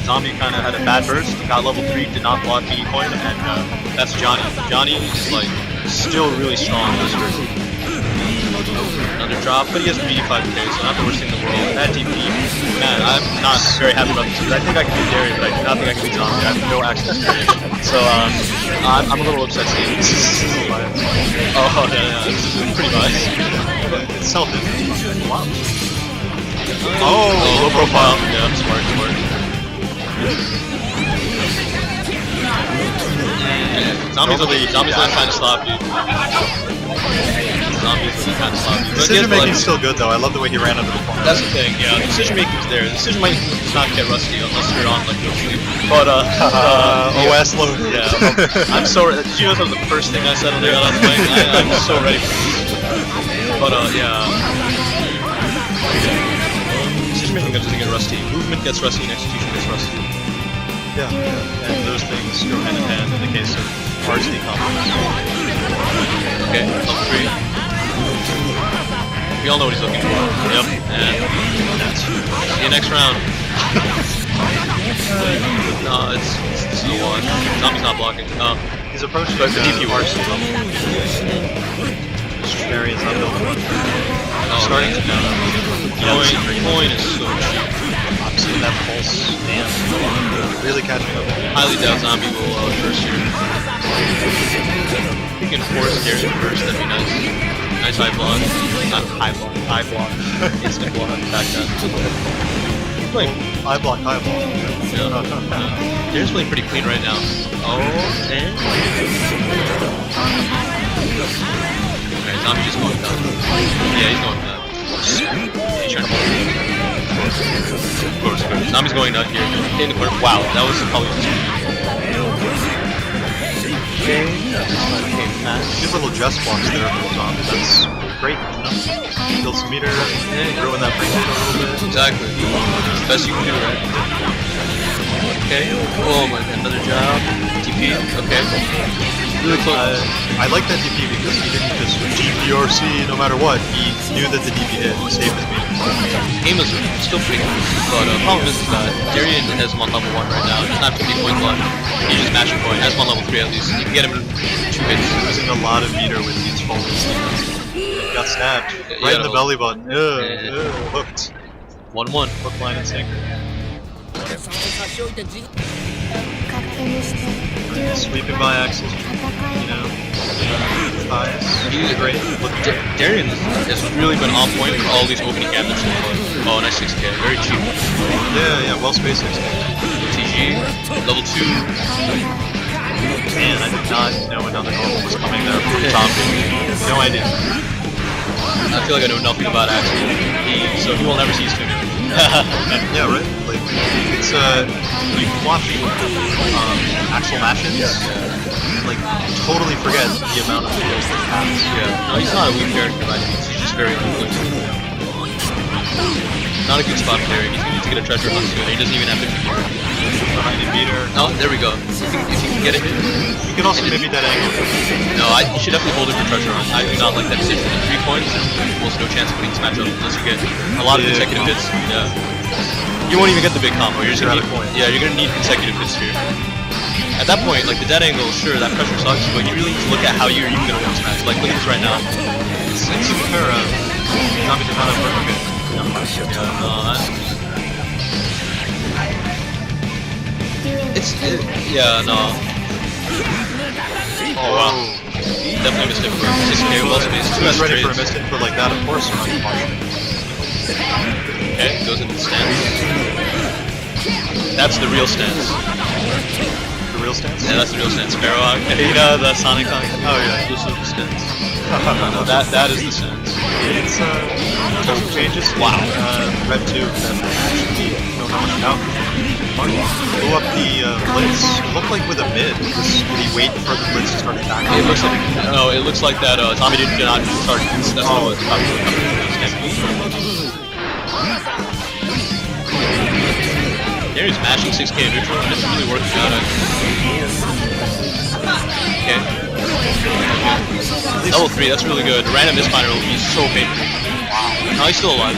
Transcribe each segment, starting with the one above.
Zombie kind of had a bad burst, got level 3, did not block the coin, and that's Johnny. Johnny is like still really strong this turn. Another drop, but he has 85k, so not the worst thing in the world. That DP, man, I'm not very happy about this because I think I can beat Darian, but I do not think I can beat Zombie. I have no access to it. So I'm a little upset seeing this. Oh, yeah, this is pretty biased. It's self-image. Wow. Oh, low profile. Yeah, smart. Zombies really trying to stop you. Zombies really trying to stop you. Decision making's still good though. I love the way he ran under the corner. That's the thing, yeah. The decision making's there. The decision might not get rusty unless you're on like no sleep. But OS load. Yeah. I'm so ready. Did you know that was the first thing I said when they got on the plane? I'm so ready for this. But yeah. Decision making doesn't get rusty. Movement gets rusty and execution gets rusty. Yeah. And those things go hand in hand in the case of varsity combos. Okay, level 3. We all know what he's looking for. Yep, and see you next round. No, it's still one. Zombie's not blocking. He's approaching but the DP works. Area is not built. Starting to coin is so cheap. I'm seeing that pulse. Damn. Really catching up. Highly doubt Zombie will first here. If he can force Darian first, that'd be nice. Nice high block. Not high block. High block. Instant block. Back that. He's playing. High block. Yeah. Darian's playing pretty clean right now. Oh, and. Alright, Zombie just going down. Yeah, he's going down. He's trying to hold it. Of course. Zombie's going out here. In the corner. Wow, that was probably okay. Good little just blocks there from Zombie. That's great. Build some meter, ruin that frame rate a little bit. Exactly. It's the best you can do, right? Okay. Oh my god, another job. TP. Okay. Really close. I like that DP because he didn't just GPRC no matter what. He knew that the DP hit and saved his meter. Game is still pretty good, but the problem is that Darian has him on level 1 right now. He's not 50 points left. He's just mashing point. Has him on level 3 at least. You can get him in 2 hits. Losing a lot of meter with these fumbles. Got stabbed. Right in the belly button. Hooked. 1-1. Hook, line, and sinker. Sweeping by axles, you know, thighs. He's great. Darian has really been on point for all these opening cabinets. Oh, nice 6k. Very cheap. Yeah, well spaced 6k. TG, level 2. Man, I did not know another normal was coming there from Zombie. No idea. I feel like I know nothing about Axel. So he will never see his tuner. Yeah, right? Like, it's, you can watch Axel matches, like, totally forget the amount of videos that he has. Yeah. No, he's not a weak character by any means. He's just very good. Not a good spot for Darian. He's going to need to get a treasure hunt soon. He doesn't even have 50 gear. Behind the meter. Oh, there we go. If you can get it. You can also maybe that angle. No, you should definitely hold it for treasure hunt. I do not like that decision. At 3 points, there's almost no chance of winning this matchup unless you get a lot of consecutive hits. Yeah. You won't even get the big combo. You're just gonna need, you're gonna need consecutive hits here. At that point, like the dead angle, sure, that pressure sucks, but you really need to look at how you're even gonna win this match. Like, look at this right now. It's fair. Zombie did not have work again. No. Oh wow. Definitely missed it for 6k, well spaced. He's ready for a missed it, but like that, of course, you're not watching. Okay, goes into the stance. That's the real stance. The real stance? Yeah, that's the real stance. Sparrow, okay, you know, the Sonic Kong. Oh yeah, exclusive stance. No, that is the stance. It's total changes. Wow. Red 2, that actually don't know much about. Blew up the blitz. It looked like with a mid. Did he wait for the blitz to start attacking? It looks like it looks like that Tommy did not start. That's what it was. Darian's mashing 6k neutral and it's really working out. Okay. Level 3, that's really good. Random misfire will be so painful. Wow. No, he's still alive.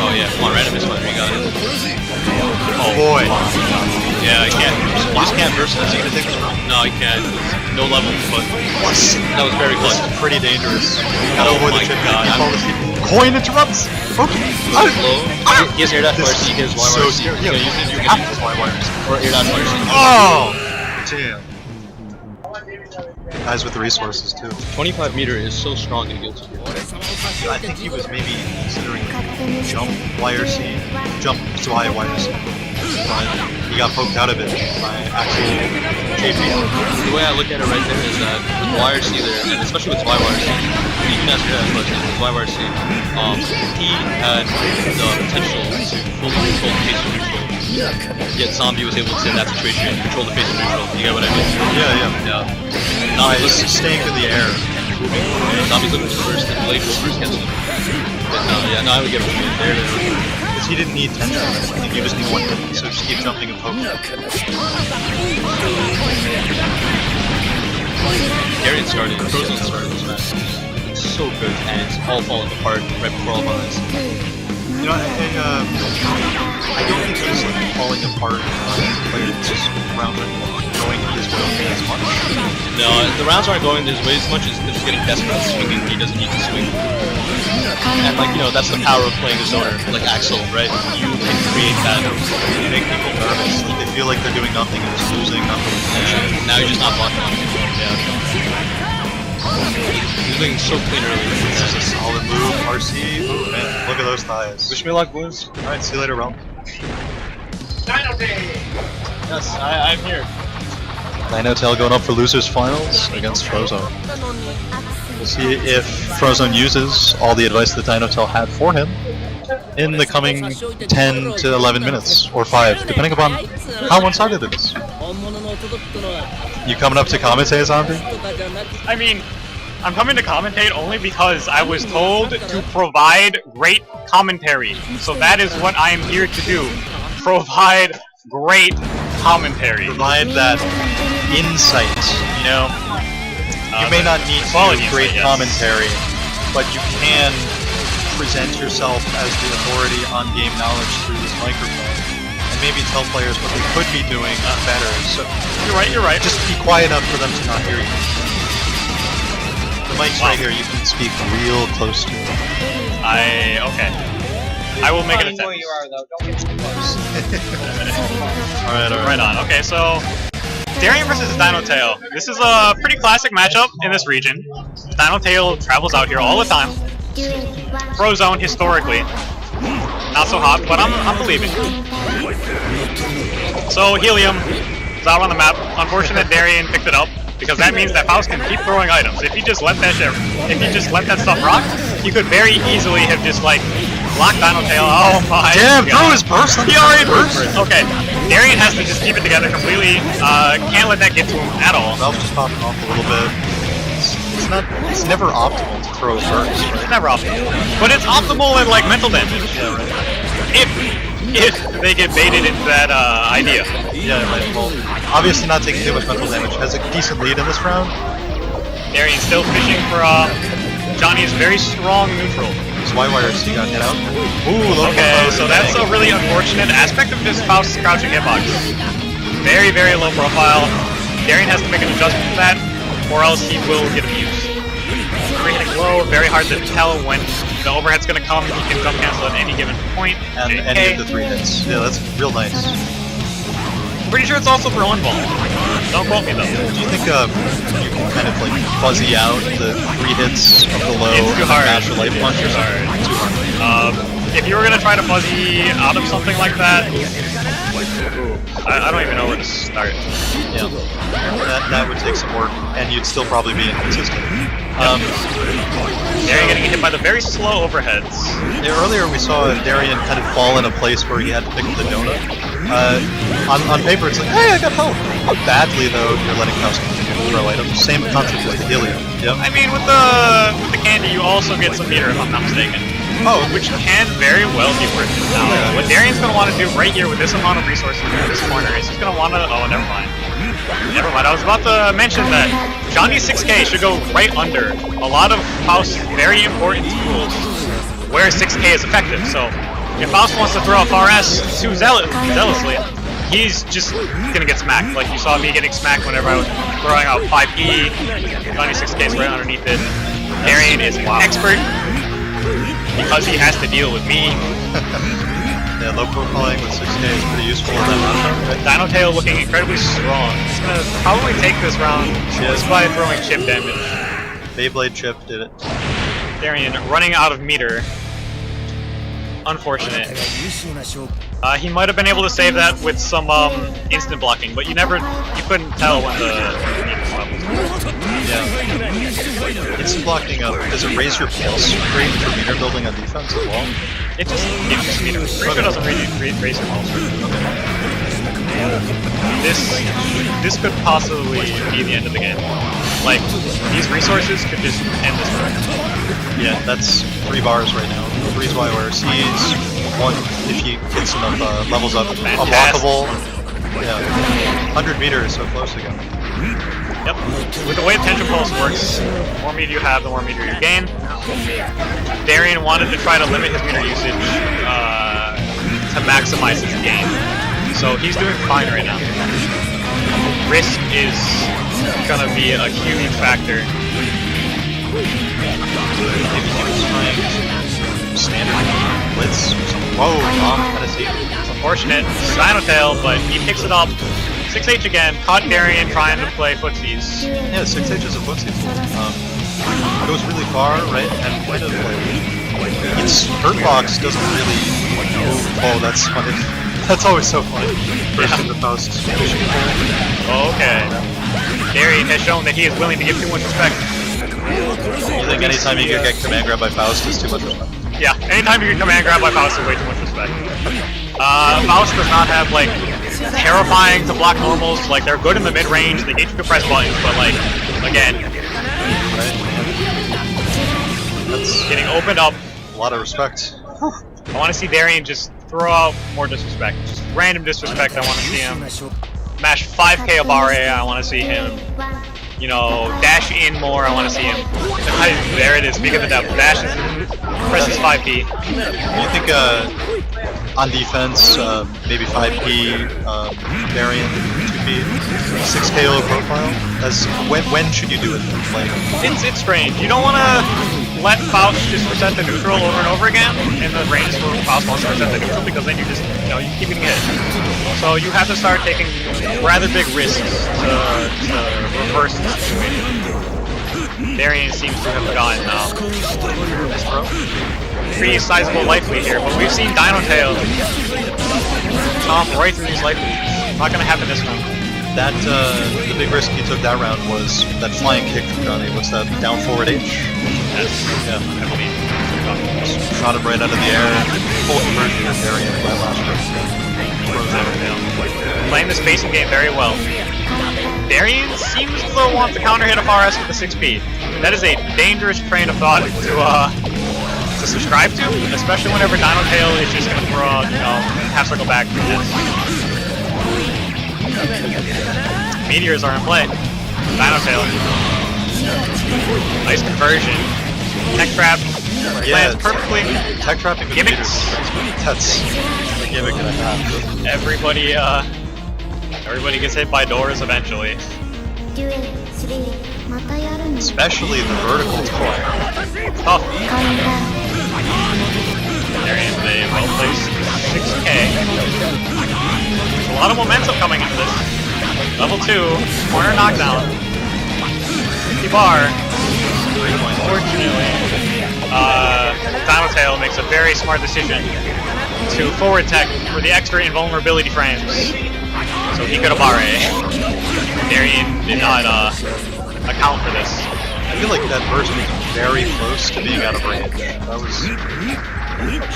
Oh yeah, come on, random misfire, you got it. Oh boy. Yeah, I can't. You just can't burst it. Is he gonna take this round? No, I can't. No level, but that was very close. That's pretty dangerous. Gotta avoid the my chip. God. Coin interrupts! Okay. Low. He has air dash fire, he has So YYRC. scary. You Yeah, can use it, you you have can to use fly wires. or air dash fire. Oh! Damn. Guys with the resources too. 25 meter is so strong in Guilty Gear. I think he was maybe considering jump YRC, jump Zwei YRC. But he got poked out of it by actual JP. The way I look at it right there is that with YRC there, and especially with YYRC, even as good as with YYRC, he had the potential to fully control the pace of neutral. Yet Zombie was able to, in that situation, control the pace of neutral. You get what I mean? Yeah. Nice. Staying in the air. Zombie's looking for first, and Blade will first catch him. But no, I would get what you mean. There it is. Because he didn't need tension. I think you just need one hit, so just keep jumping and poking. Darian started, Frozen started this match. It's so good, and it's all falling apart right before all of us. You know, I don't think he's like falling apart. Like just rounds are going his way as much. No, the rounds aren't going his way as much as he's getting desperate at swinging. He doesn't need to swing. And like, you know, that's the power of playing a zoner, like Axel, right? You can create that. You make people nervous. They feel like they're doing nothing and just losing nothing. And now you're just not blocking on him. Yeah. He was looking so clean earlier. This is a solid move. RC. Ooh, man. Look at those thighs. Wish me luck, boys. Alright, see you later, Realm. Yes, I'm here. Dinotail going up for losers finals against Frozone. We'll see if Frozone uses all the advice that Dinotail had for him in the coming 10 to 11 minutes, or 5, depending upon how one-sided it is. You coming up to commentate, Zombie? I mean, I'm coming to commentate only because I was told to provide great commentary. So that is what I am here to do. Provide great commentary. Provide that insight, you know? You may not need to do great commentary, but you can present yourself as the authority on game knowledge through this microphone, and maybe tell players what they could be doing better. So You're right. just be quiet enough for them to not hear you. The mic's right here, you can speak real close to it. Okay. I will make it a 10. You are though. Don't get too close. Alright. Right on. Okay, so Darian versus Dinotail. This is a pretty classic matchup in this region. Dinotail travels out here all the time. Frozone historically. Not so hot, but I'm believing. So Helium is out on the map. Unfortunate Darian picked it up, because that means that Faust can keep throwing items. If he just let that stuff rock, he could very easily have just like blocked Dinotail. Oh my Damn, God. throw his burst! He already burst. Okay, Darian has to just keep it together completely. Can't let that get to him at all. Valve's just popping off a little bit. It's never optimal to throw a burst, right? Never optimal, but it's optimal in like mental damage. Yeah, right. If they get baited into that idea. Yeah, right. Well, obviously not taking too much mental damage. Has a decent lead in this round. Darian's still fishing for Johnny's very strong neutral. His YYRC got hit out. Ooh, low Okay, profile. so that's a really unfortunate aspect of this Faust's crouching hitbox. Very, very low profile. Darian has to make an adjustment to that, or else he will get abused. Free hitting low, very hard to tell when the overhead's gonna come. He can jump cancel at any given point. And any of the 3 hits. Yeah, that's real nice. Pretty sure it's also for one ball. Don't quote me though. Do you think you can kind of like fuzzy out the 3 hits of the low It's too hard. and mash the life punch? Too hard. Too hard. If you were gonna try to fuzzy out of something like that, I don't even know where to start. Yeah. That would take some work, and you'd still probably be inconsistent. Darian getting hit by the very slow overheads. Yeah, earlier we saw Darian kind of fall in a place where he had to pick up the donut. On paper it's like, hey, I got help. How badly though you're letting Faust continue to throw items. Same concept with the helium. Yep. I mean, with the candy, you also get some meter, if I'm not mistaken. Oh, Which can very well be worth it. Now, what Darian's going to want to do right here with this amount of resources in this corner is he's going to want to... Oh, never mind. Never mind. I was about to mention that Johnny's 6K should go right under a lot of Faust's very important tools. where 6K is effective. So if Faust wants to throw off RS too zealously, he's just gonna get smacked. Like you saw me getting smacked whenever I was throwing out 5P. 96K is right underneath it. Darian is expert because he has to deal with me. Yeah, low profiling with 6K is pretty useful in that Dino Tail looking incredibly strong. He's gonna probably take this round just by throwing chip damage. Beyblade chip did it. Darian running out of meter. Unfortunate. He might have been able to save that with some instant blocking, but you couldn't tell when the meter levels. Yeah. Instant blocking does it raise your pulse rate for meter building on defense as well? It just gives you meter. Pretty sure it doesn't raise your pulse rate. This could possibly be the end of the game. Like, these resources could just end this turn. Yeah, that's 3 bars right now. The reason why we're C's, 1 if he gets enough levels up, unblockable. Yeah, 100 meters, so close again. Yep. With the way Tension Pulse works, the more meter you have, the more meter you gain. Darian wanted to try to limit his meter usage to maximize his gain. So he's doing fine right now. Risk is gonna be a huge factor. Maybe he was trying to standard blitz or something. Whoa, wrong kind of It's unfortunate. Dino Tail, but he picks it up. 6H again, caught Darian trying to play footsies. Yeah, 6H is a footsie. Goes really far, right? And kind of like its hurt box doesn't really move. Oh, that's funny. That's always so funny. First in the Faust fishing pole. Okay. Darian has shown that he is willing to give too much respect. You think anytime you get command grab by Faust is too much respect? Yeah, anytime you get command grab by Faust is way too much respect. Faust does not have, like, terrifying to block normals. Like, they're good in the mid-range, they get you to press buttons, but, like, again, that's getting opened up. A lot of respect. I want to see Darian just throw out more disrespect. Just random disrespect. I want to see him mash 5K Abare. I want to see him, you know, dash in more. I want to see him. There it is. Speak of the devil. Dashes in, presses 5P. Do you think on defense, maybe 5P, Darian, 2P, 6K low profile? When should you do it? Like, it's strange. You don't want to let Faust just reset the neutral over and over again in the range where Faust wants to reset the neutral, because then you just, you know, you keep getting hit. So you have to start taking rather big risks to reverse the situation. Darian seems to have gotten pretty sizable life lead here, but we've seen Dino Tail chomp right through these life leads. Not gonna happen this round. that, the big risk he took that round was that flying kick from Johnny. What's that, down forward H? Yes, Yeah. I believe. Shot him right out of the air. Full conversion of Darian by last round. Playing the spacing game very well. Darian seems to want to counter hit a RS with the 6P. That is a dangerous train of thought to subscribe to, especially whenever Dino Tail is just going to throw out, you know, half circle back through this. Meteors are in play. Dino Tail. Nice conversion. Tech trap. Yeah, Lands perfectly. Tech trapping with Gimmicks. meters. That's a gimmick and a half. Everybody gets hit by doors eventually. Especially the vertical toy. Tough. Darian with a well-placed 6K. There's a lot of momentum coming into this. Level 2, corner knockdown. 50 bar. Unfortunately, Dino Tail makes a very smart decision to forward tech for the extra invulnerability frames, so he could have barre. Darian did not account for this. I feel like that burst was very close to being out of range. That was a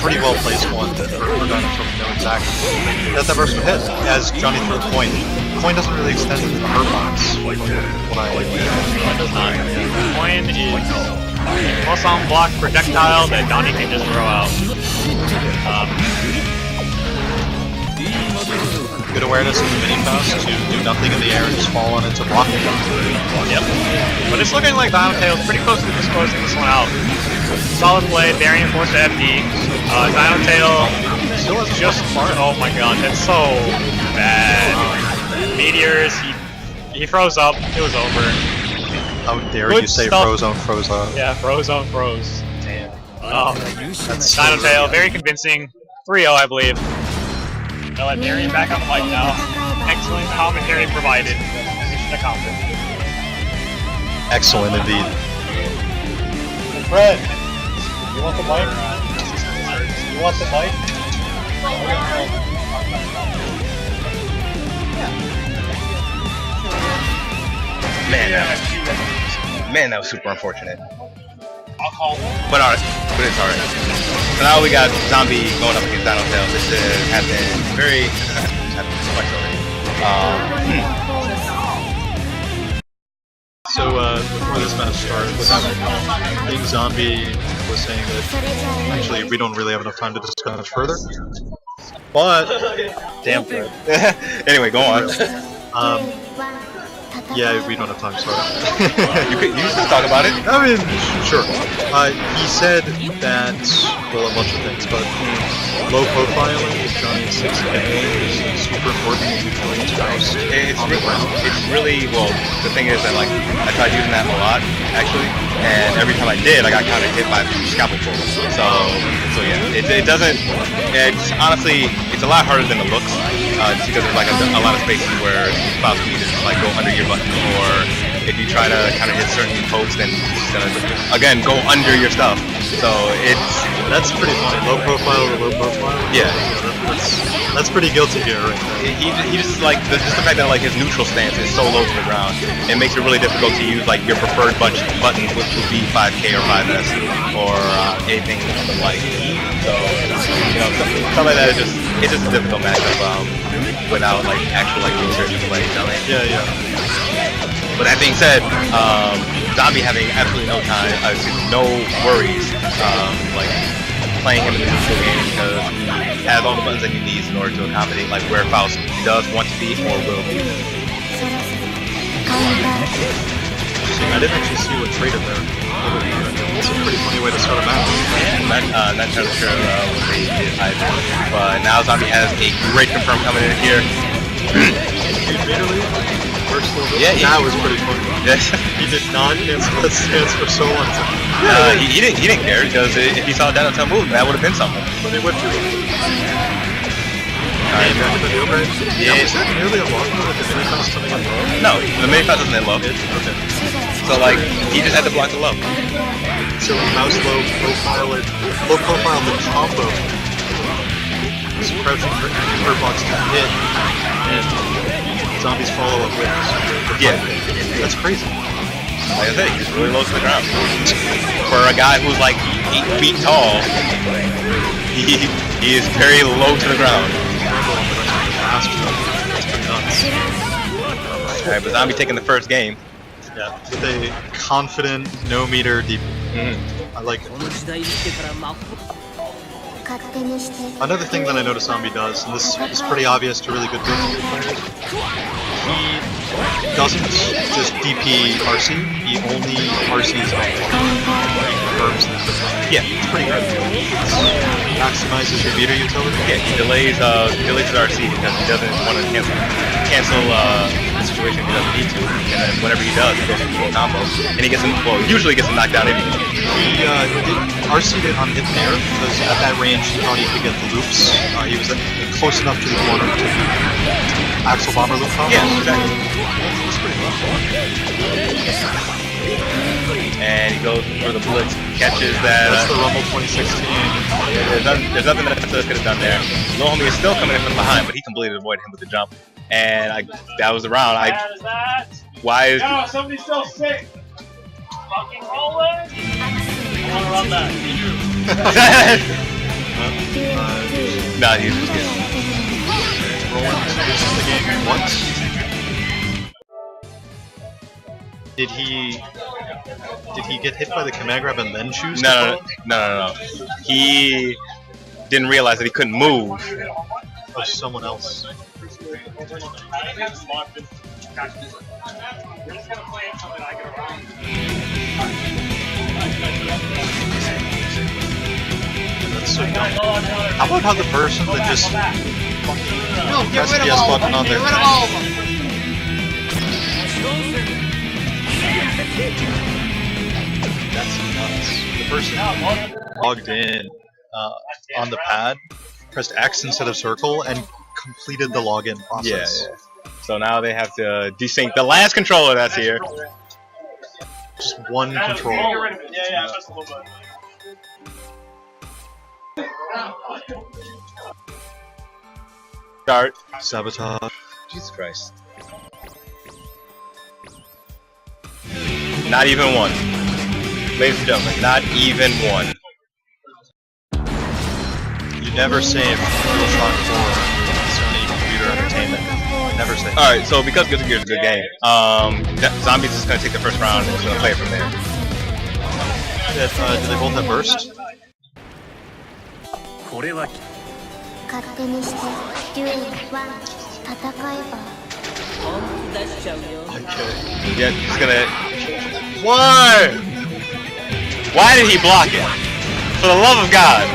pretty well placed one for Dino to know exactly that burst would hit. As Johnny threw the coin. The coin doesn't really extend into the hurt box. Like what I like. It does not. Coin is a plus on block projectile that Donnie can just throw out. Good awareness of the mini pass to do nothing in the air and just fall on it to block it. Yep. But it's looking like Dino Tail's pretty close to disposing this one out. Solid play. Darian forced to FD. Dino Tail just oh my god, that's so bad. Meteors, he froze up. It was over. How dare Good you say stuff. Frozone froze up? Yeah, Frozone froze. Damn. That's Dino Tail, very convincing. 3-0, I believe. I'll let Darian back on the mic now. Excellent commentary provided. Mission accomplished. Excellent indeed. Fred, you want the mic? You want the mic? Man, that was super unfortunate. But it's alright. So now we got Zombie going up against Dino Tail. This has been very much already. So before this match started, I think Zombie was saying that actually we don't really have enough time to discuss much further. But damn Fred. Anyway, go on. Yeah, we don't have time. Sorry. you can talk about it. I mean, sure. He said that, well, a bunch of things, but low profiling with Johnny 6K is super important to join his house. It's really, well, the thing is that, like, I tried using that a lot, actually, and every time I did, I got kind of hit by scalpel pulls. So yeah, it doesn't, it's honestly, it's a lot harder than it looks, just because there's, like, a lot of spaces where spouse can either, like, go under your button, or if you try to kind of hit certain pokes, then it's just gonna, again, go under your stuff. So that's pretty funny. Low profile to low profile. Yeah. That's pretty guilty here, right there. He just like just the fact that like his neutral stance is so low to the ground, it makes it really difficult to use like your preferred buttons, which would be 5K or 5S or anything like. So you know, stuff like that is it's just a difficult matchup without like actual like research and play. Yeah. But that being said, Zombie having absolutely no time, no worries, like playing him in the neutral game because he has all the buttons that he needs in order to accommodate like where Faust does want to be or will be. I didn't actually see what traded there. It's a pretty funny way to start a match. Not entirely sure what they did either. But now Zombie has a great confirm coming in here. Yeah, that was pretty funny. Yes. He did not cancel that stance for so long. He didn't care because if he saw Dino Tail move, that would have been something. But they whipped you. Yeah. Was that nearly a lock with the mini pass coming in low? No, the mini pass doesn't hit low. Okay. So like, he just had to block the low. So mouse low profile the combo. This crouching bird box to hit and Zombie's follow-up wins. Yeah. That's crazy. Like I said, he's really low to the ground. For a guy who's like 8 feet tall, he is very low to the ground. Alright, but Zombie taking the first game. Yeah, with a confident, no meter deep. I like it. Another thing that I noticed Zombie does, and this is pretty obvious to really good Dota players, he doesn't just DP RC, he only RCs up. He confirms that. Yeah, it's pretty good. It maximizes your meter utility. Yeah, he delays his RC because he doesn't want to cancel the situation if he doesn't need to, and then whenever he does, he goes into full combo, and he gets him, well, usually gets him knocked down anyway. He RC'd it on hit there because at that range he thought he could get the loops. He was close enough to the corner to Axel Bomber loop combo. Yeah, exactly. That's pretty cool. And he goes for the blitz, catches that. That's the Rumble 2016. There's nothing that Sid could have done there. Lil Homie is still coming in from behind, but he completely avoided him with the jump. And that was the round. Why is no, somebody's still sick. Fucking roll it. I want to run that. Nah, he's just good. Rolling the game once. Did he get hit by the command grab and then choose? No. He didn't realize that he couldn't move. Oh, someone else. so dumb. How about how the person that just fucking press the S button on their That's nuts. The person logged in on the pad, pressed X instead of circle, and completed the login process. Yeah. So now they have to desync the last controller that's here. Just one control. Yeah, just a little bit. Start. Sabotage. Jesus Christ. Not even one. Ladies and gentlemen, not even one. You never save DualShock 4 Sony Computer Entertainment. Never save. Alright, so because Guilty Gear is a good game, Zombies is going to take the first round and it's going to play it from there. Do they both have burst? これは勝手にしてデュエル1戦えば Yeah, he's gonna... Why? Why did he block it? For the love of God!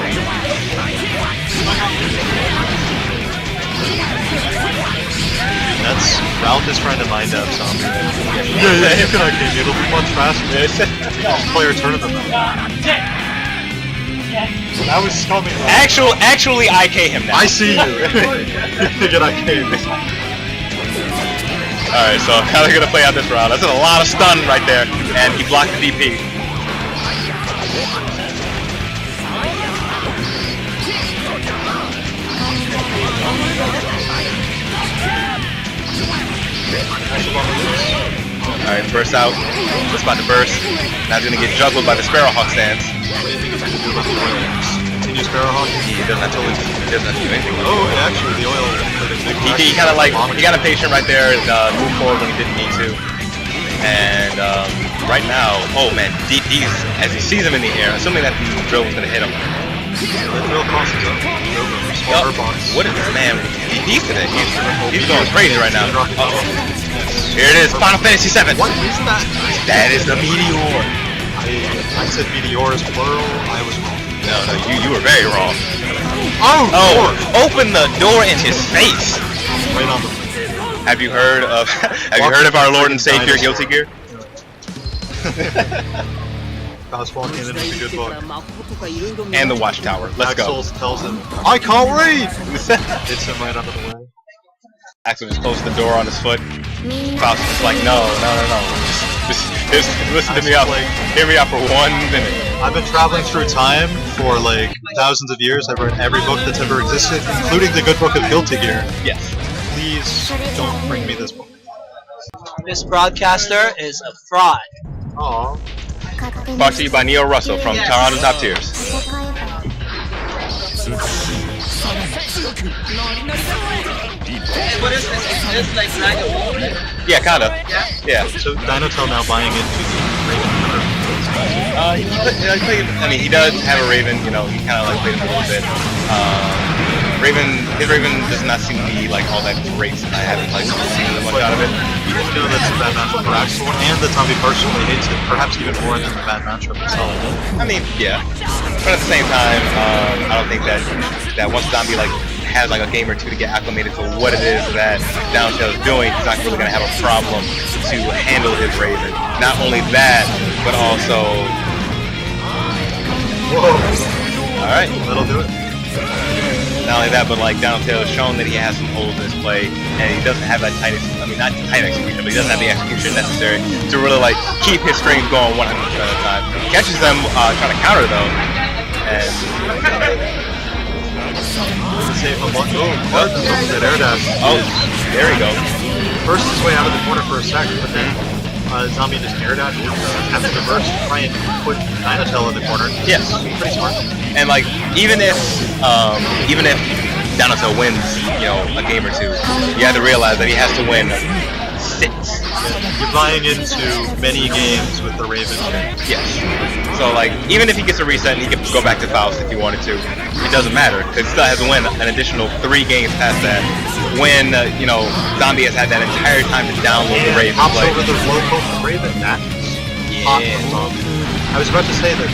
That's... Ralph is trying to mind up zombie. Yeah, you can arcade me, it'll be much faster. Player tournament. That was coming. Actually IK him now. I see you. You get arcade. Alright, so how they're gonna play out this round. That's a lot of stun right there, and he blocked the DP. Alright, burst out. Just about to burst. Now he's gonna get juggled by the Sparrowhawk stance. Continue Sparrowhawk. He doesn't have to do anything. Oh, and actually the oil. He kind of like, he got impatient right there and moved forward when he didn't need to. And right now, oh man, DP's, as he sees him in the air, assuming that the drill was gonna hit him. The drill crosses up. Oh, what is this man with DP's today? He's going crazy right now. Here it is, Final Fantasy VII. What is that? That is the Meteor. I said meteors plural. I was wrong. No, you were very wrong. Oh, Open the door in his face. right on the. Have you heard of our Lord and Savior Guilty Gear? Fast walking into a good book. And the Watchtower. Let's go. Axel tells him, I can't read! Hits him right under the way. Axel just closed the door on his foot. Faust is like, no. Just listen to me out. Hear me out for 1 minute. I've been traveling through time for like thousands of years. I've read every book that's ever existed, including the good book of Guilty Gear. Yes. Please don't bring me this book. This broadcaster is a fraud. Aww. Brought to you by Neo Russell from Toronto Top Tiers. What is this? Is this like Dragon Ball? Yeah, kinda. Yeah. So Dinotel now buying into the Raven Hunter. He does have a Raven, you know, he kinda like played him a little bit. His Raven does not seem to be like all that great. I haven't like seen much out of it. You know that's a bad matchup for Axel, and that Tommy personally hates it, perhaps even more than the bad matchup itself. I mean, yeah. But at the same time, I don't think that once Zombie like has like a game or two to get acclimated to what it is that Downtail is doing, he's not really gonna have a problem to handle his Raven. Not only that, but also. Whoa! Alright. That'll do it. Not only that, but like Downtail has shown that he has some holes in his play, and he doesn't have that tight, not tight execution, but he doesn't have the execution necessary to really like keep his strings going 100% of the time. He catches them trying to counter though, and Save him one. That air dash. oh, there he goes. Burst his way out of the corner for a second, but then Zombie just air dash after the burst, try and put Dinotel in the corner. Yes. Pretty smart. And like even if Dinotel wins, you know, a game or two, you have to realize that he has to win 6. You're buying into many games with the Raven. Yes. So like even if he gets a reset and he can go back to Faust if he wanted to, it doesn't matter because he still has to win an additional 3 games past that. When you know Zombie has had that entire time to download the Raven. Hops Like, over the local Raven. That is hot from Zombie. I was about to say that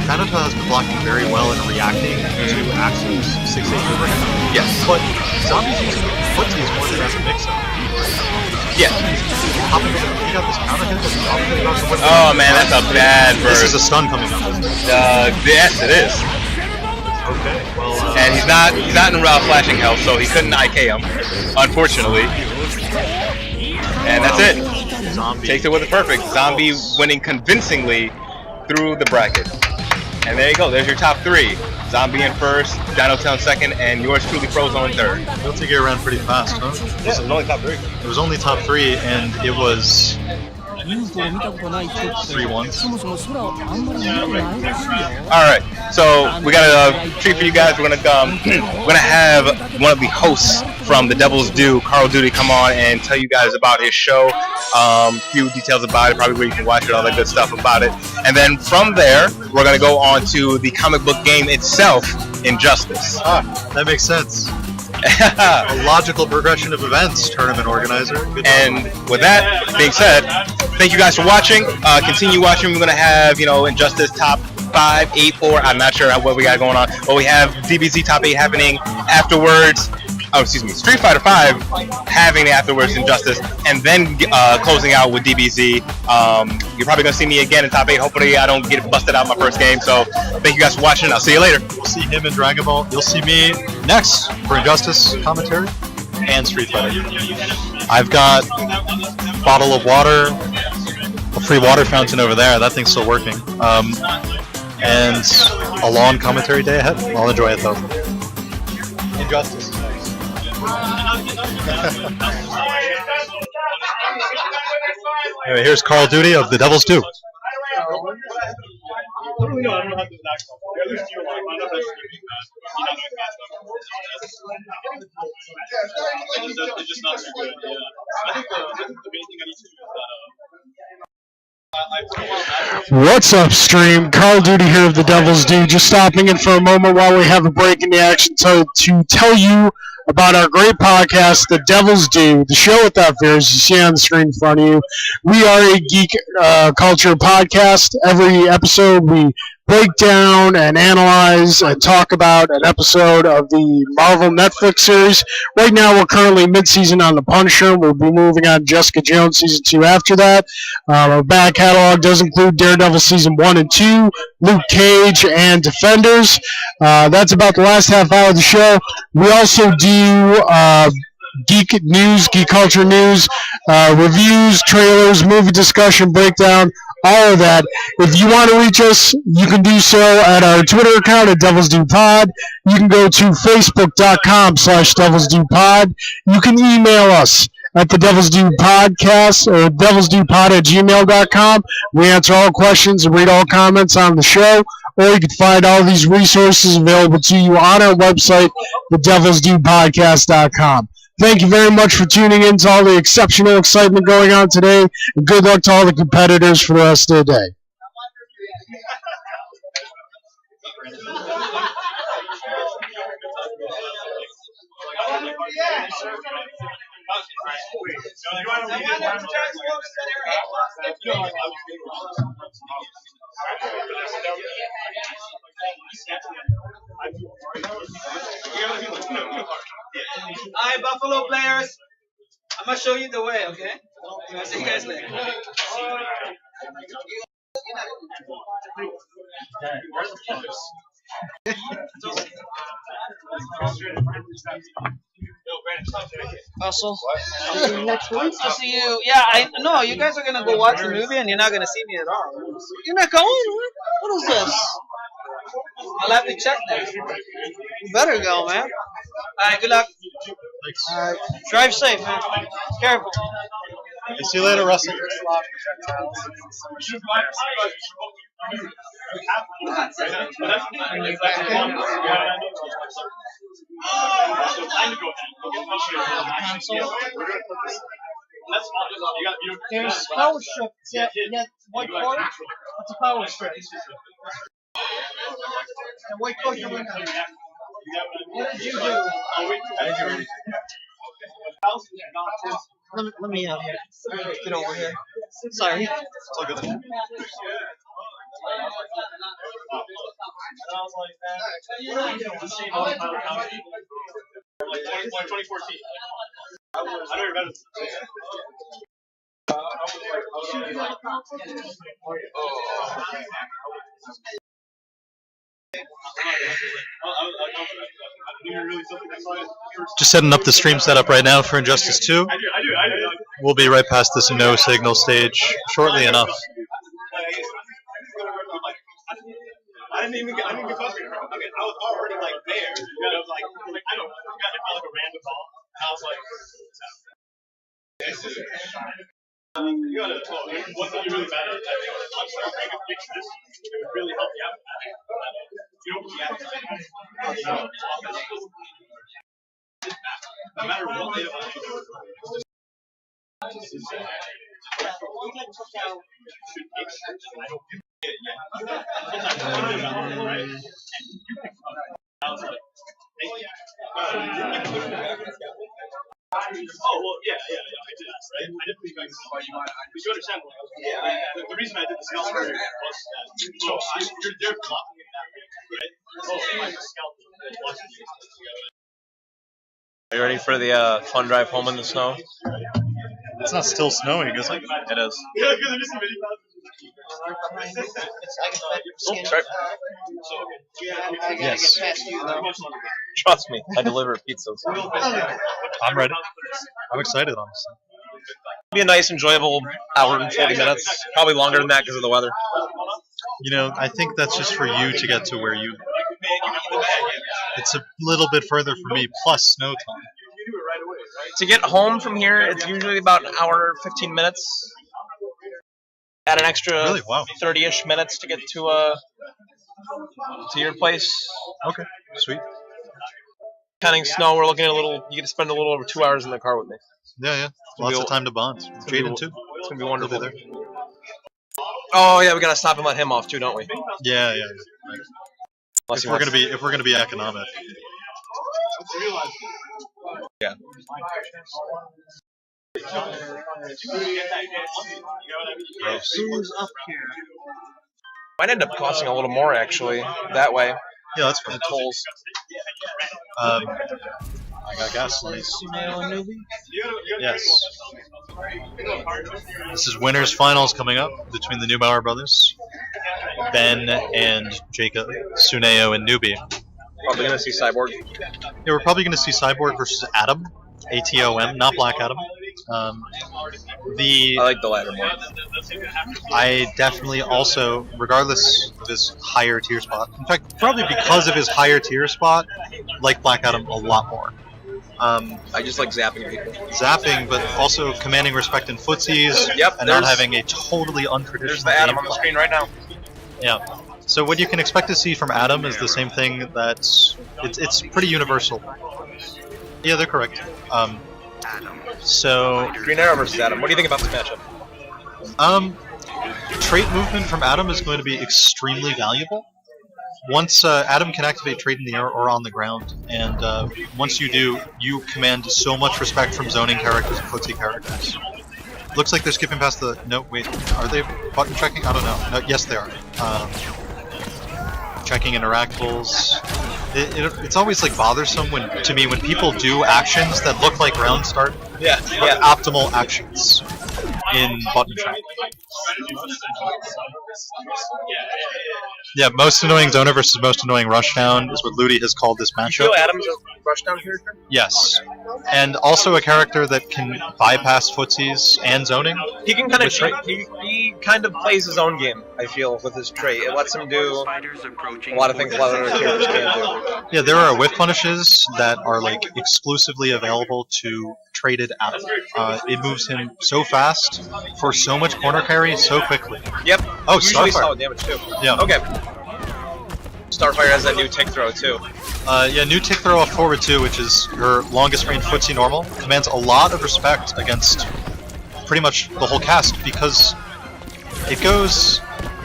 Tainotail has been blocking very well and reacting to Axel's 6-8 overhead. Yes. But Zombie's using footsies more than as a mix-up. Yeah. He got this counter hit that's probably about to win. Oh man, that's a bad This burst. is a stun coming up. Yes, it is. Okay, well, And he's not in flashing health, so he couldn't IK him, unfortunately. And that's it. Zombie. Takes it with a perfect. Zombie winning convincingly through the bracket. And there you go. There's your top three. Zombie in first, Dinotown second, and yours truly Frozone in third. Guilty Gear ran pretty fast, huh? Yeah, it was only top three. It was only top three, and it was 3-1. All right, so we got a treat for you guys. We're gonna have one of the hosts from the Devil's Due, Carl Duty, come on and tell you guys about his show, few details about it, probably where you can watch it, all that good stuff about it. And then from there, we're gonna go on to the comic book game itself, Injustice. That makes sense. A logical progression of events, tournament organizer. Good And with that being said, thank you guys for watching. Continue watching. We're gonna have Injustice top 5, 8, 4. I'm not sure what we got going on, but we have DBZ top 8 happening afterwards. Oh, excuse me, Street Fighter 5 having afterwards Injustice, and then closing out with DBZ. You're probably gonna see me again in top 8. Hopefully, I don't get busted out my first game. So, thank you guys for watching. I'll see you later. You'll see him in Dragon Ball. You'll see me next for Injustice commentary and Street Fighter. I've got a bottle of water, a free water fountain over there. That thing's still working. And a long commentary day ahead. I'll enjoy it though. Injustice. Anyway, here's Carl Duty of the Devil's Due. What's up, stream? Call of Duty here of the Devil's Due. Just stopping in for a moment while we have a break in the action to tell you about our great podcast, The Devil's Due, the show without fears you see on the screen in front of you. We are a geek culture podcast. Every episode we break down and analyze and talk about an episode of the Marvel Netflix series. Right now we're currently mid-season on The Punisher. We'll be moving on to Jessica Jones Season 2 after that. Our back catalog does include Daredevil Season 1 and 2, Luke Cage, and Defenders. That's about the last half hour of the show. We also do geek news, geek culture news, reviews, trailers, movie discussion, breakdown, all of that. If you want to reach us, you can do so at our Twitter account at Devil's Due Pod. You can go to facebook.com/Devil's Due Pod. You can email us at the Devil's Due Podcast or devilsdupod@gmail.com. We answer all questions and read all comments on the show. Or you can find all these resources available to you on our website, thedevilsdupodcast.com. Thank you very much for tuning in to all the exceptional excitement going on today, and good luck to all the competitors for the rest of the day. Alright, Buffalo players. I'm gonna show you the way, okay? I'll see you guys later. Russell, next week to see you. Yeah, I know you guys are gonna go watch the movie and you're not gonna see me at all. You're not going? What is this? I'll have to check that. You better go, man. Alright, good luck. Alright, drive safe, man. Careful. See you later, Russell. There's power strip. Yeah, white cord. What's a power strip? And white cord coming out. What did you do? Let me out here. Get over here. Sorry. It's all good. Just setting up the stream setup right now for Injustice 2. We'll be right past this no signal stage shortly enough. I didn't even get close to her. I mean, I was already like there. I was like, I don't know, I got hit by like a random ball. I was like, you got it. One thing you really bad at, I think, I'm starting to fix this. It would really help you out. You don't react to it. No matter what they do. Oh well, yeah, I did, right? I did believe I could. But you understand, like, the reason I did the scalp was that they're blocking it that way, right? Oh, my scalp is watching you. Are you ready for the fun drive home in the snow? It's not still snowing, is it? It is. Yeah, because they're just mini Oh, sorry. Yes. Trust me, I deliver pizzas. I'm ready. I'm excited, honestly. It'll be a nice, enjoyable hour and 40 minutes. Probably longer than that because of the weather. You know, I think that's just for you to get to where you... It's a little bit further for me, plus snow time. To get home from here, it's usually about an hour, 15 minutes. Add an extra Really? Wow. 30-ish minutes to get to your place. Okay, sweet. Counting snow, we're looking at you get to spend a little over 2 hours in the car with me. Yeah. Lots of time to bond. Jaden, too. It's going to be wonderful. There. Oh, yeah, we got to stop and let him off, too, don't we? Yeah. Right. If we're gonna be economic. Yeah. Who's up here? Might end up costing a little more, actually, that way. Yeah, that's fine. The tolls. I got gasoline. Yes. This is winners finals coming up between the Neubauer brothers. Ben and Jacob, Suneo and Newbie. Probably going to see Cyborg. Yeah, we're probably going to see Cyborg versus Atom. ATOM, not Black Adam. I like the latter more. I definitely also, regardless of his higher tier spot, in fact, probably because of his higher tier spot, like Black Adam a lot more. I just like zapping people. Zapping, but also commanding respect in footsies, and not having a totally untraditional. There's the Adam on the screen right now. Yeah. So what you can expect to see from Adam is the same thing that's it's pretty universal. Yeah, they're correct. So Green Arrow versus Adam. What do you think about this matchup? Trait movement from Adam is going to be extremely valuable. Once Adam can activate Trait in the air or on the ground, and once you do, you command so much respect from zoning characters and footsie characters. Looks like they're skipping past the... No, wait. Are they button checking? I don't know. No, yes, they are. Checking interactables. It's always like bothersome to me when people do actions that look like round start. Yeah. Optimal actions in button check. Yeah, most annoying zoner versus most annoying rushdown is what Ludi has called this matchup. You feel Adam's a rushdown character? Yes, and also a character that can bypass footsies and zoning. He can kind of he kind of plays his own game. I feel with his trait, it lets him do a lot of things a lot of other characters can't do. Yeah, there are whiff punishes that are like exclusively available to traded Adam. It moves him so fast for so much corner carry so quickly. Yep. Oh, usually Starfire. solid damage too. Yeah. Okay. Starfire has that new tick throw too. Yeah, new tick throw off forward 2, which is her longest range footsie normal, commands a lot of respect against pretty much the whole cast because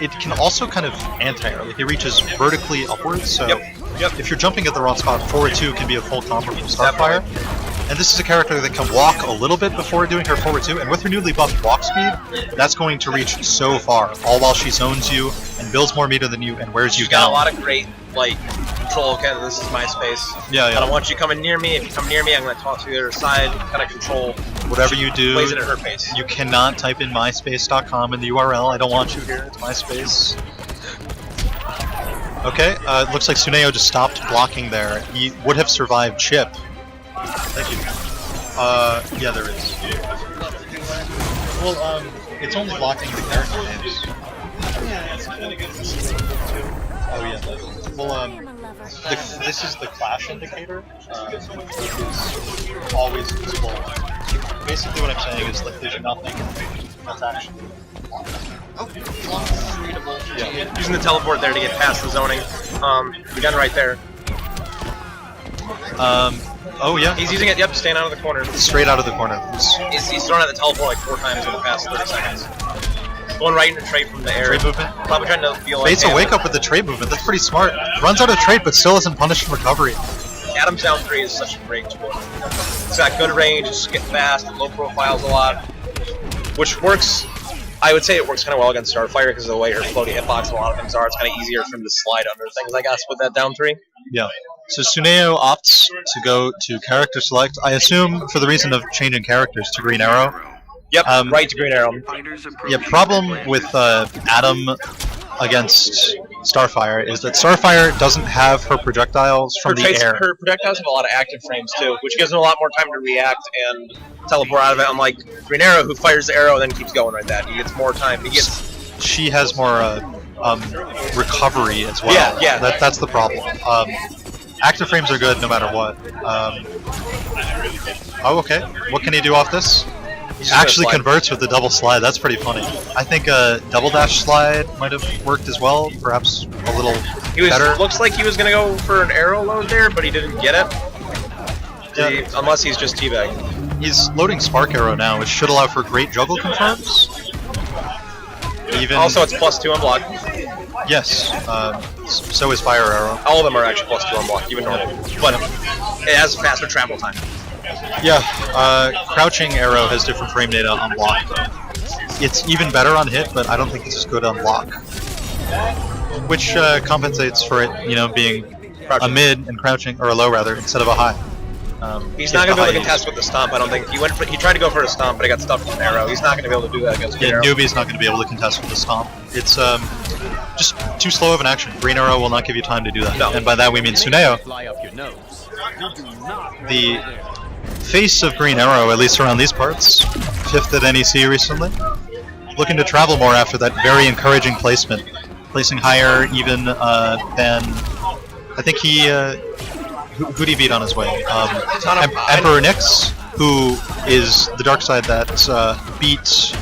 it can also kind of anti-air. Like it reaches vertically upwards, so Yep. if you're jumping at the wrong spot, forward 2 can be a full combo from Starfire. And this is a character that can walk a little bit before doing her forward 2, and with her newly buffed walk speed, that's going to reach so far, all while she zones you and builds more meter than you and wears you She's got down. a lot of great, like, control. Okay, this is my space. Yeah, I yeah. don't want you coming near me. If you come near me, I'm going to toss you to the other side. Kind of control. Whatever you do, Plays it at her pace. you cannot type in myspace.com in the URL. I don't want you here. It's MySpace. Okay, it looks like Tsuneo just stopped blocking there. He would have survived Chip. Thank you. Yeah, there is. Well, it's only blocking the character names. Oh yeah. Well, this is the clash indicator. Which is always visible. Basically, what I'm saying is like there's nothing that's actually. Yeah. Using the teleport there to get past the zoning. You got it right there. Oh yeah. He's using it. Yep, staying out of the corner. Straight out of the corner. He's thrown out the teleport like 4 times in the past 30 seconds. Going right into trade from the air. Trade movement. Probably trying to feel like. Bates a wake up with the trade movement. That's pretty smart. Runs out of trade, but still isn't punished in recovery. Adam's down 3 is such a great tool. It's got good range, it's get fast, and low profiles a lot, which works. I would say it works kind of well against Starfire because of the way her floating hitbox and a lot of things are. It's kind of easier for him to slide under things, I guess, with that down 3. Yeah. So Tsuneo opts to go to character select. I assume for the reason of changing characters to Green Arrow. Yep, right to Green Arrow. Yeah, problem with Adam against Starfire is that Starfire doesn't have her projectiles from the air. Her projectiles have a lot of active frames too, which gives him a lot more time to react and teleport out of it. Unlike Green Arrow, who fires the arrow and then keeps going like that. He gets more time. She has more recovery as well. Yeah. That's the problem. Active frames are good no matter what. Oh, okay. What can he do off this? He actually converts with the double slide. That's pretty funny. I think a double dash slide might have worked as well. Perhaps a little better. Looks like he was gonna go for an arrow load there, but he didn't get it. Yeah. Unless he's just teabagging. He's loading Spark Arrow now, which should allow for great juggle confirms. Also, it's +2 on block. Yes. So is Fire Arrow. All of them are actually +2 on block, even normal. But it has faster travel time. Yeah. Crouching Arrow has different frame data on block. It's even better on hit, but I don't think it's as good on block. Which compensates for it, being a mid and crouching, or a low rather, instead of a high. He's not going to be able to contest with the stomp, I don't think. He tried to go for a stomp, but he got stuffed with an arrow. He's not going to be able to do that against Green Arrow. Newbie's not going to be able to contest with the stomp. It's just too slow of an action. Green Arrow will not give you time to do that. No. And by that we mean Tsuneo. The face of Green Arrow, at least around these parts, 5th at NEC recently. Looking to travel more after that very encouraging placement. Placing higher even than... I think he... Who'd he beat on his way? Emperor Nyx, who is the dark side that beat...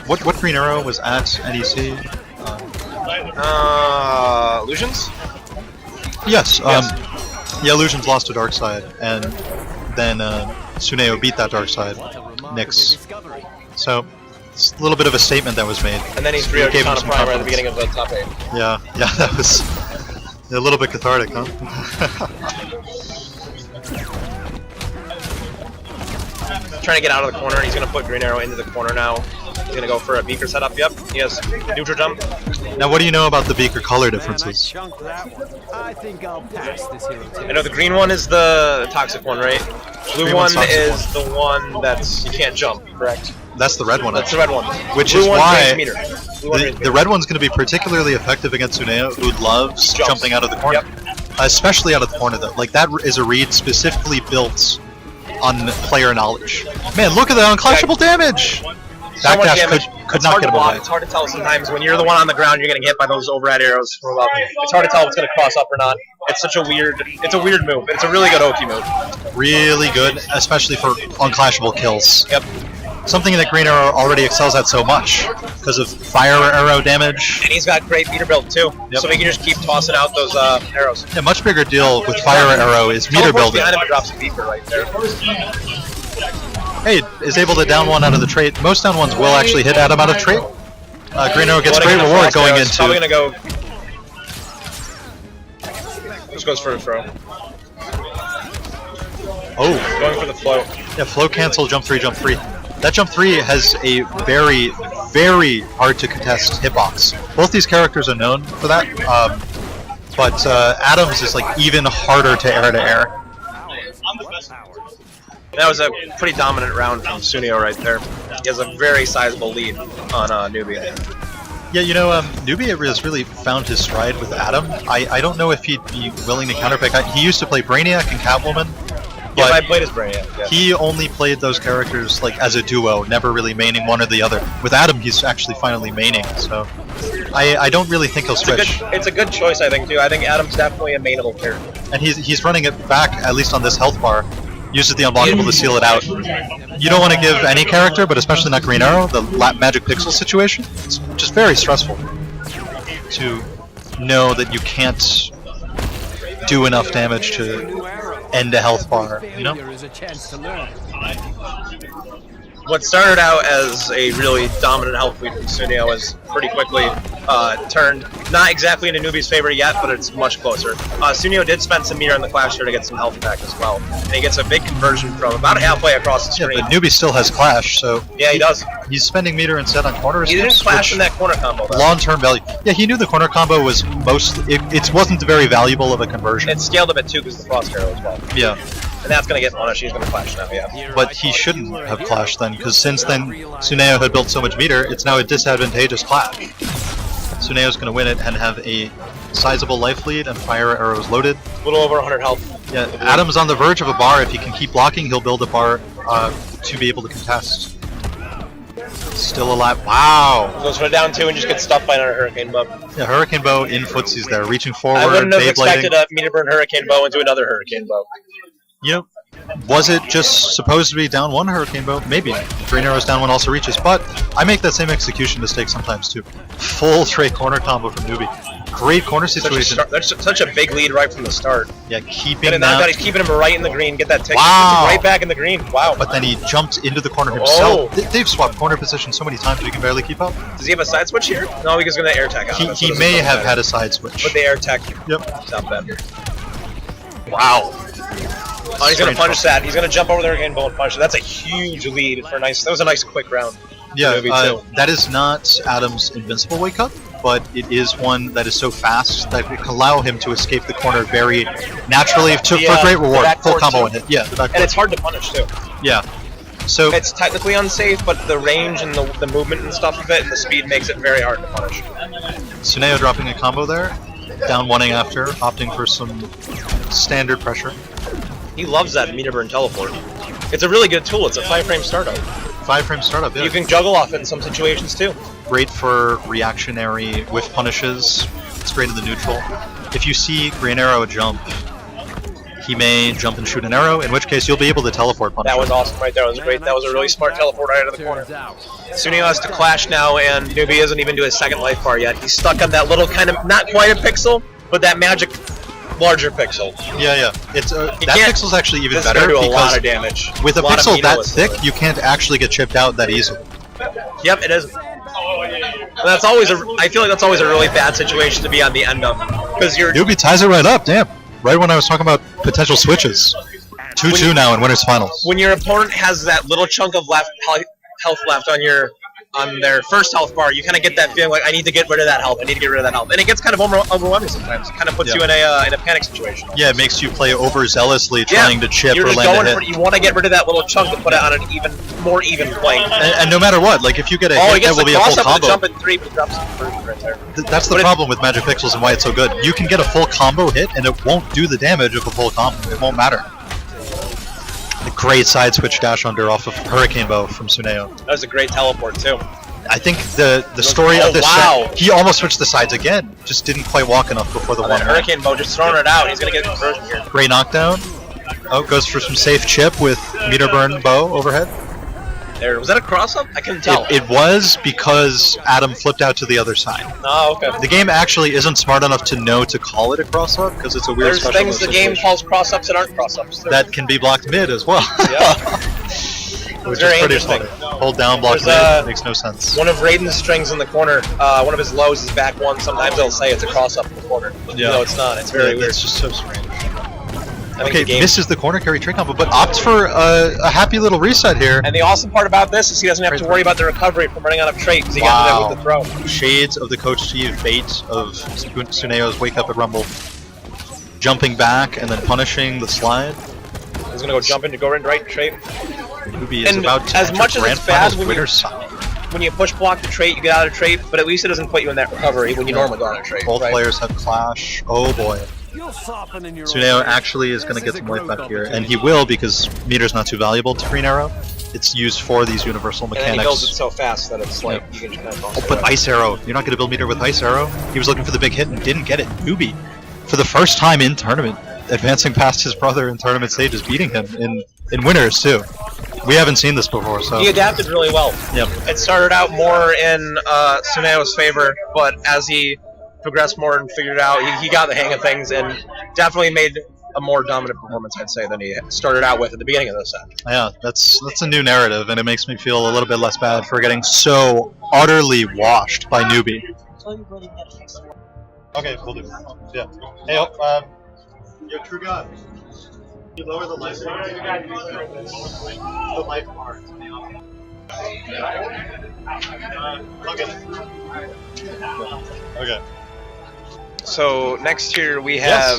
what Green Arrow was at NEC? Illusions? Yes. Yeah, Illusions lost to dark side, and then Tsuneo beat that dark side, Nyx. So, it's a little bit of a statement that was made. And then he's 3-0 Katana Primer at the beginning of the top 8. Yeah, that was a little bit cathartic, huh? Trying to get out of the corner, he's going to put Green Arrow into the corner now. He's going to go for a Beaker setup, yep. He has neutral jump. Now what do you know about the Beaker color differences? I know the green one is the toxic one, right? Blue one is the one that's you can't jump, correct? That's the red one. That's the red one. Which Blue is one why drains meter. the red one's going to be particularly effective against Tsuneo, who loves jumping out of the corner. Yep. Especially out of the corner, though. Like, that is a read specifically built on player knowledge. Man, look at the unclashable damage! Backdash could not get him away. It's hard to tell sometimes. When you're the one on the ground, you're getting hit by those overhead arrows from above. It's hard to tell if it's going to cross up or not. It's such a weird move. It's a really good Oki move. Really good, especially for unclashable kills. Yep. Something that Green Arrow already excels at so much, because of fire arrow damage. And he's got great meter build too, so he can just keep tossing out those arrows. A much bigger deal with fire arrow is meter building. Behind him and drops a beaker right there. Hey, is able to down one out of the trait. Most down ones will actually hit Adam out of trait. Green Arrow gets great reward going into... Probably gonna go... Just goes for a throw. Oh, Going for the float. yeah, flow cancel, jump 3, jump 3. That jump 3 has a very, very hard to contest hitbox. Both these characters are known for that, but Adams is like even harder to air. That was a pretty dominant round from Sunio right there. He has a very sizable lead on Nubia. Yeah, you know, Nubia has really found his stride with Adam. I don't know if he'd be willing to counterpick. He used to play Brainiac and Catwoman, Yes, I but played as Brainiac. Yeah. he only played those characters like as a duo, never really maining one or the other. With Adam, he's actually finally maining, so I don't really think he'll switch. It's a good choice, I think, too. I think Adam's definitely a mainable character. And he's running it back, at least on this health bar. Uses the unblockable to seal it out. You don't want to give any character, but especially not Green Arrow, the magic pixel situation. It's just very stressful to know that you can't do enough damage to end a health bar, you know? What started out as a really dominant health lead from Sunio has pretty quickly turned not exactly into Nubi's favor yet, but it's much closer. Sunio did spend some meter in the clash here to get some health back as well, and he gets a big conversion from about halfway across the screen. Yeah, but Nubi still has clash, so yeah, he does. He's spending meter instead on corner. He didn't clash in that corner combo, though. Long-term value. Yeah, he knew the corner combo was mostly. It wasn't very valuable of a conversion. It scaled a bit too because of the frost arrow as well. Yeah. And that's going to get punished. He's going to clash now, yeah. But he shouldn't have clashed then, because since then Suneo had built so much meter, it's now a disadvantageous clash. Suneo's going to win it and have a sizable life lead and fire arrows loaded. A little over 100 health. Yeah, Adam's on the verge of a bar. If he can keep blocking, he'll build a bar to be able to contest. Still alive. Wow! Goes for a down 2 and just gets stuffed by another Hurricane Bow. Yeah, Hurricane Bow in footsies there, reaching forward, I wouldn't have Beyblading. expected a meter burn Hurricane Bow into another Hurricane Bow. You know, was it just supposed to be down 1 Hurricane Bow? Maybe. Green Arrow's down 1 also reaches, but I make that same execution mistake sometimes too. Full tray corner combo from Nubi. Great corner situation. That's such a big lead right from the start. Yeah, keeping He's keeping him right in the green. Get that tick. Wow. Right back in the green. Wow. But then he jumped into the corner himself. Oh. They've swapped corner position so many times we can barely keep up. Does he have a side switch here? No, he's going to air tech out. He may have had a side switch. But the air tech. Yep. It's not bad. Wow. Oh, he's going to punish that. He's going to jump over the Hurricane Bow and punish it. That's a huge lead for a nice. That was a nice quick round. Yeah, that is not Adam's invincible wake up, but it is one that is so fast that it can allow him to escape the corner very naturally for great reward. Full combo and hit. Yeah, and it's hard to punish too. Yeah. So it's technically unsafe, but the range and the movement and stuff of it and the speed makes it very hard to punish. Suneo dropping a combo there, down 1ing after, opting for some standard pressure. He loves that meter burn teleport. It's a really good tool. It's a 5-frame startup. 5-frame startup, yeah. You can juggle off it in some situations too. Great for reactionary whiff punishes. It's great in the neutral. If you see Green Arrow jump, he may jump and shoot an arrow, in which case you'll be able to teleport punish. That was awesome right there. That was great. That was a really smart teleport right out of the corner. Sunio has to clash now, and Nubi isn't even to his second life bar yet. He's stuck on that little kind of, not quite a pixel, but that magic larger pixel. Yeah. It's that pixel's actually even better do a because lot of damage. With a pixel that thick, you can't actually get chipped out that easily. Yep, it is. And that's always I feel like that's always a really bad situation to be on the end of, because you're. Nubi ties it right up. Damn. Right when I was talking about potential switches. 2-2 now in winners finals. When your opponent has that little chunk of health left on their first health bar, you kind of get that feeling like, I need to get rid of that health. I need to get rid of that health, and it gets kind of overwhelming sometimes. It kind of puts you in a panic situation. Yeah, it makes you play overzealously, trying to chip or land a hit. You want to get rid of that little chunk to put it on an even more even plane. And no matter what, like if you get a hit, that will be a full combo. Jump in 3, but drops some right there. That's the problem with Magic Pixels and why it's so good. You can get a full combo hit, and it won't do the damage of a full combo. It won't matter. A great side switch dash under off of Hurricane Bow from Suneo. That was a great teleport too. I think the story of this set, he almost switched the sides again, just didn't quite walk enough before the one. Hurricane Bow just throwing it out. He's gonna get a conversion here. Great knockdown. Oh, goes for some safe chip with meter burn bow overhead. There, was that a cross up? I couldn't tell. It was because Adam flipped out to the other side. Oh, okay. The game actually isn't smart enough to know to call it a cross up because it's a weird. There's things the game calls cross ups that aren't cross ups. That can be blocked mid as well. Yeah. Which very is pretty interesting. funny. Hold down, block mid, makes no sense. One of Raiden's strings in the corner, one of his lows is back 1. Sometimes they'll say it's a cross up in the corner. Yeah. No, it's not. It's very weird. It's just so strange. think Okay, the game. misses the corner carry trick combo, but opts for a happy little reset here. And the awesome part about this is he doesn't have to worry about the recovery from running out of trait because he got it with the throw. Shades of the Coach Steve bait of Tsuneyo's Wake Up at Rumble. Jumping back and then punishing the slide. He's gonna go jump into go right trait. Ruby is And about to as enter much as Grand it's bad Finals when winner's side. When you push block the trait, you get out of trait, but at least it doesn't put you in that recovery when you normally go out of trait. Both right? players have clash. Oh boy. Tsuneyo actually is going to get some life back here, and he will because meter's not too valuable to Green Arrow. It's used for these universal And then mechanics. he builds it so fast that it's like you can just kind of toss it But away. Ice Arrow, you're not going to build meter with Ice Arrow. He was looking for the big hit and didn't get it. Newbie, for the first time in tournament, advancing past his brother in tournament stages, beating him in winners too. We haven't seen this before, so He adapted really well. Yep. It started out more in Tsuneyo's favor, but as he progressed more and figured it out, he got the hang of things and definitely made a more dominant performance, I'd say, than he started out with at the beginning of the set. yeah, that's a new narrative, and it makes me feel a little bit less bad for getting so utterly washed by Newbie. Okay, we'll do. Yeah. Hey, Yo, True God. You lower the life bar. The life bar. Okay. So next here we have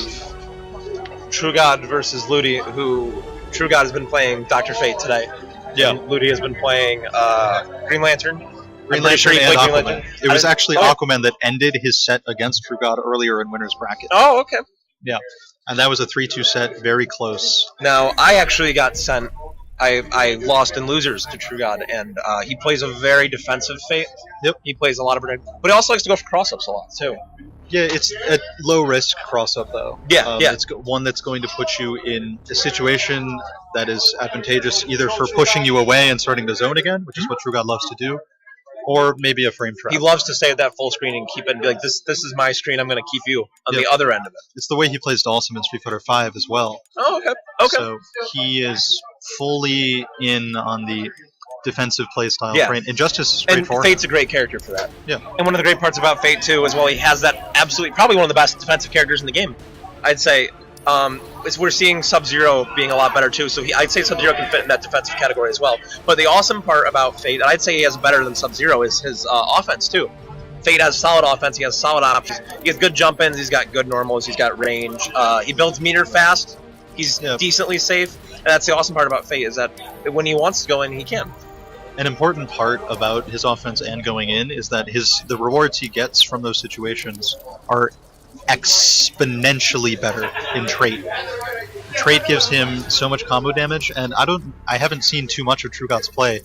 True God versus Ludi, who True God has been playing Dr. Fate today. Yeah. And Ludi has been playing Green Lantern. Green I'm pretty sure Lantern he and played Green Aquaman. Lantern. It was I- actually oh. Aquaman that ended his set against True God earlier in winner's bracket. Oh, okay. Yeah. And that was a 3-2 set, very close. Now, I actually got sent. I lost in losers to True God, and he plays a very defensive Fate. Yep. He plays a lot of, but he also likes to go for cross-ups a lot too. Yeah, it's a low risk cross up though. Yeah, yeah. It's one that's going to put you in a situation that is advantageous either for pushing you away and starting to zone again, which is what True God loves to do, or maybe a frame trap. He loves to stay at that full screen and keep it and be like, this is my screen, I'm going to keep you on Yep. the other end of it. It's the way he plays Dawson in Street Fighter V as well. Oh, okay. Okay. So he is fully in on the defensive playstyle. Yeah. Frame. Injustice is And straightforward. Fate's a great character for that. Yeah. And one of the great parts about Fate, too, is, well, he has that absolutely, probably one of the best defensive characters in the game. I'd say, is we're seeing Sub-Zero being a lot better, too, so I'd say Sub-Zero can fit in that defensive category as well. But the awesome part about Fate, and I'd say he has better than Sub-Zero, is his offense, too. Fate has solid offense, he has solid options. He has good jump-ins, he's got good normals, he's got range. He builds meter fast, he's decently safe, and that's the awesome part about Fate, is that when he wants to go in, he can. An important part about his offense and going in is that the rewards he gets from those situations are exponentially better in trait. Trait gives him so much combo damage, and I haven't seen too much of True God's play,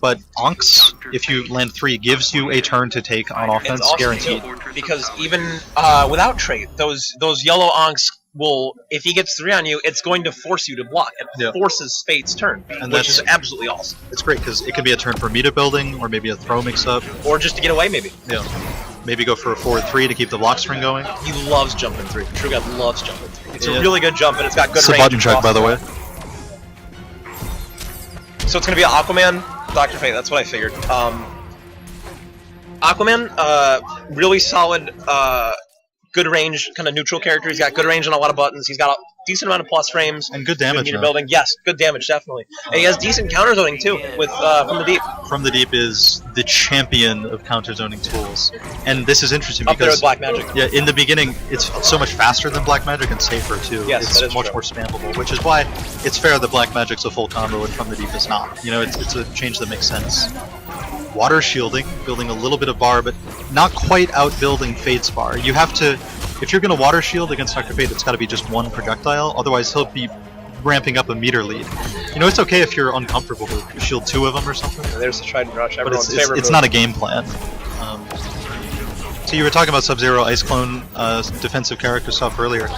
but Onks, if you land 3, gives you a turn to take on offense, It's awesome, guaranteed. too, because even without trait, those yellow onks will, if he gets 3 on you, it's going to force you to block. It forces Fate's turn, And which that's- is absolutely awesome. It's great because it can be a turn for meter building, or maybe a throw mix-up. Or just to get away, maybe. Yeah. Maybe go for a forward 3 to keep the block string going. He loves jumping 3. True God loves jumping 3. It's Yeah. a really good jump, and it's got good It's a range. button check, across by the way. So it's going to be Aquaman, Dr. Fate, that's what I figured. Aquaman, really solid, good range, kind of neutral character. He's got good range on a lot of buttons. He's got a decent amount of plus frames. And good damage, meter man. building. Yes, good damage, definitely. And he has decent counter zoning, too, with From the Deep. From the Deep is the champion of counter zoning tools. And this is interesting Up there because with Black Magic. yeah, in the beginning it's so much faster than Black Magic and safer too. Yes, it's that is much true. more spammable, which is why it's fair that Black Magic's a full combo and From the Deep is not. You know, it's a change that makes sense. Water shielding, building a little bit of bar, but not quite outbuilding Fate's bar. You have to, if you're going to water shield against Dr. Fate, it's got to be just one projectile, otherwise he'll be ramping up a meter lead. You know, it's okay if you're uncomfortable to shield 2 of them or something, And there's the Trident Rush, but everyone's favorite it's move. not a game plan. So you were talking about Sub-Zero Ice Clone defensive character stuff earlier.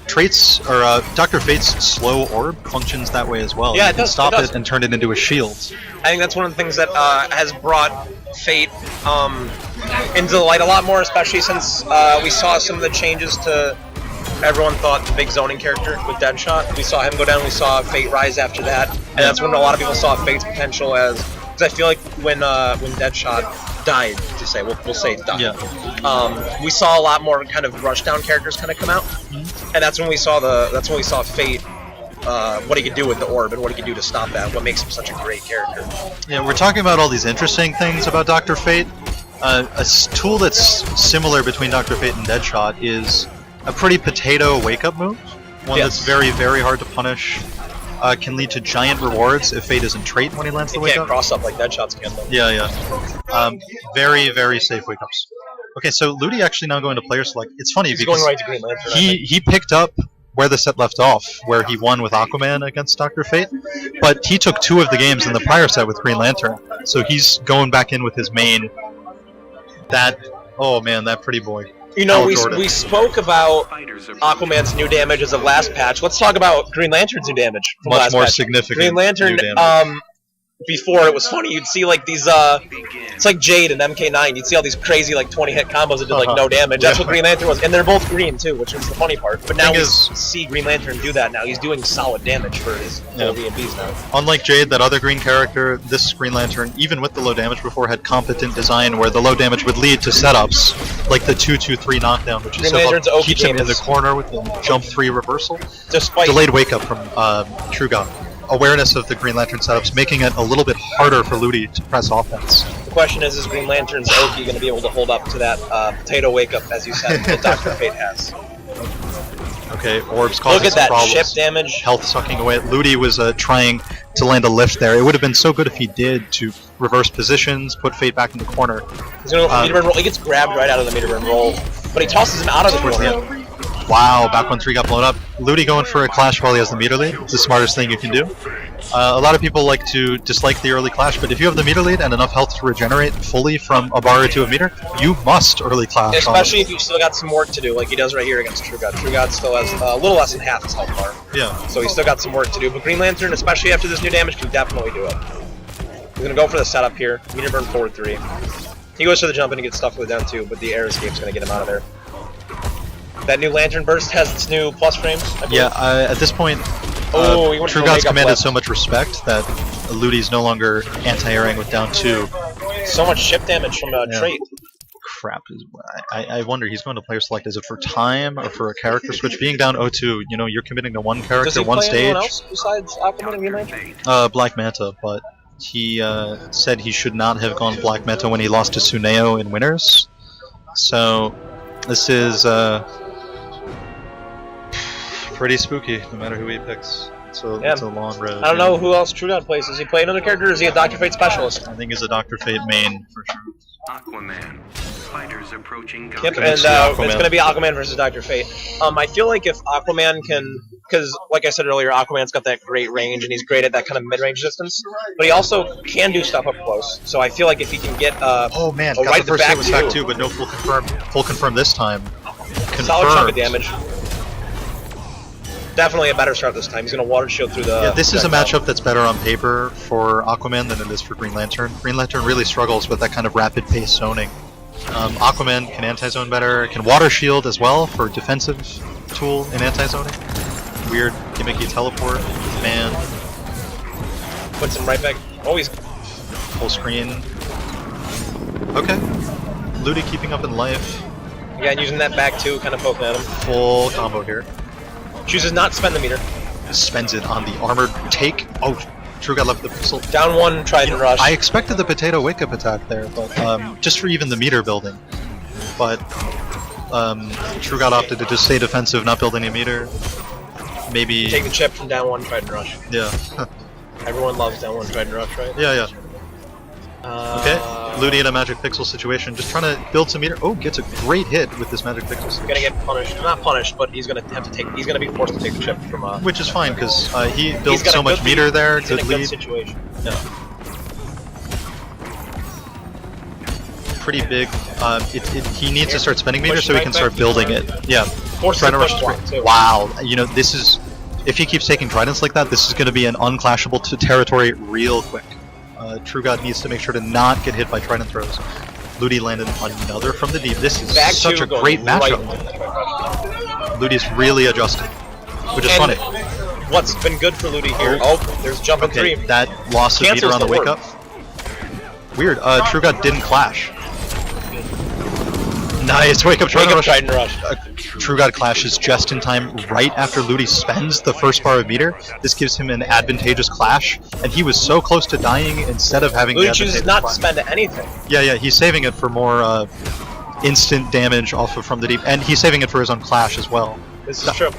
Traits, or Dr. Fate's slow orb functions that way as well. Yeah, You it can does, stop it does. it and turn it into a shield. I think that's one of the things that has brought Fate into the light a lot more, especially since we saw some of the changes to everyone thought the big zoning character with Deadshot. We saw him go down, we saw Fate rise after that, and that's when a lot of people saw Fate's potential as, because I feel like when Deadshot died to say. We'll say died. Yeah. We saw a lot more kind of rushdown characters kind of come out, and that's when we saw Fate. What he could do with the orb and what he could do to stop that. What makes him such a great character. Yeah, we're talking about all these interesting things about Dr. Fate. Tool that's similar between Dr. Fate and Deadshot is a pretty potato wake-up move. One that's very, very hard to punish. Can lead to giant rewards if Fate isn't trait when he lands the He wake-up. can't cross up like Deadshot's can though. Yeah. Very, very safe wake-ups. Okay, so Ludi actually now going to player select. It's funny He's because going right to Green Lantern. he picked up where the set left off, where he won with Aquaman against Dr. Fate, but he took 2 of the games in the prior set with Green Lantern, so he's going back in with his main. Oh man, that pretty boy. You know, we spoke about Aquaman's new damage as of last patch. Let's talk about Green Lantern's new damage from Much last more patch. significant Green Lantern, new damage. before it was funny, you'd see like these, it's like Jade and MK9, you'd see all these crazy like 20-hit combos that did like no damage. That's what Green Lantern was, and they're both green too, which is the funny part. But now we see Green Lantern do that now. He's doing solid damage for his B&Bs now. Unlike Jade, that other green character, this Green Lantern, even with the low damage before, had competent design where the low damage would lead to setups, like the 2-2-3 knockdown, which is so keeps him in the corner with the jump 3 reversal. Despite delayed wake up from True God. Awareness of the Green Lantern setups, making it a little bit harder for Ludi to press offense. The question is Green Lantern's Oki going to be able to hold up to that potato wake-up, as you said, that Dr. Fate has? Okay, Orbs causing Look at that problems. chip damage. Health sucking away. Ludi was trying to land a lift there. It would have been so good if he did, to reverse positions, put Fate back in the corner. He's going to meter burn roll. He gets grabbed right out of the meter burn roll, but he tosses him out of the corner. Wow, back when 3 got blown up. Ludi going for a clash while he has the meter lead. It's the smartest thing you can do. A lot of people like to dislike the early clash, but if you have the meter lead and enough health to regenerate fully from a bar or 2 of meter, you must early clash. Especially if you've still got some work to do, like he does right here against True God. True God still has a little less than half his health bar. Yeah. So he's still got some work to do, but Green Lantern, especially after this new damage, can definitely do it. He's going to go for the setup here. Meter burn forward 3. He goes for the jump and he gets stuck with it down 2, but the air escape's going to get him out of there. That new Lantern Burst has its new plus frames. Yeah, at this point, True God's commanded so much respect that Ludi's no longer anti-airing with down 2. So much chip damage from a trait. Crap. I wonder, he's going to player select. Is it for time or for a character switch? Being down 0-2, you know, you're committing to one character, one stage. Does he play anyone else besides Aquaman and Green Lantern? Black Manta, but he said he should not have gone Black Manta when he lost to Suneo in Winners. So, this is pretty spooky, no matter who he picks. So it's a long road. I don't know who else True God plays. Does he play another character, or is he a Dr. Fate specialist? I think he's a Dr. Fate main, for sure. Aquaman. Fighters approaching. Yep, and it's going to be Aquaman versus Dr. Fate. I feel like if Aquaman can... Because, like I said earlier, Aquaman's got that great range, and he's great at that kind of mid-range distance. But he also can do stuff up close. So I feel like if he can get oh man, got right the first hit was back too, too, but no full confirm. Full confirm this time. Solid chunk of damage. Definitely a better start this time. He's going to water shield through the... Yeah, this is a matchup that's better on paper for Aquaman than it is for Green Lantern. Green Lantern really struggles with that kind of rapid pace zoning. Aquaman can anti-zone better, can water shield as well for defensive tool in anti-zoning. Weird gimmicky teleport, man. Puts him right back. Oh, he's... Full screen. Okay. Ludi keeping up in life. Yeah, and using that back too, kind of poking at him. Full combo here. Chooses not to spend the meter. Spends it on the armored take. Oh, True God left the pistol. Down 1, Trident Rush. I expected the potato wake-up attack there, but just for even the meter building. But True God opted to just stay defensive, not build any meter. Maybe take the chip from down 1, Trident Rush. Yeah. Everyone loves down 1, Trident Rush, right? Yeah. Okay, Ludi in a Magic Pixel situation, just trying to build some meter. Oh, gets a great hit with this Magic Pixel. He's gonna get punished. Not punished, but he's gonna have to take. He's gonna be forced to take the chip from. Which is fine because he built so much meter there. He's in a good situation. Yeah. Pretty big. He needs to start spending meter so he can start building it. Yeah. Trident Rush too. Wow. You know, this is. If he keeps taking tridents like that, this is going to be an unclashable territory real quick. True God needs to make sure to not get hit by trident throws. Ludi landed another from the deep. This is such a great matchup. Ludi's really adjusting, which is funny. What's been good for Ludi here? Oh, there's jumping 3. That loss of meter on the wake up. Weird. True God didn't clash. Nice wake up Wake up rush. Trident Rush. True God clashes just in time right after Ludi spends the first bar of meter. This gives him an advantageous clash, and he was so close to dying instead of having Ludi the chooses advantageous not to clash. spend anything. Yeah, he's saving it for more instant damage off of from the deep, and he's saving it for his own clash as well. This is true.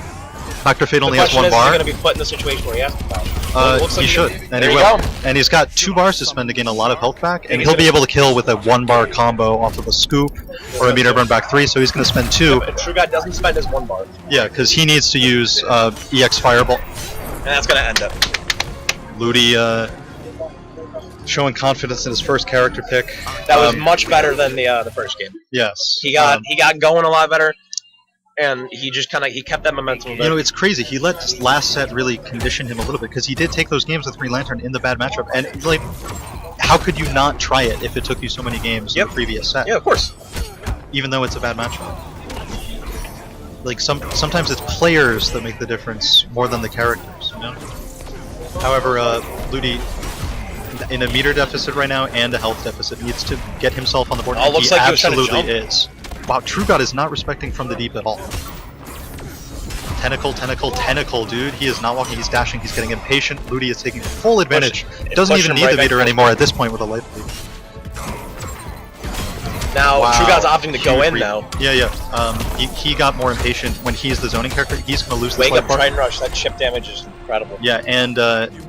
Dr. Fate The only has question one is, bar. he going to be put in the situation where he has to clash? Looks like He should, and there he you will. go. And he's got 2 bars to spend to gain a lot of health back, and he's he'll be gonna- able to kill with a 1-bar combo off of a scoop or a meter burn back 3, so he's going to spend 2. But True God doesn't spend his 1 bar, Yeah, because he needs to use EX Fireball. and that's going to end it. Ludi showing confidence in his first character pick. That was much better than the first game. Yes. He got going a lot better, and he just he kept that momentum a bit. You know, it's crazy. He let this last set really condition him a little bit because he did take those games with Green Lantern in the bad matchup, and like, how could you not try it if it took you so many games in the previous set? Yeah, of course. Even though it's a bad matchup. Like sometimes it's players that make the difference more than the characters. You know. However, Ludi, in a meter deficit right now and a health deficit, needs to get himself on the board. Oh, looks like he was trying to absolutely jump. is. Wow, True God is not respecting from the deep at all. Tentacle, dude. He is not walking, he's dashing, he's getting impatient. Ludi is taking full advantage. Doesn't push even him need right the back meter close. anymore at this point with a life lead. Now, Wow. True God's opting to go Huge in read. now. Yeah. He got more impatient when he's the zoning character. He's going to lose this Wake life up bar. Trident Rush. That chip damage is incredible. Yeah, and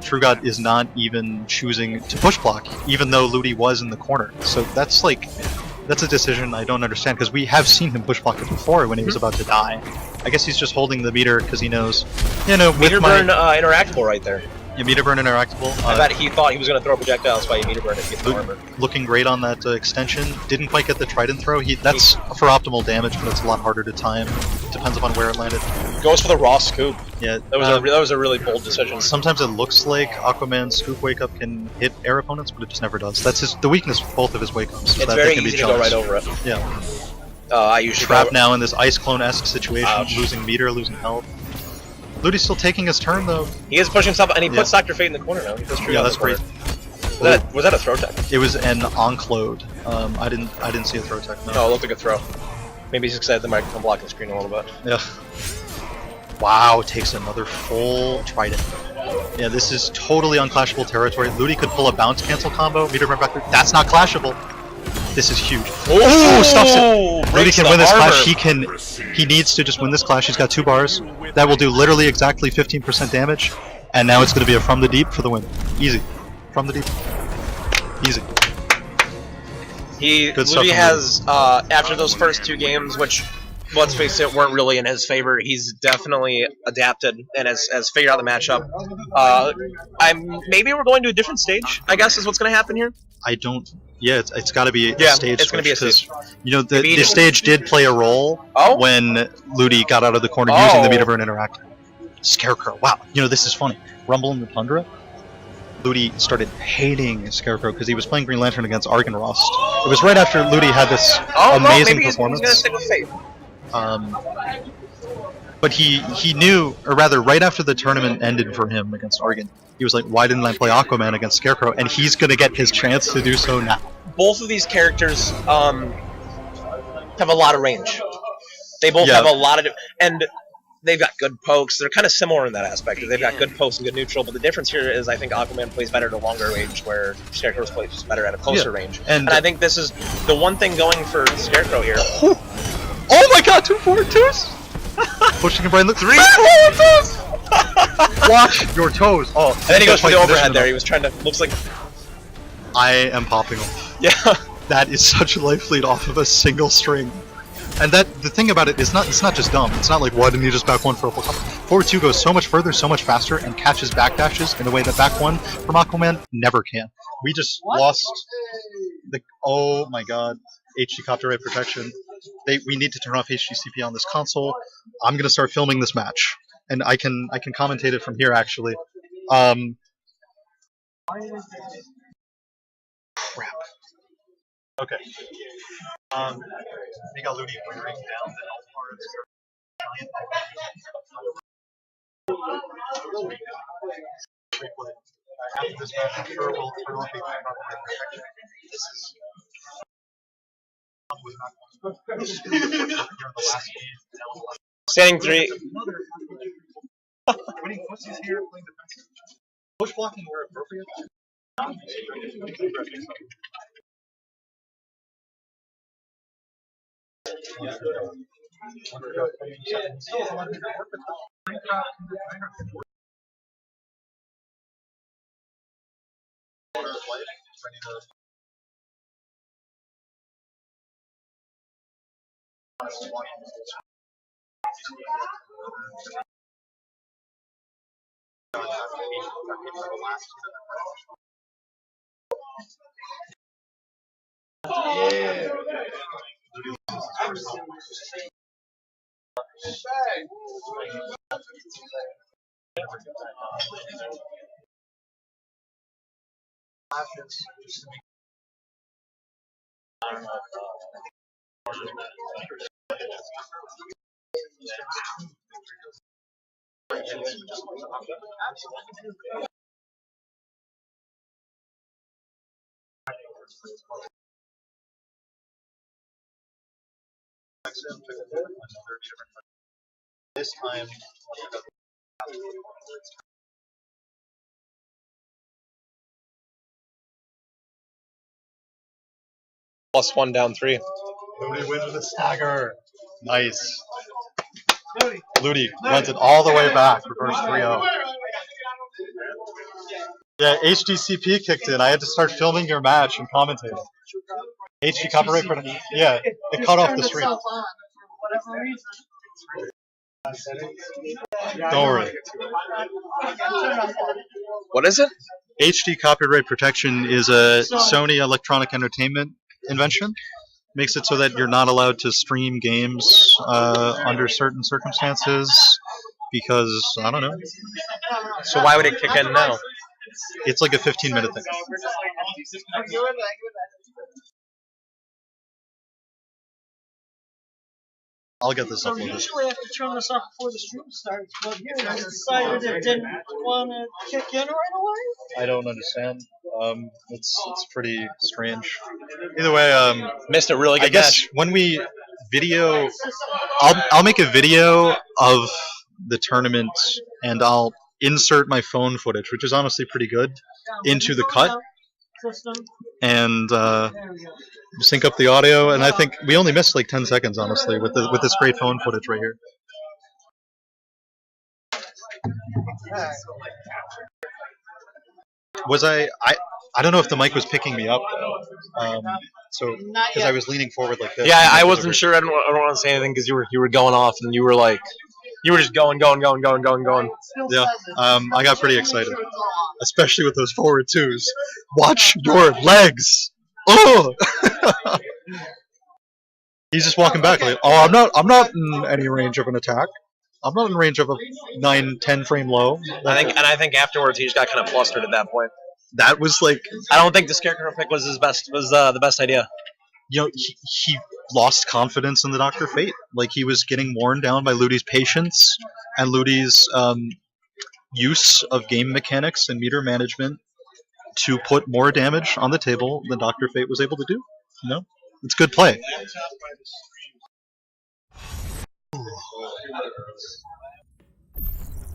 True God is not even choosing to push block, even though Ludi was in the corner. So that's a decision I don't understand, because we have seen him push block it before when he was about to die. I guess he's just holding the meter because he knows, with Meter my burn interactable right there. meter burn interactable. I bet he thought he was going to throw projectiles by meter burn if he get the armor. Looking great on that extension. Didn't quite get the trident throw. That's for optimal damage, but it's a lot harder to time. Depends upon where it landed. Goes for the raw scoop. Yeah, That was a really bold decision. sometimes it looks like Aquaman's scoop wake up can hit air opponents, but it just never does. That's the weakness with both of his wake ups. It's very easy to go right over it. Yeah. I usually Trapped go, now in this ice clone-esque situation, Ouch. losing meter, losing health. Ludi's still taking his turn though. He is pushing himself, and he puts Yeah. Dr. Fate in the corner now. He puts True Yeah, God in that's the corner. great. Was that a throw tech? It was an enclode. I didn't see a throw tech. No, it looked like a throw. Maybe he's excited the microphone blocking the screen a little bit. Yeah. Wow, takes another full trident. Yeah, this is totally unclashable territory. Ludi could pull a bounce cancel combo, meter burn back there. That's not clashable. This is huge. Oh, stops it. Ludi breaks can the win this armor. clash. He needs to just win this clash. He's got 2 bars. That will do literally exactly 15% damage. And now it's going to be a from the deep for the win. Easy. From the deep. Easy. Good stuff Ludi from has after those first 2 games, which let's face it, weren't really in his favor. He's definitely adapted and has figured out the matchup. Maybe we're going to a different stage, I guess, is what's going to happen here. I don't. Yeah, it's got to be a Yeah, stage. it's gonna be a switch, stage. 'cause, You know, Maybe the just- stage did play a role Oh? when Ludi got out of the corner using the meter burn interact. Scarecrow. Wow. You know, this is funny. Rumble in the Tundra. Ludi started hating Scarecrow because he was playing Green Lantern against Argon Rust. It was right after Ludi had this amazing maybe he's performance. going to stick with Fate. But he knew, or rather, right after the tournament ended for him against Argon, he was like, "Why didn't I play Aquaman against Scarecrow?" And he's gonna get his chance to do so now. Both of these characters have a lot of range. They both Yeah. have a lot of, and they've got good pokes. They're kind of similar in that aspect. They've got good pokes and good neutral, but the difference here is I think Aquaman plays better at a longer range, where Scarecrow plays better at a closer range. And- I think this is the one thing going for Scarecrow here. Oh my God! 2 forward twos. Pushing him right in the 3 Watch your toes. Oh, And then he goes for the overhead there. He was trying to. Looks like. I am popping off. Yeah. That is such a life lead off of a single string. And the thing about it is it's not just dumb. It's not like, why didn't you just back 1 for a full combo? Forward 2 goes so much further, so much faster, and catches backdashes in a way that back 1 from Aquaman never can. We just lost the. Oh my God. HD copyright protection. We need to turn off HDCP on this console. I'm gonna start filming this match, and I can commentate it from here actually. Crap. Okay. We got Ludi wearing down the health parts. After this match, I'm sure we'll turn off HDCP protection. This is. Standing 3. Push blocking where appropriate. This time. +1 down 3. Ludi wins with a stagger. Nice. Ludi runs it all the way back. Reverse 3-0. Yeah, HDCP kicked in. I had to start filming your match and commentating. HD copyright protection. Yeah, it cut off the stream. Don't worry. What is it? HD copyright protection is a Sony Electronic Entertainment invention. Makes it so that you're not allowed to stream games under certain circumstances because, I don't know. So why would it kick in now? It's like a 15-minute thing. I'll get this uploaded. Usually I have to turn this off before the stream starts, but here I decided it didn't want to kick in right away. I don't understand. It's pretty strange. Either way, Missed a really good I guess match. when we video, I'll make a video of the tournament and I'll insert my phone footage, which is honestly pretty good, into the cut and sync up the audio. And I think we only missed like 10 seconds, honestly, with this great phone footage right here. Was I don't know if the mic was picking me up though. So because I was leaning forward like this. Yeah, I wasn't sure. I don't want to say anything because you were going off and you were just going. Yeah, I got pretty excited, especially with those forward twos. Watch your legs. Oh, he's just walking back like, oh, I'm not in any range of an attack. I'm not in range of a 9-10 frame low. I think afterwards he just got kind of flustered at that point. That was like, I don't think the scarecrow pick was the best idea. You know, he lost confidence in the Dr. Fate. Like, he was getting worn down by Ludi's patience and Ludi's use of game mechanics and meter management to put more damage on the table than Dr. Fate was able to do. You know? It's good play.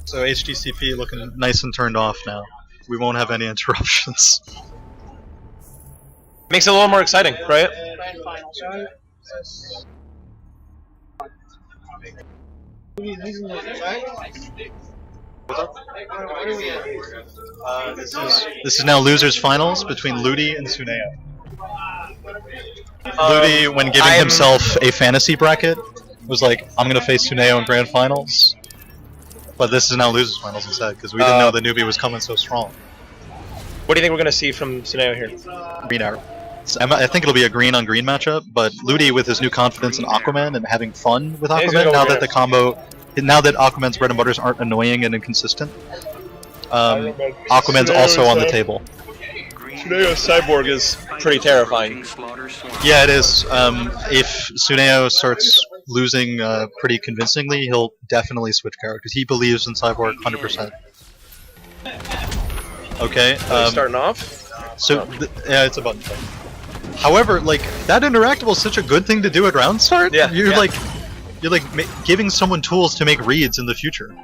So HDCP looking nice and turned off now. We won't have any interruptions. Makes it a little more exciting, right? This is now losers finals between Ludi and Tsuneo. Ludi, when giving himself a fantasy bracket, was like, I'm going to face Tsuneo in grand finals. But this is now losers finals instead, because we didn't know the newbie was coming so strong. What do you think we're going to see from Tsuneo here? Green arrow. I think it'll be a green on green matchup, but Ludi with his new confidence in Aquaman and having fun with Aquaman now that the combo, now that Aquaman's bread and butters aren't annoying and inconsistent, Aquaman's also on the table. Tsuneo Cyborg is pretty terrifying. Yeah, it is. If Tsuneo starts losing pretty convincingly, he'll definitely switch characters. He believes in Cyborg 100%. Okay. Starting off? So, yeah, it's a button. However, like that interactable is such a good thing to do at round start. Yeah, You're yeah. like giving someone tools to make reads in the future.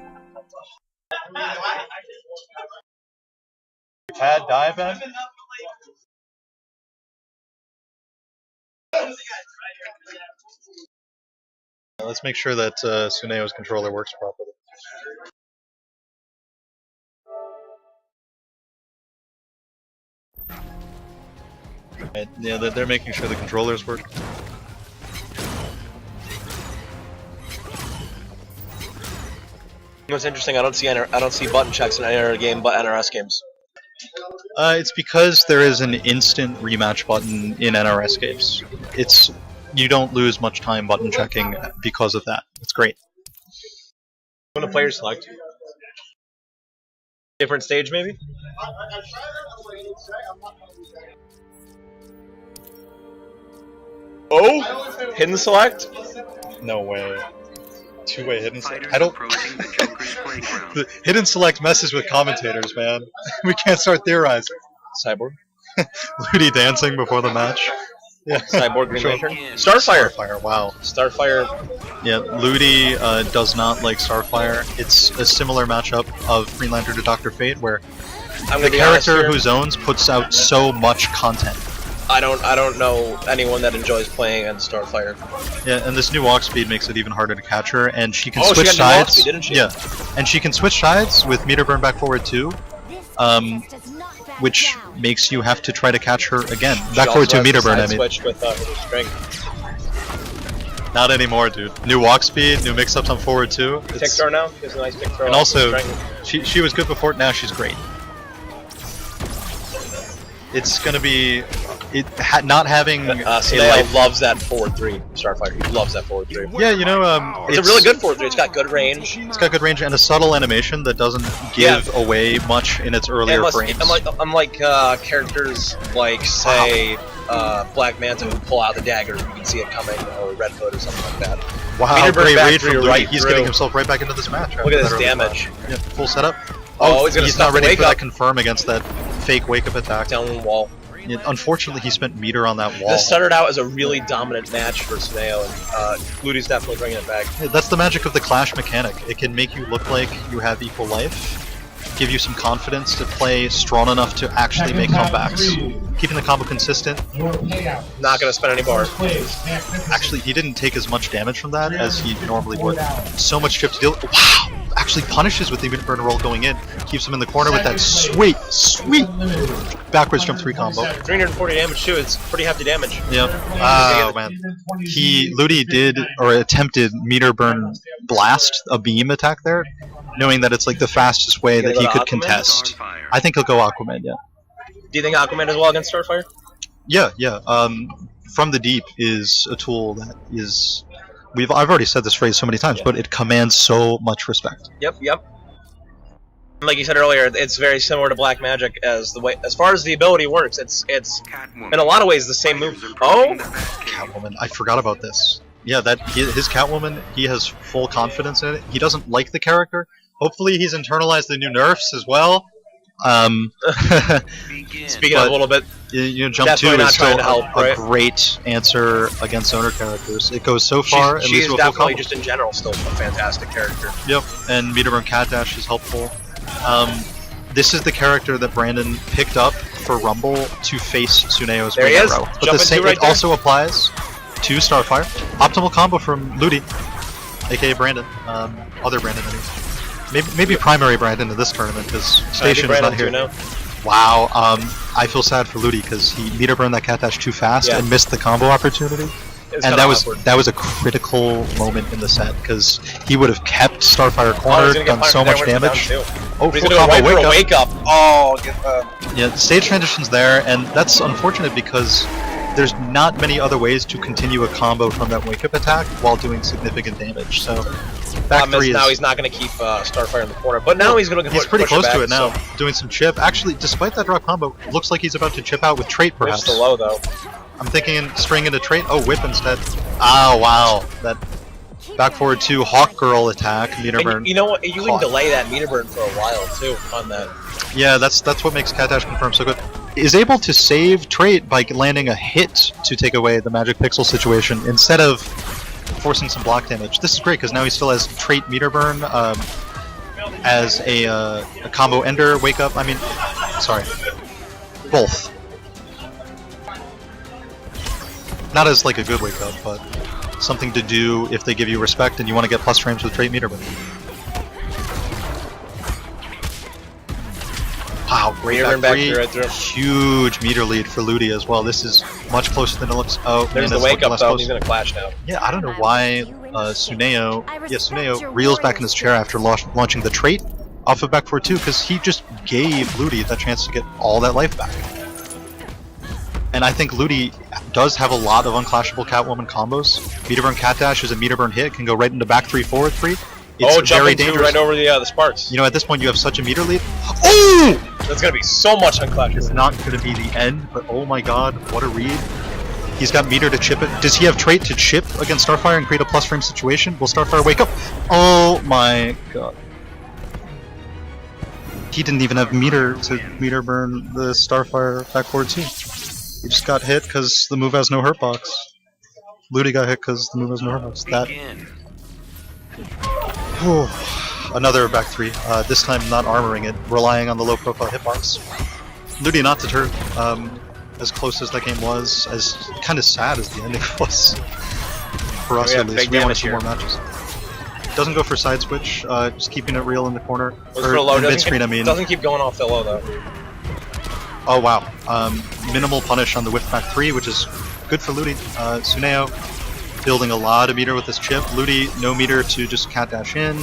Pad die, Ben? Let's make sure that Suneo's controller works properly. Right, yeah, they're making sure the controllers work. What's interesting, I don't see button checks in any other game but NRS games. It's because there is an instant rematch button in NRS games. You don't lose much time button checking because of that. It's great. When a player select. Different stage, maybe? Oh! Hidden select? No way. Two-way hidden select. Fighters I don't. approaching the Joker's playground. The hidden select messes with commentators, man. We can't start theorizing. Cyborg. Ludi dancing before the match. Yeah. Cyborg Green Sure. Lantern. Starfire. Starfire. Wow. Starfire. Yeah, Ludi does not like Starfire. It's a similar matchup of Green Lantern to Dr. Fate, where I'm the gonna be honest character here. who zones puts out so much content. I don't know anyone that enjoys playing against Starfire. Yeah, and this new walk speed makes it even harder to catch her, and she can Oh, she switch got new walk sides. speed, didn't she? Yeah, and she can switch sides with meter burn back forward too, which makes you have to try to catch her again. Back forward to meter burn. I mean, Switch with her string. not anymore, dude. New walk speed, new mix-ups on forward two. Tick throw now. Gives a nice tick throw. And off also, the string. she was good before. Now she's great. It's gonna be not having a Suneo life. loves that forward three. Starfire. He loves that forward three. Yeah, you know, It's a really good forward three. It's got good range. It's got good range and a subtle animation that doesn't give away much in its earlier frames. Unlike characters like, say, Black Manta who pull out the dagger, you can see it coming, or Red Hood or something like that. Wow, Meter burn great back read through from your Ludi. right He's through. getting himself right back into this match. Look at this damage. Yeah, full setup. Oh, he's gonna not stop the ready wake for up. that confirm against that fake wake up attack. Down wall. Yeah, unfortunately, he spent meter on that wall. This started out as a really dominant match for Suneo, and Ludi's definitely bringing it back. Yeah, that's the magic of the clash mechanic. It can make you look like you have equal life, give you some confidence to play strong enough to actually make comebacks. Keeping the combo consistent. Not gonna spend any bar. Actually, he didn't take as much damage from that as he normally would. So much chip to deal. Wow! Actually punishes with the meter burn roll going in. Keeps him in the corner with that sweet backwards jump 3 combo. 340 damage too. It's pretty hefty damage. Yep. Oh man. Ludi did or attempted meter burn blast, a beam attack there, knowing that it's like the fastest way that he could contest. I think he'll go Aquaman, yeah. Do you think Aquaman as well against Starfire? Yeah. From the Deep is a tool that is I've already said this phrase so many times, but it commands so much respect. Yep. Like you said earlier, it's very similar to Black Magic as far as the ability works. It's Catwoman. in a lot of ways the same move. Oh, Catwoman, I forgot about this. Yeah, his Catwoman, he has full confidence in it. He doesn't like the character. Hopefully, he's internalized the new nerfs as well. speaking of a little bit, Jump 2 definitely not is still trying to help, a right? great answer against zoner characters. It goes so far, she's at least definitely just in general still a fantastic character. Yep, and Meter Burn Cat Dash is helpful. This is the character that Brandon picked up for Rumble to face Suneo's There he is. Row. But Jump the same into right it also applies to Starfire. Optimal combo from Ludi, aka Brandon. Other Brandon, anyways. Maybe primary Brandon in this tournament because Station is not here. Wow, I feel sad for Ludi because he meter burned that cat dash too fast and missed the combo opportunity. And that was a critical moment in the set because he would have kept Starfire cornered, done so much damage. Oh, full combo wake up. Oh, yeah, stage transition's there, and that's unfortunate because there's not many other ways to continue a combo from that wake up attack while doing significant damage. So back three now he's not going to keep Starfire in the corner, but now he's going to he's pretty close to it now, doing some chip. Actually, despite that drop combo, looks like he's about to chip out with trait perhaps. Whip's the low though. I'm thinking string into trait. Oh, whip instead. Oh wow, that back forward 2 Hawk Girl attack meter burn. You know what? You can delay that meter burn for a while too on that. Yeah, that's what makes Cat Dash confirm so good. is able to save trait by landing a hit to take away the magic pixel situation instead of forcing some block damage. This is great because now he still has trait meter burn as a combo ender wake up. I mean, sorry, both. Not as like a good wake up, but something to do if they give you respect and you want to get plus frames with trait meter burn. Wow, great back three. Right there. Huge meter lead for Ludi as well. This is much closer than it looks. Oh, There's man, the wake up though. close. He's gonna clash now. Yeah, I don't know why Tsuneo reels back in his chair after launching the trait off of back 4-2 because he just gave Ludi that chance to get all that life back. And I think Ludi does have a lot of unclashable Catwoman combos. Meter burn cat dash is a meter burn hit, can go right into back 3 forward 3. It's very jumping dangerous. right over the sparks. You know, at this point you have such a meter lead. Oh! That's gonna be so much unclashable. It's not going to be the end, but oh my god, what a read. He's got meter to chip it. Does he have trait to chip against Starfire and create a plus frame situation? Will Starfire wake up? Oh my god. He didn't even have meter to meter burn the Starfire back forward too. He just got hit because the move has no hurt box. Ludi got hit because the move has no hurt box. That. Whew. Another back 3, this time not armoring it, relying on the low profile hitbox. Ludi not deterred, as close as that game was, as kind of sad as the ending was. For us at least, we wanted some more matches. Doesn't go for side switch, just keeping it real in the corner. Or mid-screen, I mean. Doesn't keep going off the low though. Oh wow, minimal punish on the whiff back 3, which is good for Ludi. Tsuneo building a lot of meter with this chip. Ludi, no meter to just cat dash in.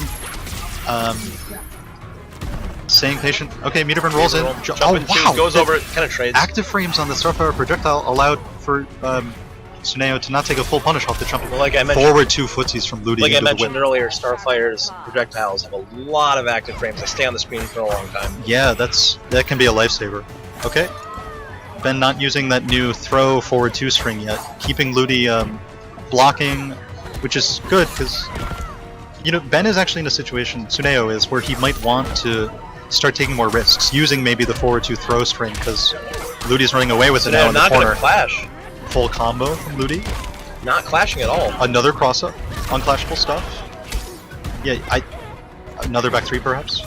Staying patient. Okay, meter burn rolls in. Oh wow! Goes over, kind of trades. Active frames on the Starfire projectile allowed for Tsuneo to not take a full punish off the jump. Well, like I mentioned, forward 2 footsies from Ludi. Like I into mentioned the whip. earlier, Starfire's projectiles have a lot of active frames. They stay on the screen for a long time. Yeah, that can be a lifesaver. Okay. Ben not using that new throw forward 2 string yet, keeping Ludi blocking, which is good because. You know, Ben is actually in a situation, Tsuneo is, where he might want to start taking more risks, using maybe the forward 2 throw string, because Ludi's running away with it now in the corner. Not gonna clash. Full combo from Ludi. Not clashing at all. Another cross-up. Unclashable stuff. Yeah, another back 3 perhaps?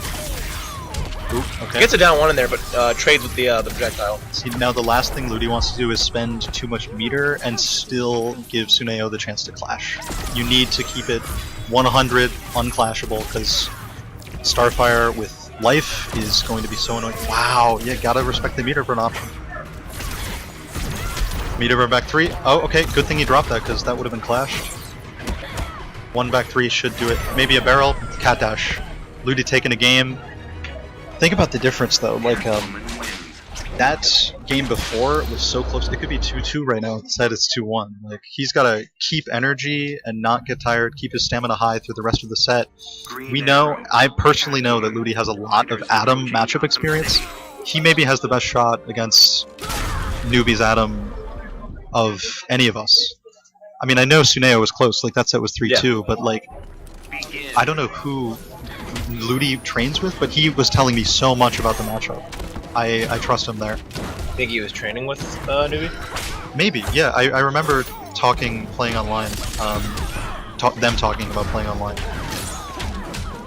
Ooh, okay. Gets a down 1 in there, but trades with the projectile. See, now the last thing Ludi wants to do is spend too much meter and still give Tsuneo the chance to clash. You need to keep it 100 unclashable because Starfire with life is going to be so annoying. Wow, yeah, gotta respect the meter burn option. Meter burn back 3. Oh, okay, good thing he dropped that because that would have been clashed. 1 back 3 should do it. Maybe a barrel, cat dash. Ludi taking a game. Think about the difference though, like that game before was so close. It could be 2-2 right now. Instead it's 2-1. Like he's got to keep energy and not get tired, keep his stamina high through the rest of the set. We know, I personally know that Ludi has a lot of Adam matchup experience. He maybe has the best shot against newbies Adam of any of us. I mean, I know Tsuneo was close. Like that set was 3-2, yeah. But like I don't know who Ludi trains with, but he was telling me so much about the matchup. I trust him there. Think he was training with newbie? Maybe, yeah. I remember playing online, them talking about playing online.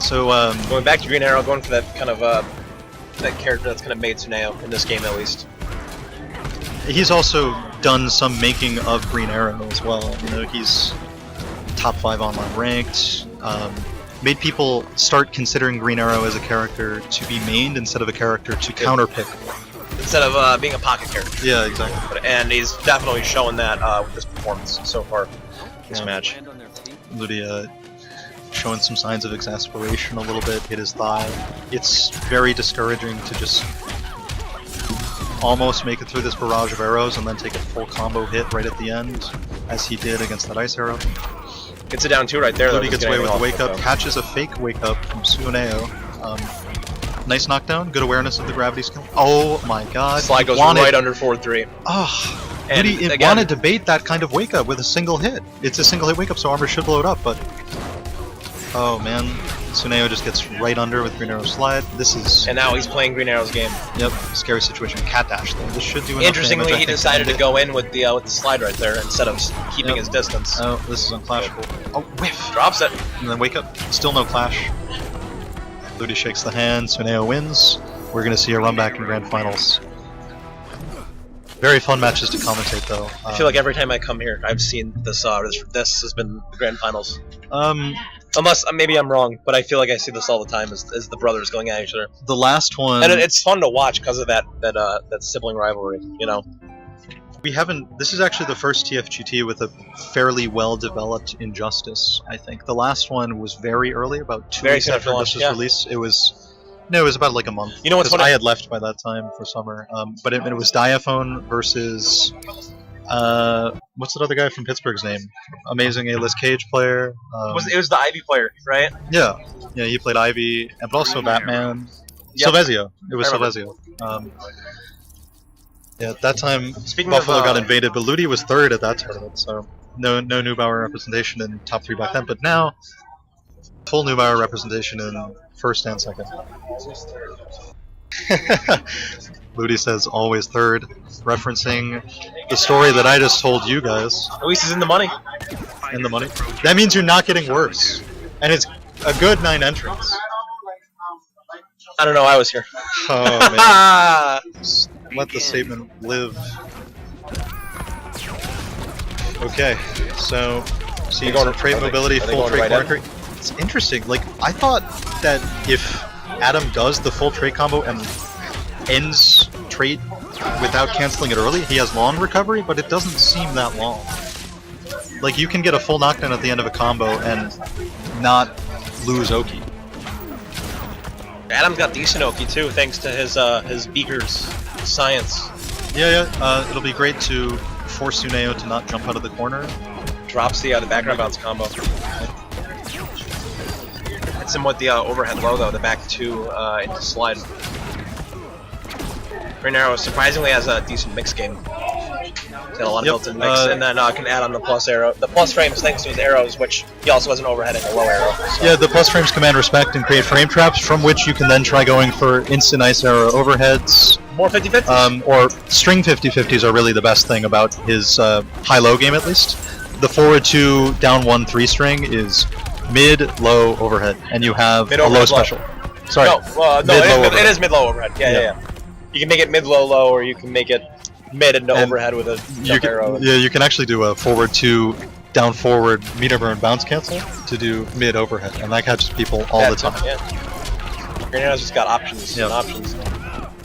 So going back to Green Arrow, going for that kind of that character that's kind of made Tsuneo in this game at least. He's also done some making of Green Arrow as well. You know, he's top 5 online ranked. Made people start considering Green Arrow as a character to be mained instead of a character to counterpick. Instead of being a pocket character. Yeah, exactly. And he's definitely showing that with this performance so far this match. Ludi showing some signs of exasperation a little bit, hit his thigh. It's very discouraging to just almost make it through this barrage of arrows and then take a full combo hit right at the end, as he did against that ice arrow. Gets it down 2 right there. Ludi gets away with the wake up, catches a fake wake up from Tsuneo. Nice knockdown, good awareness of the gravity skill. Oh my god. Slide goes right under forward 3. Oh, Ludi wanted to bait that kind of wake up with a single hit. It's a single hit wake up, so armor should blow it up, but oh man. Tsuneo just gets right under with Green Arrow slide. This is And now he's playing Green Arrow's game. yep, scary situation. Cat dash though. This should do enough Interestingly, damage, I he think, decided to end it. go in with the slide right there instead of keeping Yep. his distance. Oh, this is unclashable. Oh, whiff! Drops it. And then wake up. Still no clash. Ludi shakes the hand. Tsuneo wins. We're gonna see a run back in grand finals. Very fun matches to commentate though. I feel like every time I come here, I've seen this. This has been the grand finals. Unless maybe I'm wrong, but I feel like I see this all the time. Is the brothers going at each other, the last one. and it's fun to watch because of that sibling rivalry. You know. We haven't. This is actually the first TFGT with a fairly well-developed Injustice. I think the last one was very early, about 2 Very weeks soon after after launch, Injustice yeah. release. It was. No, it was about like a month. You know what's 'cause funny? I had left by that time for summer. But it was Diaphone versus. What's that other guy from Pittsburgh's name? Amazing A-list Cage player. It was the Ivy player, right? Yeah, he played Ivy, but also Batman. Yep. Silvezio. It was I remember. Silvezio. Yeah, at that time Speaking Buffalo of, got invaded, but Ludi was third at that tournament, so no Neubauer representation in top 3 back then. But now, full Neubauer representation in first and second. Ludi says always third, referencing the story that I just told you guys. At least he's in the money. In the money. That means you're not getting worse, and it's a good 9 entrants. I don't know. I was here. Oh man. Just let the statement live. Okay, so They going to- trade are they- mobility, are they full going trade right corner in? trade. It's interesting. Like I thought that if Adam does the full trade combo and ends trade without canceling it early, he has long recovery, but it doesn't seem that long. Like you can get a full knockdown at the end of a combo and not lose Oki. Adam's got decent Oki too, thanks to his Beaker's science. Yeah. It'll be great to force Tsuneo to not jump out of the corner. Drops the background bounce combo. Hits him with the overhead low though, the back 2 into slide. Green Arrow surprisingly has a decent mix game. He's got a lot of Yep, built-in mix, and then can add on the plus arrow. The plus frames thanks to his arrows, which he also has an overhead and a low arrow. So. Yeah, the plus frames command respect and create frame traps, from which you can then try going for instant ice arrow overheads. More 50-50s? Or string 50-50s are really the best thing about his high-low game, at least. The forward 2, down 1, 3 string is mid-low overhead, and you have a Mid-overhead low low. special. Sorry, No, mid-low it overhead. is mid-low overhead. Yeah. You can make it mid-low-low, or you can make it mid and overhead with a jump arrow. You can actually do a forward 2, down forward meter burn bounce cancel to do mid overhead, and that catches people all the time. Yeah. Green Arrow's just got options and options.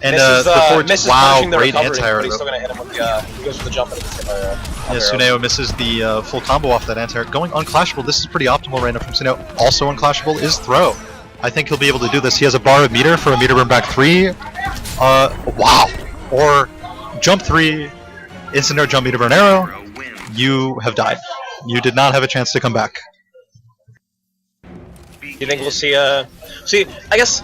And misses, the forward, misses wow, punching the great recovery, anti-arrow. but he's still gonna hit him with he goes for the jump and hits him Yeah, Tsuneo misses the full combo off that anti-arrow. Going unclashable, this is pretty optimal right now from Tsuneo. Also unclashable is throw. I think he'll be able to do this. He has a bar of meter for a meter burn back 3. Wow. Or jump 3, instant air jump meter burn arrow. You have died. You did not have a chance to come back. You think we'll see see, I guess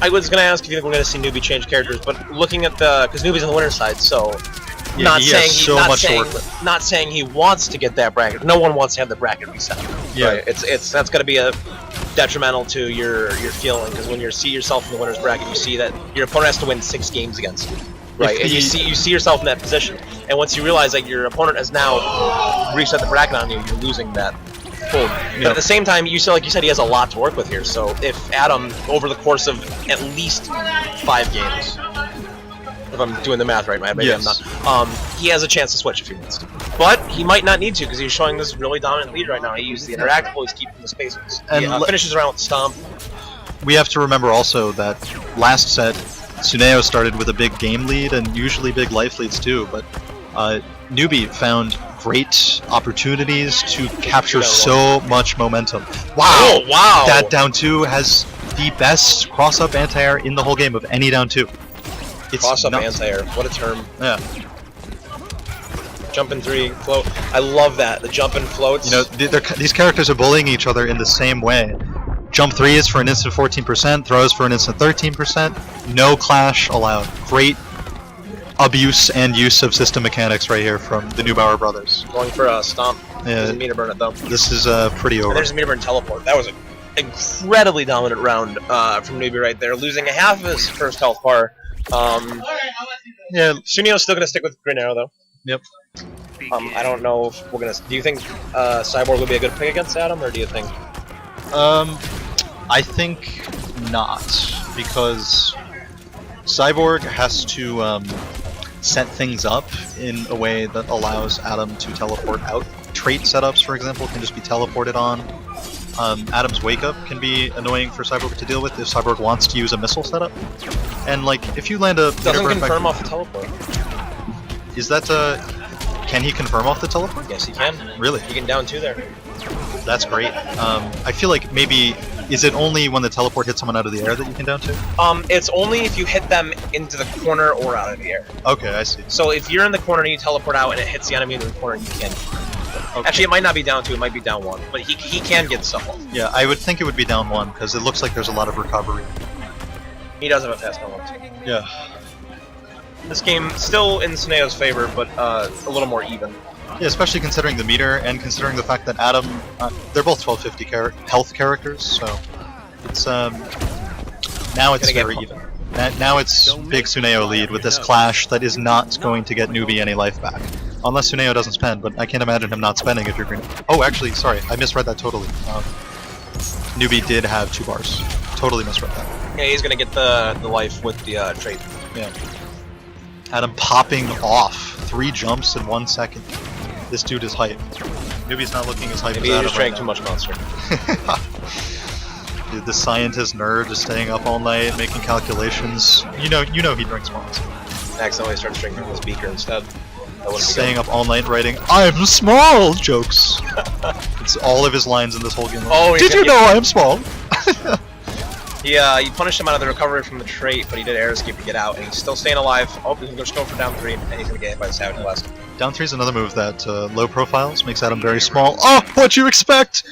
I was gonna ask if you think we're gonna see Newbie change characters, but looking at because Newbie's on the winner's side, so Yeah, not he saying has so much to work with. not saying he wants to get that bracket. No one wants to have the bracket reset. Yeah. Right? It's that's gonna be a detrimental to your feeling, because when you see yourself in the winner's bracket, you see that your opponent has to win 6 games against you. Right, and you see yourself in that position, and once you realize that your opponent has now reset the bracket on you, you're losing that hold. But at the same time, like you said, he has a lot to work with here. So if Adam, over the course of at least 5 games, if I'm doing the math right, maybe Yes. I'm not, he has a chance to switch if he wants to. But he might not need to, because he's showing this really dominant lead right now. He uses the interactable, he's keeping the spaces. He And finishes around with the stomp. We have to remember also that last set, Tsuneo started with a big game lead and usually big life leads too, but Newbie found great opportunities to capture so much momentum. Wow! Oh, wow! That down 2 has the best cross-up anti-air in the whole game of any down 2. It's Cross-up nuts. anti-air, what a term. Yeah. Jump and 3, float. I love that, the jump and floats. You know, these characters are bullying each other in the same way. Jump 3 is for an instant 14%, throws for an instant 13%, no clash allowed. Great abuse and use of system mechanics right here from the Neubauer brothers. Going for a stomp. Yeah. Doesn't meter burn it though. This is pretty And over. there's a meter burn teleport. That was a incredibly dominant round from Newbie right there, losing half of his first health bar. Yeah, Sunio's still gonna stick with Green Arrow though. yep. I don't know if we're gonna. Do you think Cyborg would be a good pick against Adam, or do you think? I think not, because Cyborg has to set things up in a way that allows Adam to teleport out. Trait setups, for example, can just be teleported on. Adam's wake up can be annoying for Cyborg to deal with if Cyborg wants to use a missile setup. And like, if you land a Doesn't confirm off the teleport. Is that can he confirm off the teleport? Yes, he can. Really? You can down 2 there. That's great. I feel like maybe, is it only when the teleport hits someone out of the air that you can down 2? It's only if you hit them into the corner or out of the air. Okay, I see. So if you're in the corner and you teleport out and it hits the enemy in the corner, you can. Okay. Actually, it might not be down 2, it might be down 1, but he can get stuff off. Yeah, I would think it would be down 1, because it looks like there's a lot of recovery. He does have a fast down 1 too. Yeah. This game still in Suneo's favor, but a little more even. Yeah, especially considering the meter and considering the fact that Adam, they're both 1250 health characters, so it's now it's very even. Now it's big Suneo lead with this clash that is not going to get Newbie any life back, unless Suneo doesn't spend. But I can't imagine him not spending if you're green. Oh, actually, sorry, I misread that totally. Newbie did have 2 bars. Totally misread that. Yeah, he's gonna get the life with the trait. Yeah. Adam popping off 3 jumps in 1 second. This dude is hype. Newbie's not looking as hype Maybe as he Adam just drank right too now. much Monster. Dude, the scientist nerd just staying up all night making calculations. You know he drinks Monster. Accidentally starts drinking his beaker instead. That wouldn't be Staying up all night writing "I'm small" jokes. It's all of his lines in this whole game. Oh, did you know I'm small? He punished him out of the recovery from the trait, but he did air escape to get out, and he's still staying alive. Oh, he's just going for down 3, and he's gonna get hit by the Savage Blast. Down 3 is another move that low profiles makes Adam very small. Oh, what you expect?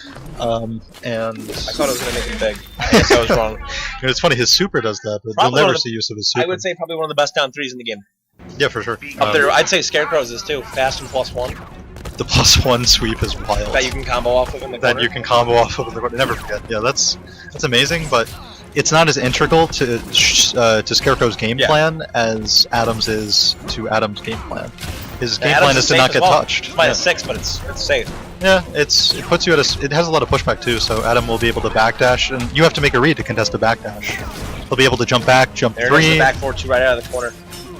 And I thought it was gonna make him big. I guess I was wrong. It's funny, his super does that, but Probably you'll one never of the- see use of his super. I would say probably one of the best down 3s in the game. Yeah, for sure. Up there, I'd say Scarecrow's is too. Fast and +1. The +1 sweep is wild. That you can combo off of in the corner. That you can combo off of the corner. Never forget. Yeah, that's amazing, but it's not as integral to Scarecrow's game plan as Adam's is to Adam's game plan. His game plan is to not get touched. It's minus 6, but it's safe. Yeah, it puts you at it has a lot of pushback too, so Adam will be able to backdash, and you have to make a read to contest a backdash. He'll be able to jump back, jump There 3. it is, the back 4-2 right out of the corner.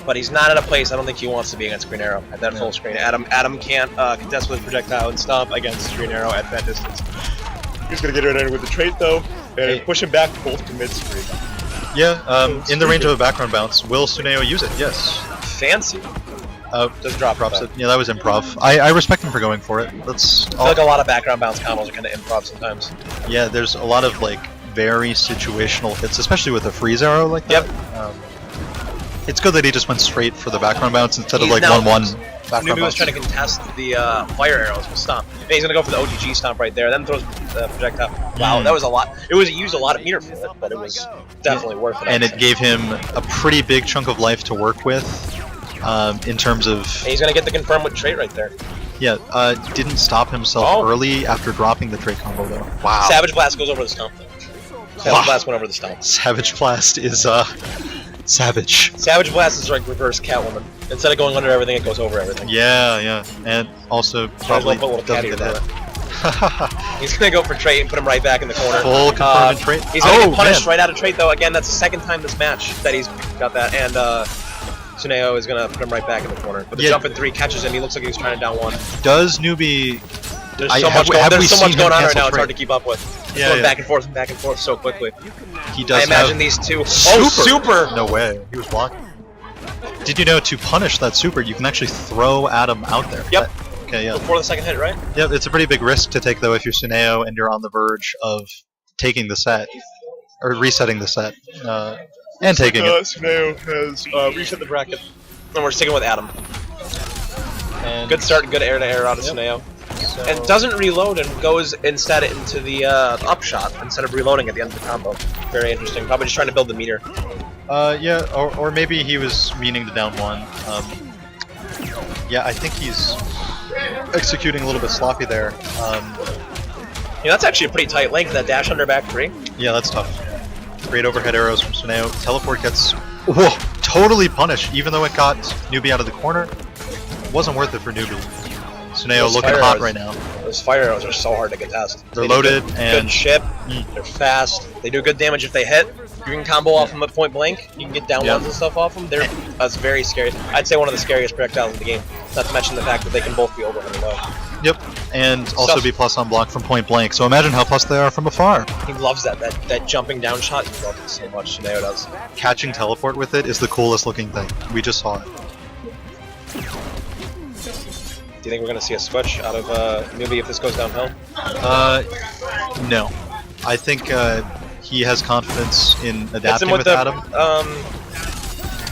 But he's not at a place I don't think he wants to be against Green Arrow at that full screen. Adam can't contest with projectile and stomp against Green Arrow at that distance. He's gonna get it in with the trait though, and push him back both to mid screen. Yeah, in the range of a background bounce. Will Suneo use it? Yes. Fancy. Just drop Drops it. it. Yeah, that was improv. I respect him for going for it. That's I feel like a lot of background bounce combos are kind of improv sometimes. Yeah, there's a lot of like very situational hits, especially with a freeze arrow like that. Yep. It's good that he just went straight for the background bounce instead of He's like now- 1-1 background Newbie was bounce. trying to contest the fire arrows with stomp. And he's gonna go for the OGG stomp right there, then throws the projectile. Wow, that was a lot. It used a lot of meter for it, but it was definitely worth it. And it gave him a pretty big chunk of life to work with in terms of... And he's gonna get the confirm with trait right there. Yeah, didn't stop himself early after dropping the trait combo though. Wow. Savage Blast goes over the stomp. Savage Blast went over the stomp. Savage Blast is savage. Savage Blast is like reverse Catwoman. Instead of going under everything, it goes over everything. Yeah, and also probably Put a little doesn't caddy get over that. He's gonna go for trait and put him right back in the corner. Full confirmed trait. He's gonna get punished man. right out of trait though. Again, that's the second time this match that he's got that, and Suneo is gonna put him right back in the corner. But the jump in 3 catches him. He looks like he was trying to down 1. Does Newbie... There's have so we much seen going him on right cancel now. It's hard trait? to keep up with. It's Yeah, going yeah. back and forth so quickly. He does I imagine have these two. super. Oh, super! No way. He was blocking. Did you know to punish that super, you can actually throw Adam out there? Yep. Okay, yeah. Before the second hit, right? Yep, it's a pretty big risk to take though if you're Suneo and you're on the verge of taking the set or resetting the set and taking it. Suneo has reset the bracket, and we're sticking with Adam. And Good start, good air to air out of Suneo. so- And doesn't reload and goes instead into the upshot instead of reloading at the end of the combo. Very interesting. Probably just trying to build the meter. Yeah, or maybe he was meaning to down 1. Yeah, I think he's executing a little bit sloppy there. Yeah, that's actually a pretty tight link, that dash under back 3. Yeah, that's tough. Great overhead arrows from Suneo. Teleport gets totally punished, even though it got Newbie out of the corner. It wasn't worth it for Newbie. Suneo Those looking fire hot arrows- right now. Those fire arrows are so hard to contest. They're They do loaded good, and- good ship. They're fast. They do good damage if they hit. You can combo off them at point blank. You can get down ones and stuff off them. That's very scary. I'd say one of the scariest projectiles in the game. Not to mention the fact that they can both be overhead and low. Yep, and also be plus on block from point blank. So imagine how plus they are from afar. He loves that jumping down shot. He loves it so much. Suneo does. Catching teleport with it is the coolest looking thing. We just saw it. Do you think we're going to see a switch out of Newbie if this goes downhill? No. I think he has confidence in Hits adapting him with the Adam.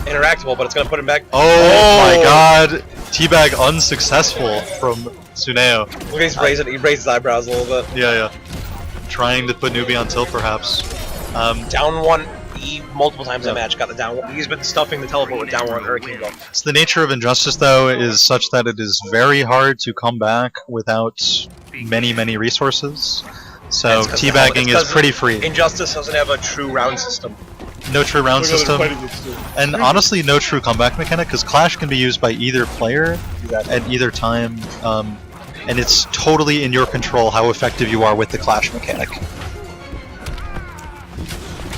interactable, but it's going to put him back. Oh my god! Teabag unsuccessful from Suneo. Look at he raised his eyebrows a little bit. Yeah. Trying to put Newbie on tilt, perhaps. Down one E multiple times in the match, got the down one. He's been stuffing the teleport with down one Hurricane Ball. So the nature of Injustice, though, is such that it is very hard to come back without many resources. So teabagging is pretty free. Injustice doesn't have a true round system. No true round system, and honestly, no true comeback mechanic, because Clash can be used by either player at either time, and it's totally in your control how effective you are with the Clash mechanic.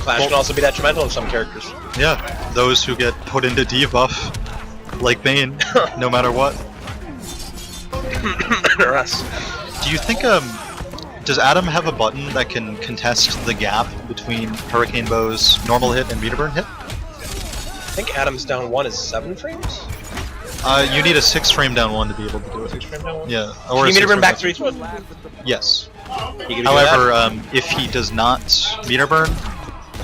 Clash can also be detrimental to some characters. Yeah, those who get put into debuff, like Bane, no matter what. Or us. Do you think, does Adam have a button that can contest the gap between Hurricane Bow's normal hit and meter burn hit? I think Adam's down one is 7 frames? You need a 6 frame down one to be able to do it. 6 frame down one? Yeah. Can you meter burn back 3 to it? Yes. He can do However, that? if he does not meter burn,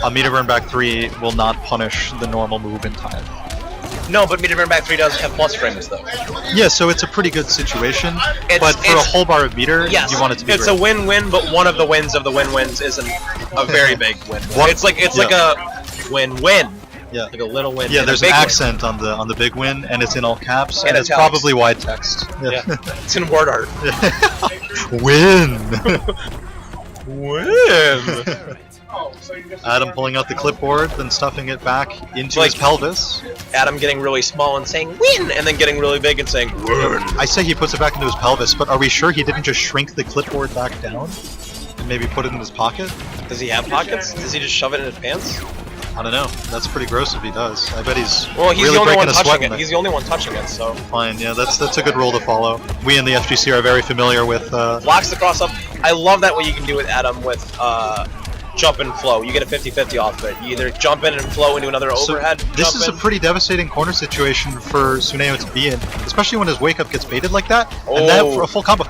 a meter burn back 3 will not punish the normal move in time. No, but meter burn back 3 does have plus frames though. Yeah, so it's a pretty good situation, It's- but for a whole bar of meter, Yes, you want it to be it's great. a win-win, but one of the wins of the win-wins isn't a very big win. What- It's like a win-win. Yeah. Like a little win. Yeah, and a there's an big win. accent on the big win, and it's in all caps, And and it's italics. probably wide text. Yeah. It's in word art. Win! Win! Adam pulling out the clipboard, then stuffing it back into Like- his pelvis. Adam getting really small and saying win, and then getting really big and saying win. I say he puts it back into his pelvis, but are we sure he didn't just shrink the clipboard back down? And maybe put it in his pocket? Does he have pockets? Does he just shove it in his pants? I don't know. That's pretty gross if he does. I bet he's Well, he's really the only breaking one a sweat touching in it. there. He's the only one touching it, so. Fine, yeah, that's a good rule to follow. We in the FGC are very familiar with Blocks the cross up. I love that what you can do with Adam with jump and flow. You get a 50-50 off of it. You either jump in and flow into another overhead. This jump is a in. pretty devastating corner situation for Suneo to be in, especially when his wake up gets baited like that, and that for a full combo.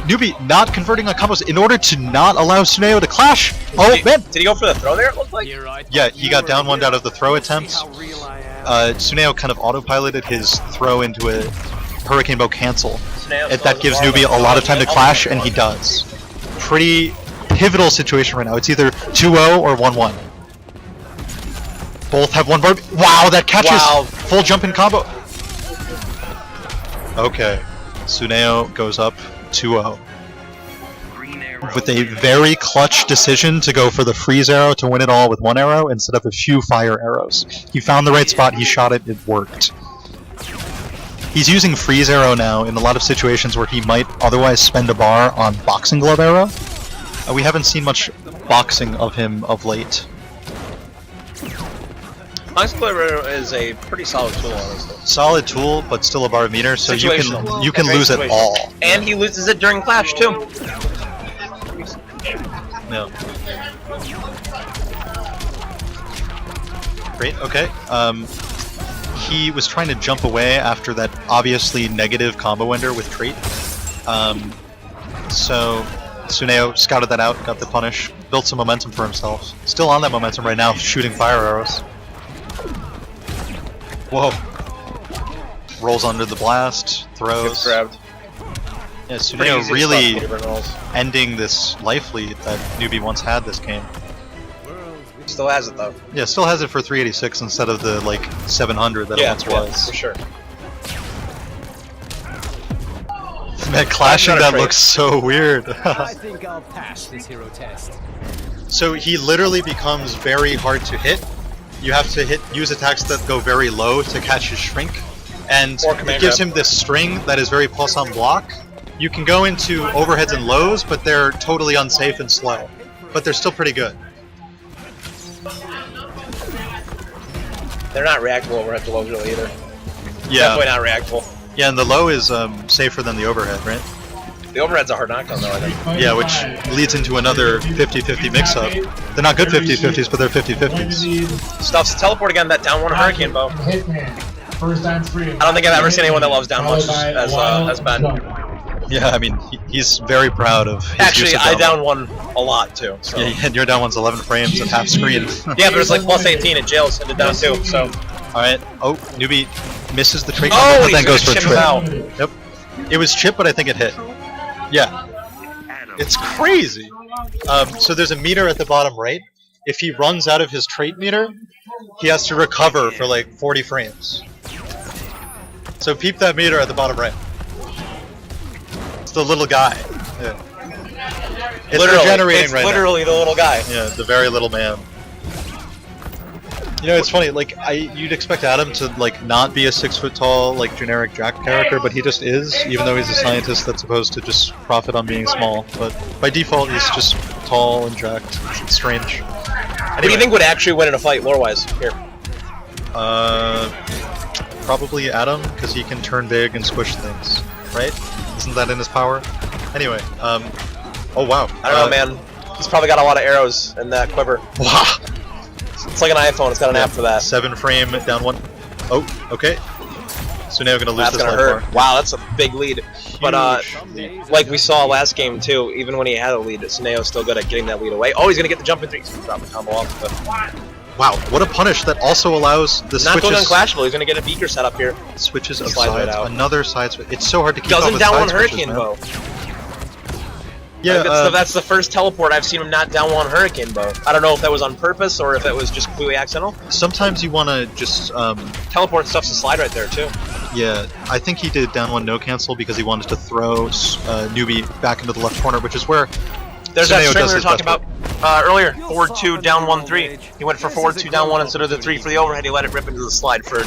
Newbie not converting on combos in order to not allow Suneo to clash. Oh man! Did he go for the throw there? It looked like. Yeah, he got down one out of the throw attempt. Suneo kind of autopiloted his throw into a Hurricane Bow cancel. That gives Newbie a lot of time to clash, and he does. Pretty pivotal situation right now. It's either 2-0 or 1-1. Both have one bar. Wow, that catches! Wow. Full jump in combo. Okay, Suneo goes up 2-0. With a very clutch decision to go for the freeze arrow to win it all with one arrow instead of a few fire arrows. He found the right spot, he shot it, it worked. He's using freeze arrow now in a lot of situations where he might otherwise spend a bar on boxing glove arrow. We haven't seen much boxing of him of late. Boxing glove arrow is a pretty solid tool, honestly. Solid tool, but still a bar of meter, so you Situational. can Very lose it situational. all. And he loses it during Clash too. No. Great, okay. He was trying to jump away after that obviously negative combo ender with trait. So Suneo scouted that out, got the punish, built some momentum for himself. Still on that momentum right now, shooting fire arrows. Whoa. Rolls under the blast, throws. Gets grabbed. Yeah, Pretty Suneo easy really stuff, meter burn rolls. ending this life lead that Newbie once had this game. Still has it though. Yeah, still has it for 386 instead of the like 700 that it once was. for sure. Man, clashing That's not a that trait. looks so weird. I think I'll pass this hero test. So he literally becomes very hard to hit. You have to use attacks that go very low to catch his shrink, and Or it command gives grab. him this string that is very plus on block. You can go into overheads and lows, but they're totally unsafe and slow. But they're still pretty good. They're not reactable overhead to lows really either. Yeah, Definitely not reactable. yeah, and the low is safer than the overhead, right? The overhead's a hard knockdown though, I think. Yeah, which leads into another 50-50 mix-up. They're not good 50-50s, but they're 50-50s. Stuff's teleport again, that down one hurricane bow. First time's free. I don't think I've ever seen anyone that loves down much as Ben. Yeah, I mean, he's very proud of his Actually, use of I down. down one a lot too. So. Yeah, and your down one's 11 frames and half screen. Yeah, but it's like plus 18 at jails and it down too. So. Alright, oh, newbie misses the trait Oh, combo, but he's then goes for gonna a chip him out. trait. Yep. It was chip, but I think it hit. Yeah. It's crazy. So there's a meter at the bottom right. If he runs out of his trait meter, he has to recover for like 40 frames. So peep that meter at the bottom right. It's the little guy. Yeah. It's regenerating right now. literally the little guy. Yeah, the very little man. You know, it's funny. Like, you'd expect Adam to like not be a 6 foot tall like generic Jack character, but he just is. Even though he's a scientist that's supposed to just profit on being small, but by default he's just tall and jacked. It's strange. What do you think would actually win in a fight, lore-wise? Here. Probably Adam, because he can turn big and squish things, right? Isn't that in his power? Anyway, oh wow. I don't know, man. He's probably got a lot of arrows in that quiver. Wow. It's like an iPhone. It's got an app for that. 7 frame down 1. Oh, okay. So now we're gonna lose That's this gonna life hurt. bar. Wow, that's a big lead. But like we saw last game too, even when he had a lead, Suneo's still good at getting that lead away. Oh, he's gonna get the jump in 3. He's gonna drop the combo off. But Wow, what a punish that also allows the not going switches. unclashable. He's gonna get a beaker set up here. Switches of Slides right sides. out. Another side switch. It's so hard to keep up Doesn't with down side one switches, hurricane man. bow. Yeah, That's the first teleport I've seen him not down one hurricane bow. I don't know if that was on purpose or if it was just completely accidental. sometimes you want to just, Teleport stuff's a slide right there too. yeah, I think he did down 1 no cancel because he wanted to throw newbie back into the left corner, which is where There's that Suneo string does we were his talking best about earlier. Forward 2, down 1, 3. He went for forward 2, down 1 instead of the 3 for the overhead. He let it rip into the slide for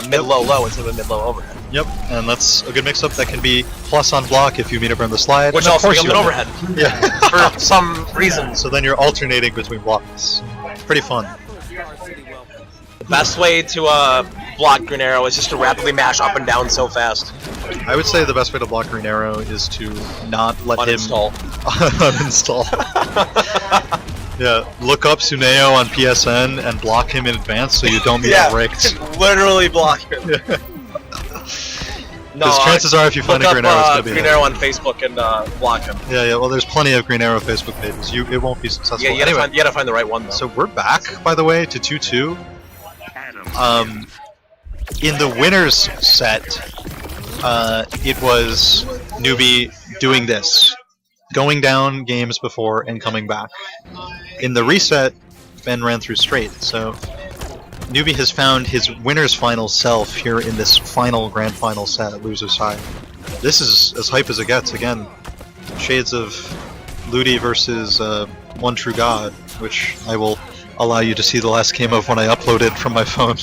mid-low, low instead of mid-low overhead. Yep, and that's a good mix-up that can be plus on block if you meet up on the slide. Which and of also course becomes an you overhead. Yeah. For some reason. So then you're alternating between blocks. Pretty fun. The best way to block Green Arrow is just to rapidly mash up and down so fast. I would say the best way to block Green Arrow is to not let Uninstall. him uninstall. Yeah, look up Suneo on PSN and block him in advance so you don't be raked. Literally block him. No, Because chances are if you find look a Green Arrow, it's up gonna be Green him. Arrow on Facebook and block him. Yeah, well there's plenty of Green Arrow Facebook pages. It won't be successful. Yeah, you Anyway, gotta find the right one though. so we're back, by the way, to 2-2. In the winners set, it was newbie doing this, going down games before and coming back. In the reset, Ben ran through straight, so newbie has found his winner's final self here in this final grand final set at loser's side. This is as hype as it gets. Again, shades of Ludi versus One True God, which I will allow you to see the last game of when I uploaded from my phone.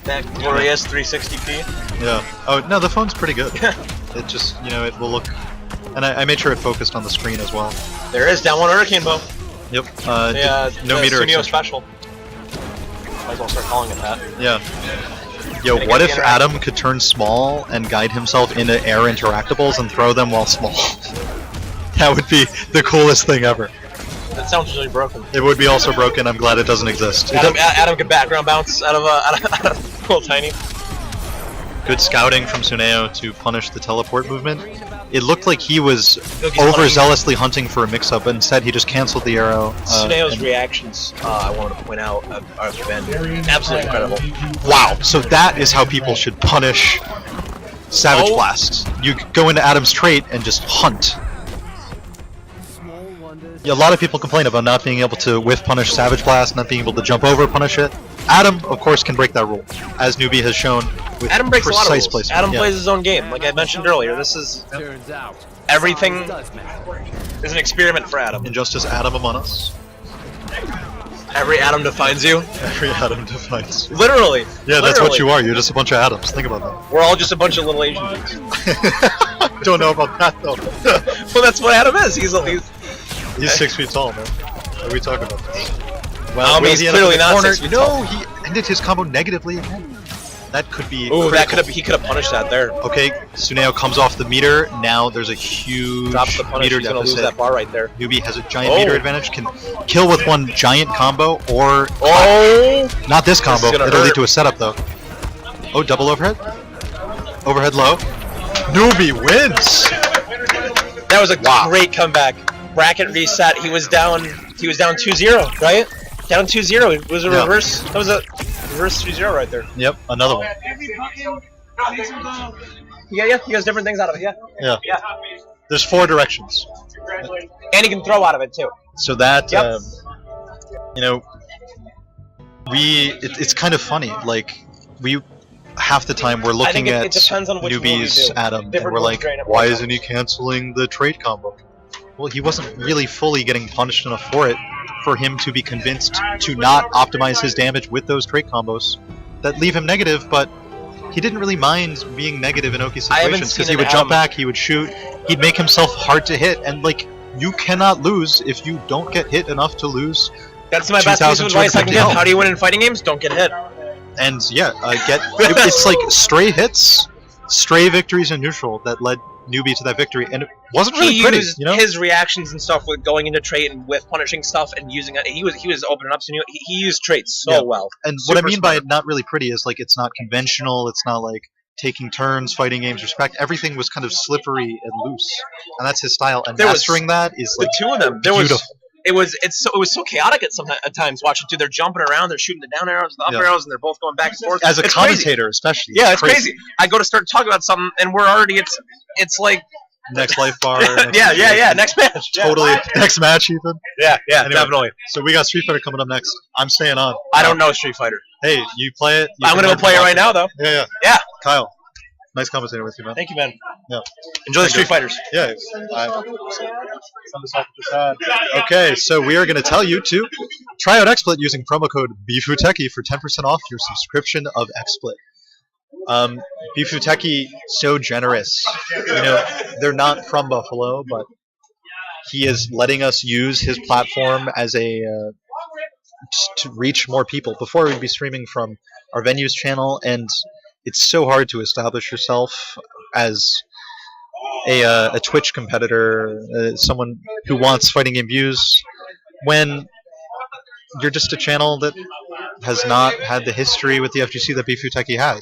That glorious 360p. Yeah. Oh no, the phone's pretty good. It just, you know, it will look, and I made sure it focused on the screen as well. There is down one hurricane bow. Yep. Yeah, no meter Suneo extension. special. Might as well start calling it that. Yeah. Yo, Gonna what get if the Adam could turn small and guide himself into air interactables and throw them while small? That would be the coolest thing ever. That sounds really broken. It would be also broken. I'm glad it doesn't exist. Adam could background bounce out of little tiny. Good scouting from Suneo to punish the teleport movement. It looked like he was He's overzealously hunting for a mix-up, but instead he just canceled the arrow. Suneo's and- reactions, I wanted to point out, have been absolutely incredible. Wow, so that is how people should punish Savage Oh. Blast. You go into Adam's trait and just hunt. Yeah, a lot of people complain about not being able to whiff punish Savage Blast, not being able to jump over punish it. Adam, of course, can break that rule, as Newbie has shown with Adam breaks a lot of precise rules. placement. Adam Yeah. plays his own game. Like I mentioned earlier, this is Turns out, everything does matter. is an experiment for Adam. Injustice Adam among us. Every Adam defines you. Every Adam defines. Literally. Yeah, that's what Literally. you are. You're just a bunch of Adams. Think about that. We're all just a bunch of little Asian dudes. Don't know about that though. Well, that's what Adam is. He's He's 6 feet tall, man. What are we talking about? Well, will he's he end up clearly in the not corner? 6 feet No, tall. he ended his combo negatively again. That could be. Ooh, that critical. he could have punished that there. Okay, Suneo comes off the meter. Now there's a huge Drops the punish. meter He's gonna lose deficit. that bar right there. Newbie has a giant Oh. meter advantage. Can kill with one giant combo or Oh! not this combo. gonna It'll hurt. lead to a setup though. Oh, double overhead. Overhead low. Newbie wins. That was a great comeback. Bracket reset. He was down 2-0, right? Down 2-0. It was a Yeah. reverse. That was a reverse 3-0 right there. Yep, another one. Yeah. He has different things out of it. Yeah. Yeah. There's 4 directions. And he can throw out of it too. So that Yep. you know, it's kind of funny. Like we half the time we're looking think it at depends on which move you Newbie's do. Adam and Different we're moves like, drain it. why isn't he canceling the trade combo? Well, he wasn't really fully getting punished enough for it for him to be convinced to not optimize his damage with those trade combos that leave him negative, but he didn't really mind being negative in Oki I haven't situations seen because he an would jump Adam- back, he would shoot, he'd make himself hard to hit, and like, you cannot lose if you don't get hit enough to lose. That's my best piece of advice I can give. 2,250 How do you win in fighting games? Don't get hit. And yeah, it's like stray hits, stray victories in neutral that led Newbie to that victory, and it wasn't really He pretty, used you know? his reactions and stuff with going into trait and with punishing stuff and using it. He was opening up, so he used traits so Yeah. well. And what I Super mean smart. by not really pretty is like it's not conventional, it's not like taking turns, fighting games, respect. Everything was kind of slippery and loose, and that's his style. And There was- mastering that is The like two of them, beautiful. it was so chaotic at times watching too. They're jumping around, they're shooting the down arrows, the up Yeah. arrows, and they're both going back and forth. As a It's crazy. commentator, especially. Yeah, it's crazy. I go to start talking about something, and we're already it's like Next life bar. yeah. Next match. Yeah. Totally. Next match, Ethan. Yeah, Anyway, definitely. So we got Street Fighter coming up next. I'm staying on. I don't know Street Fighter. Hey, you play it. I'm gonna go play it right now, though. Yeah. Yeah. Kyle, nice commentator with you, man. Thank you, man. Yeah. Enjoy the Thank Street you. Fighters. Yeah. Okay, so we are going to tell you to try out XSplit using promo code BFUTECHI for 10% off your subscription of XSplit. BFUTECHI, so generous. You know, they're not from Buffalo, but he is letting us use his platform as a just to reach more people. Before we'd be streaming from our venues channel, and it's so hard to establish yourself as a Twitch competitor, someone who wants fighting game views, when you're just a channel that has not had the history with the FGC that BFUTECHI has.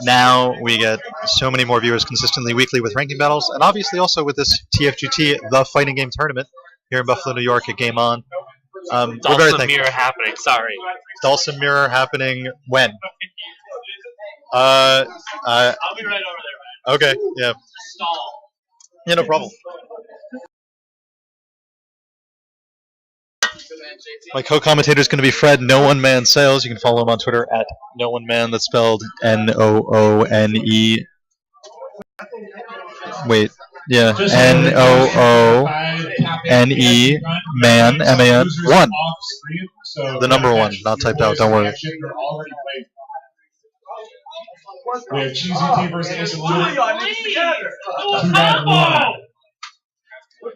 Now we get so many more viewers consistently weekly with ranking battles, and obviously also with this TFGT, the fighting game tournament, here in Buffalo, New York at Game On. We're very thankful. Mirror happening. Sorry. Dulcim Mirror happening when? I'll be right over there. Okay, yeah. Yeah, no problem. My co-commentator is going to be Fred No One Man Sales. You can follow him on Twitter at No One Man. That's spelled Noone. Wait, yeah, Noone Man MAN 1. The number 1, not typed out. Don't worry. We have Cheesy T versus Ace of Luke. Too bad one.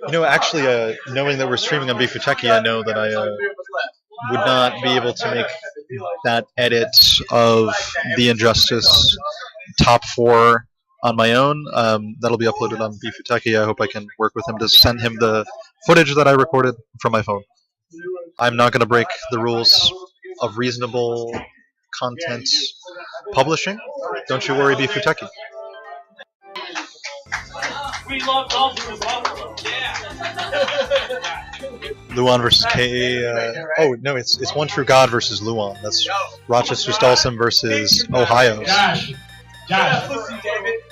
You know, actually, knowing that we're streaming on BFUTECHI, I know that I would not be able to make that edit of the Injustice top 4 on my own. That'll be uploaded on BFUTECHI. I hope I can work with him to send him the footage that I recorded from my phone. I'm not going to break the rules of reasonable content publishing. Don't you worry, BFUTECHI. We love Dolphin as well. Luan versus K. Oh no, it's One True God versus Luan. That's Rochester's Dulcim versus Ohio's. Josh,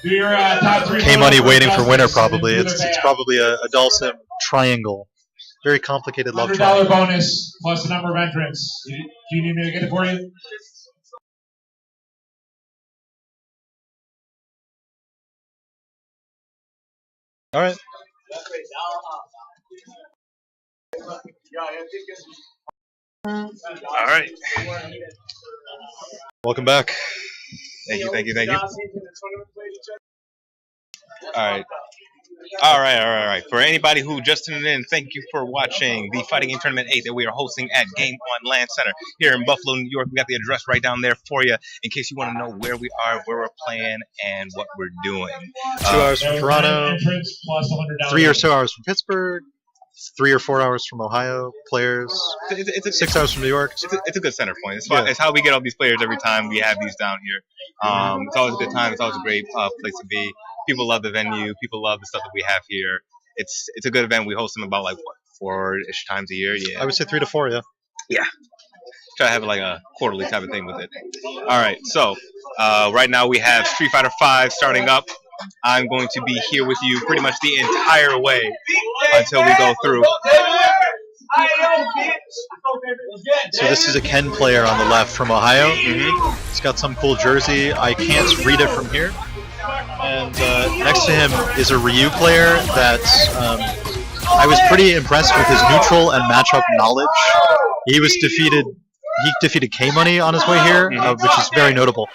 do your top 3. K Money waiting for winner probably. It's probably a Dulcim triangle very complicated love $100 triangle. bonus plus the number of entrants. Do you need me to get it for you? All right. All right. Welcome back. Thank you, thank you, thank you. All right. For anybody who just tuned in, thank you for watching the Fighting Game Tournament 8 that we are hosting at Game On Land Center here in Buffalo, New York. We got the address right down there for you in case you want to know where we are, where we're playing, and what we're doing. 2 hours from Toronto, 3 or so hours from Pittsburgh, 3 or 4 hours from Ohio players, 6 hours from New York. It's a good center point. It's how we get all these players every time we have these down here. It's always a good time. It's always a great place to be. People love the venue. People love the stuff that we have here. It's a good event. We host them about 4-ish times a year. Yeah, I would say 3 to 4. Yeah. Yeah. Try to have a quarterly type of thing with it. All right. So right now we have Street Fighter V starting up. I'm going to be here with you pretty much the entire way until we go through. So this is a Ken player on the left from Ohio. He's got some cool jersey. I can't read it from here. And next to him is a Ryu player that I was pretty impressed with his neutral and matchup knowledge. He defeated K-Money on his way here, which is very notable.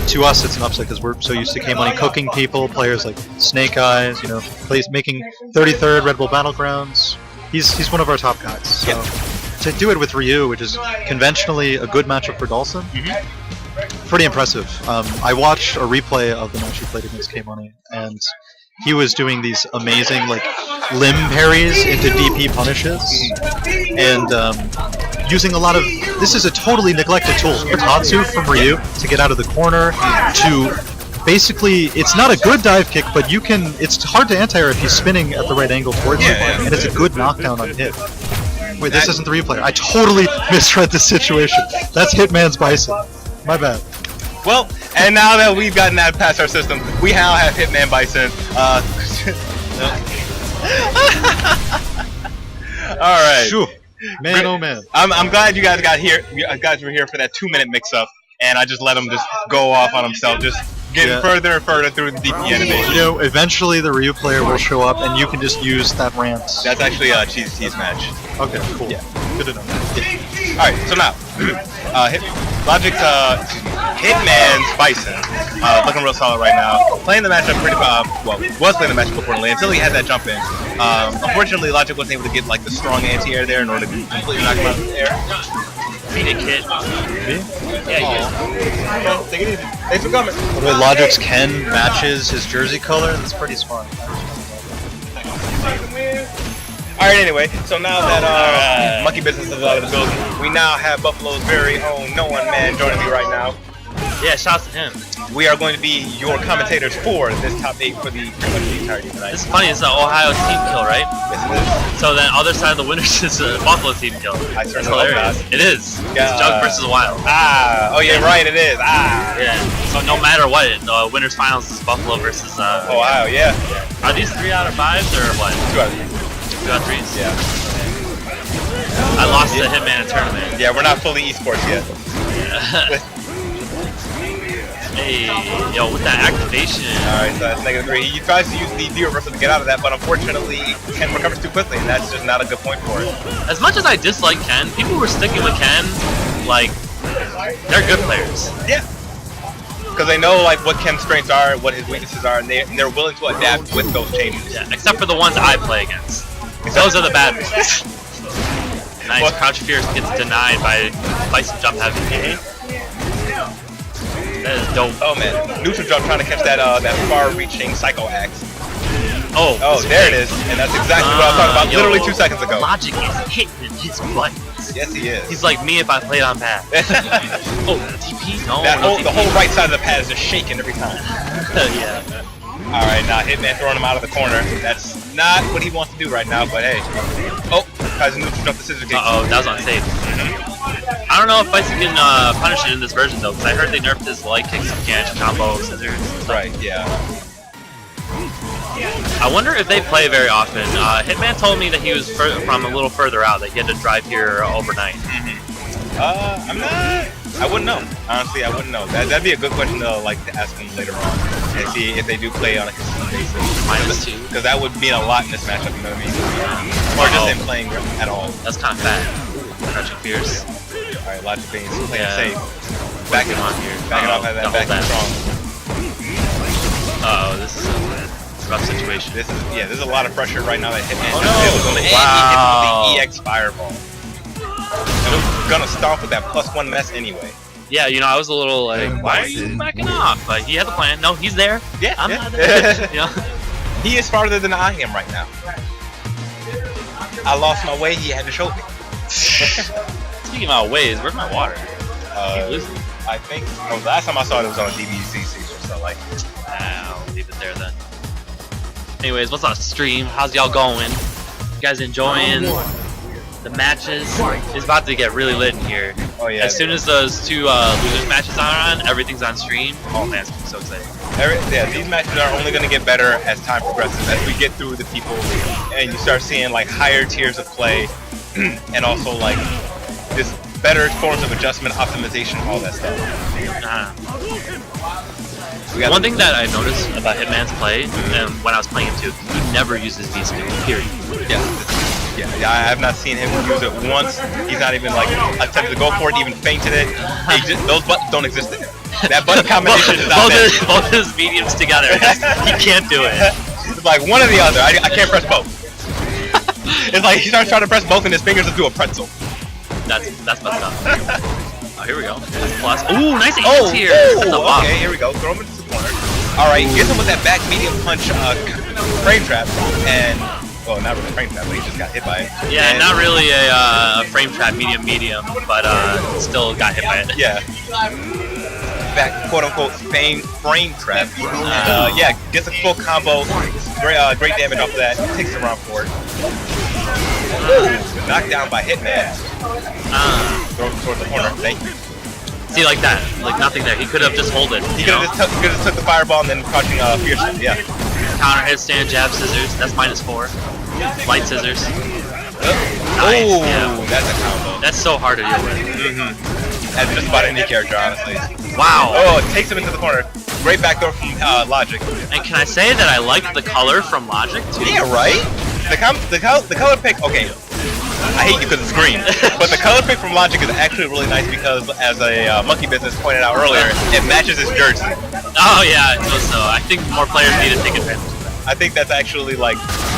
To us, it's an upset because we're so used to K-Money cooking people, players like Snake Eyes, plays making 33rd Red Bull Battlegrounds. He's one of our top guys. So to do it with Ryu, which is conventionally a good matchup for Dawson, pretty impressive. I watched a replay of the match he played against K-Money, and he was doing these amazing limb parries into DP punishes, and using a lot of. This is a totally neglected tool. Tatsu from Ryu to get out of the corner to basically, it's not a good dive kick, but you can. It's hard to anti-air if he's spinning at the right angle towards you, and it's a good knockdown on hit. Wait, this isn't the replay. I totally misread the situation. That's Hitman's Bison. My bad. Well, and now that we've gotten that past our system, we now have Hitman Bison. All right. Shoo. Man, oh man. I'm glad you guys got here. You guys were here for that 2-minute mix-up, and I just let him just go off on himself, just getting further and further through the DP animation. Eventually the Ryu player will show up, and you can just use that rant. That's actually a Cheese Tease match. Okay, cool. Yeah. Good to know. Yeah. All right, so now, Logic's Hitman's Bison, looking real solid right now. Playing the matchup pretty was playing the matchup importantly until he had that jump in. Unfortunately, Logic wasn't able to get the strong anti-air there in order to completely knock him out of the air. Beat a kid. Yeah, take it easy. Thanks for coming. By the way, Logic's Ken matches his jersey color. That's pretty smart. Alright, anyway, so now that Monkey Business is out of the building, we now have Buffalo's very own No One Man joining me right now. Yeah, shouts to him. We are going to be your commentators for this top 8 for the entirety tonight. This is funny, it's an Ohio team kill, right? Yes, it is. So then other side of the winners is a Buffalo team kill. I certainly That's hilarious. hope not. It is. It's Jug versus Wild. Oh yeah, right, it is. Yeah. So no matter what, the winners finals is Buffalo versus Ohio, yeah. Are these 3 out of 5s or what? 2 out of 3. 2 out of 3s? Yeah. I lost to Hitman in tournament. Yeah, we're not fully esports yet. Hey, yo, with that activation. Alright, so that's -3. He tries to use the D reversal to get out of that, but unfortunately, Ken recovers too quickly, and that's just not a good point for it. As much as I dislike Ken, people were sticking with Ken, they're good players. Yeah. Because they know what Ken's strengths are, what his weaknesses are, and they're willing to adapt with those changes. Yeah, except for the ones I play against. Those are the bad ones. Nice, Crouch Fierce gets denied by Bison Jump having PB. That is dope. Oh man, Neutral Jump trying to catch that far-reaching Psycho Axe. Oh, there it is, and that's exactly what I was talking about literally 2 seconds ago. Logic is hitting his buttons. Yes, he is. He's like me if I played on pad. Oh, DP? No, the whole right side of the pad is just shaking every time. Yeah. Alright, now Hitman throwing him out of the corner. That's not what he wants to do right now, but hey. Oh, tries to neutral jump the scissor kick. Uh-oh, that was unsafe. I don't know if Bison can punish it in this version though, because I heard they nerfed his light kicks, you can't combo scissors. Right, yeah. I wonder if they play very often. Hitman told me that he was from a little further out, that he had to drive here overnight. I wouldn't know. Honestly, I wouldn't know. That'd be a good question to ask them later on and see if they do play on a consistent basis. -2. Because that would mean a lot in this matchup. You know what I mean? Or just him playing at all. That's kind of fat. Crouching Fierce. All right, Logic Beans playing safe. Back it on here. Back it off at that. Back it strong. This is a rough situation. There's a lot of pressure right now that Hitman Oh, just hit with him, and he hit with the EX Fireball. And we're gonna stomp with that +1 mess anyway. Yeah, I was a little like, why are you backing off? But he had the plan. No, he's there. Yeah, I'm not there. He is farther than I am right now. I lost my way. He had to show me. Speaking about ways, where's my water? I think last time I saw it was on a DBC so like. I'll leave it there then. Anyways, what's up, stream? How's y'all going? You guys enjoying the matches? It's about to get really lit in here. Oh yeah. As soon as those two losers matches are on, everything's on stream. Oh man, it's so exciting. These matches are only going to get better as time progresses, as we get through the people, and you start seeing higher tiers of play, and also this better forms of adjustment, optimization, all that stuff. One thing that I noticed about Hitman's play, and when I was playing him too, he never uses V-Skill, period. Yeah, I have not seen him use it once. He's not even attempted to go for it, even feinted it. Those buttons don't exist to him. That button combination is not there. Both his mediums together, he can't do it. It's one or the other. I can't press both. It's he starts trying to press both and his fingers will do a pretzel. That's messed up. Oh, here we go. Plus. Ooh, nice hits here. Okay, here we go. Throw him into the corner. Alright, gets him with that back medium punch frame trap. And, well, not really frame trap, but he just got hit by it. Yeah, and not really a frame trap, medium, but still got hit by it. Yeah. Back, quote unquote, frame trap. Yeah, gets a full combo. Great damage off of that. Takes the round for it. Knocked down by Hitman. Throws him towards the corner. Thank you. See, like that. Nothing there. He could have just hold it. He could have just took the fireball and then crouching Fierce. Yeah. Counter hit, stand, jab, scissors. That's -4. Light scissors. Nice. Yeah. That's a combo. That's so hard to deal with. As just about any character, honestly. Wow. Oh, it takes him into the corner. Great backdoor from Logic. And can I say that I like the color from Logic too? Yeah, right? The color pick, okay, I hate you because it's green, but the color pick from Logic is actually really nice because, as a Monkey Business pointed out earlier, it matches his jersey. Oh yeah, so I think more players need to take advantage of that. I think that's actually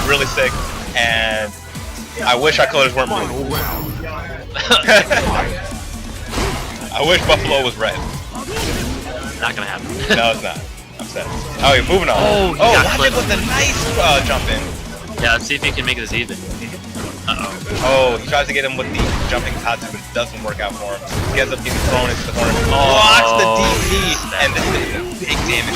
really sick, and I wish our colors weren't blue. I wish Buffalo was red. Not gonna happen. No, it's not. I'm sad. Oh, you're moving on. Oh, Logic with a nice jump in. Yeah, let's see if he can make this even. Oh, he tries to get him with the jumping Tatsu, but it doesn't work out for him. He ends up getting thrown into the corner. Blocks the DP, and this is big damage.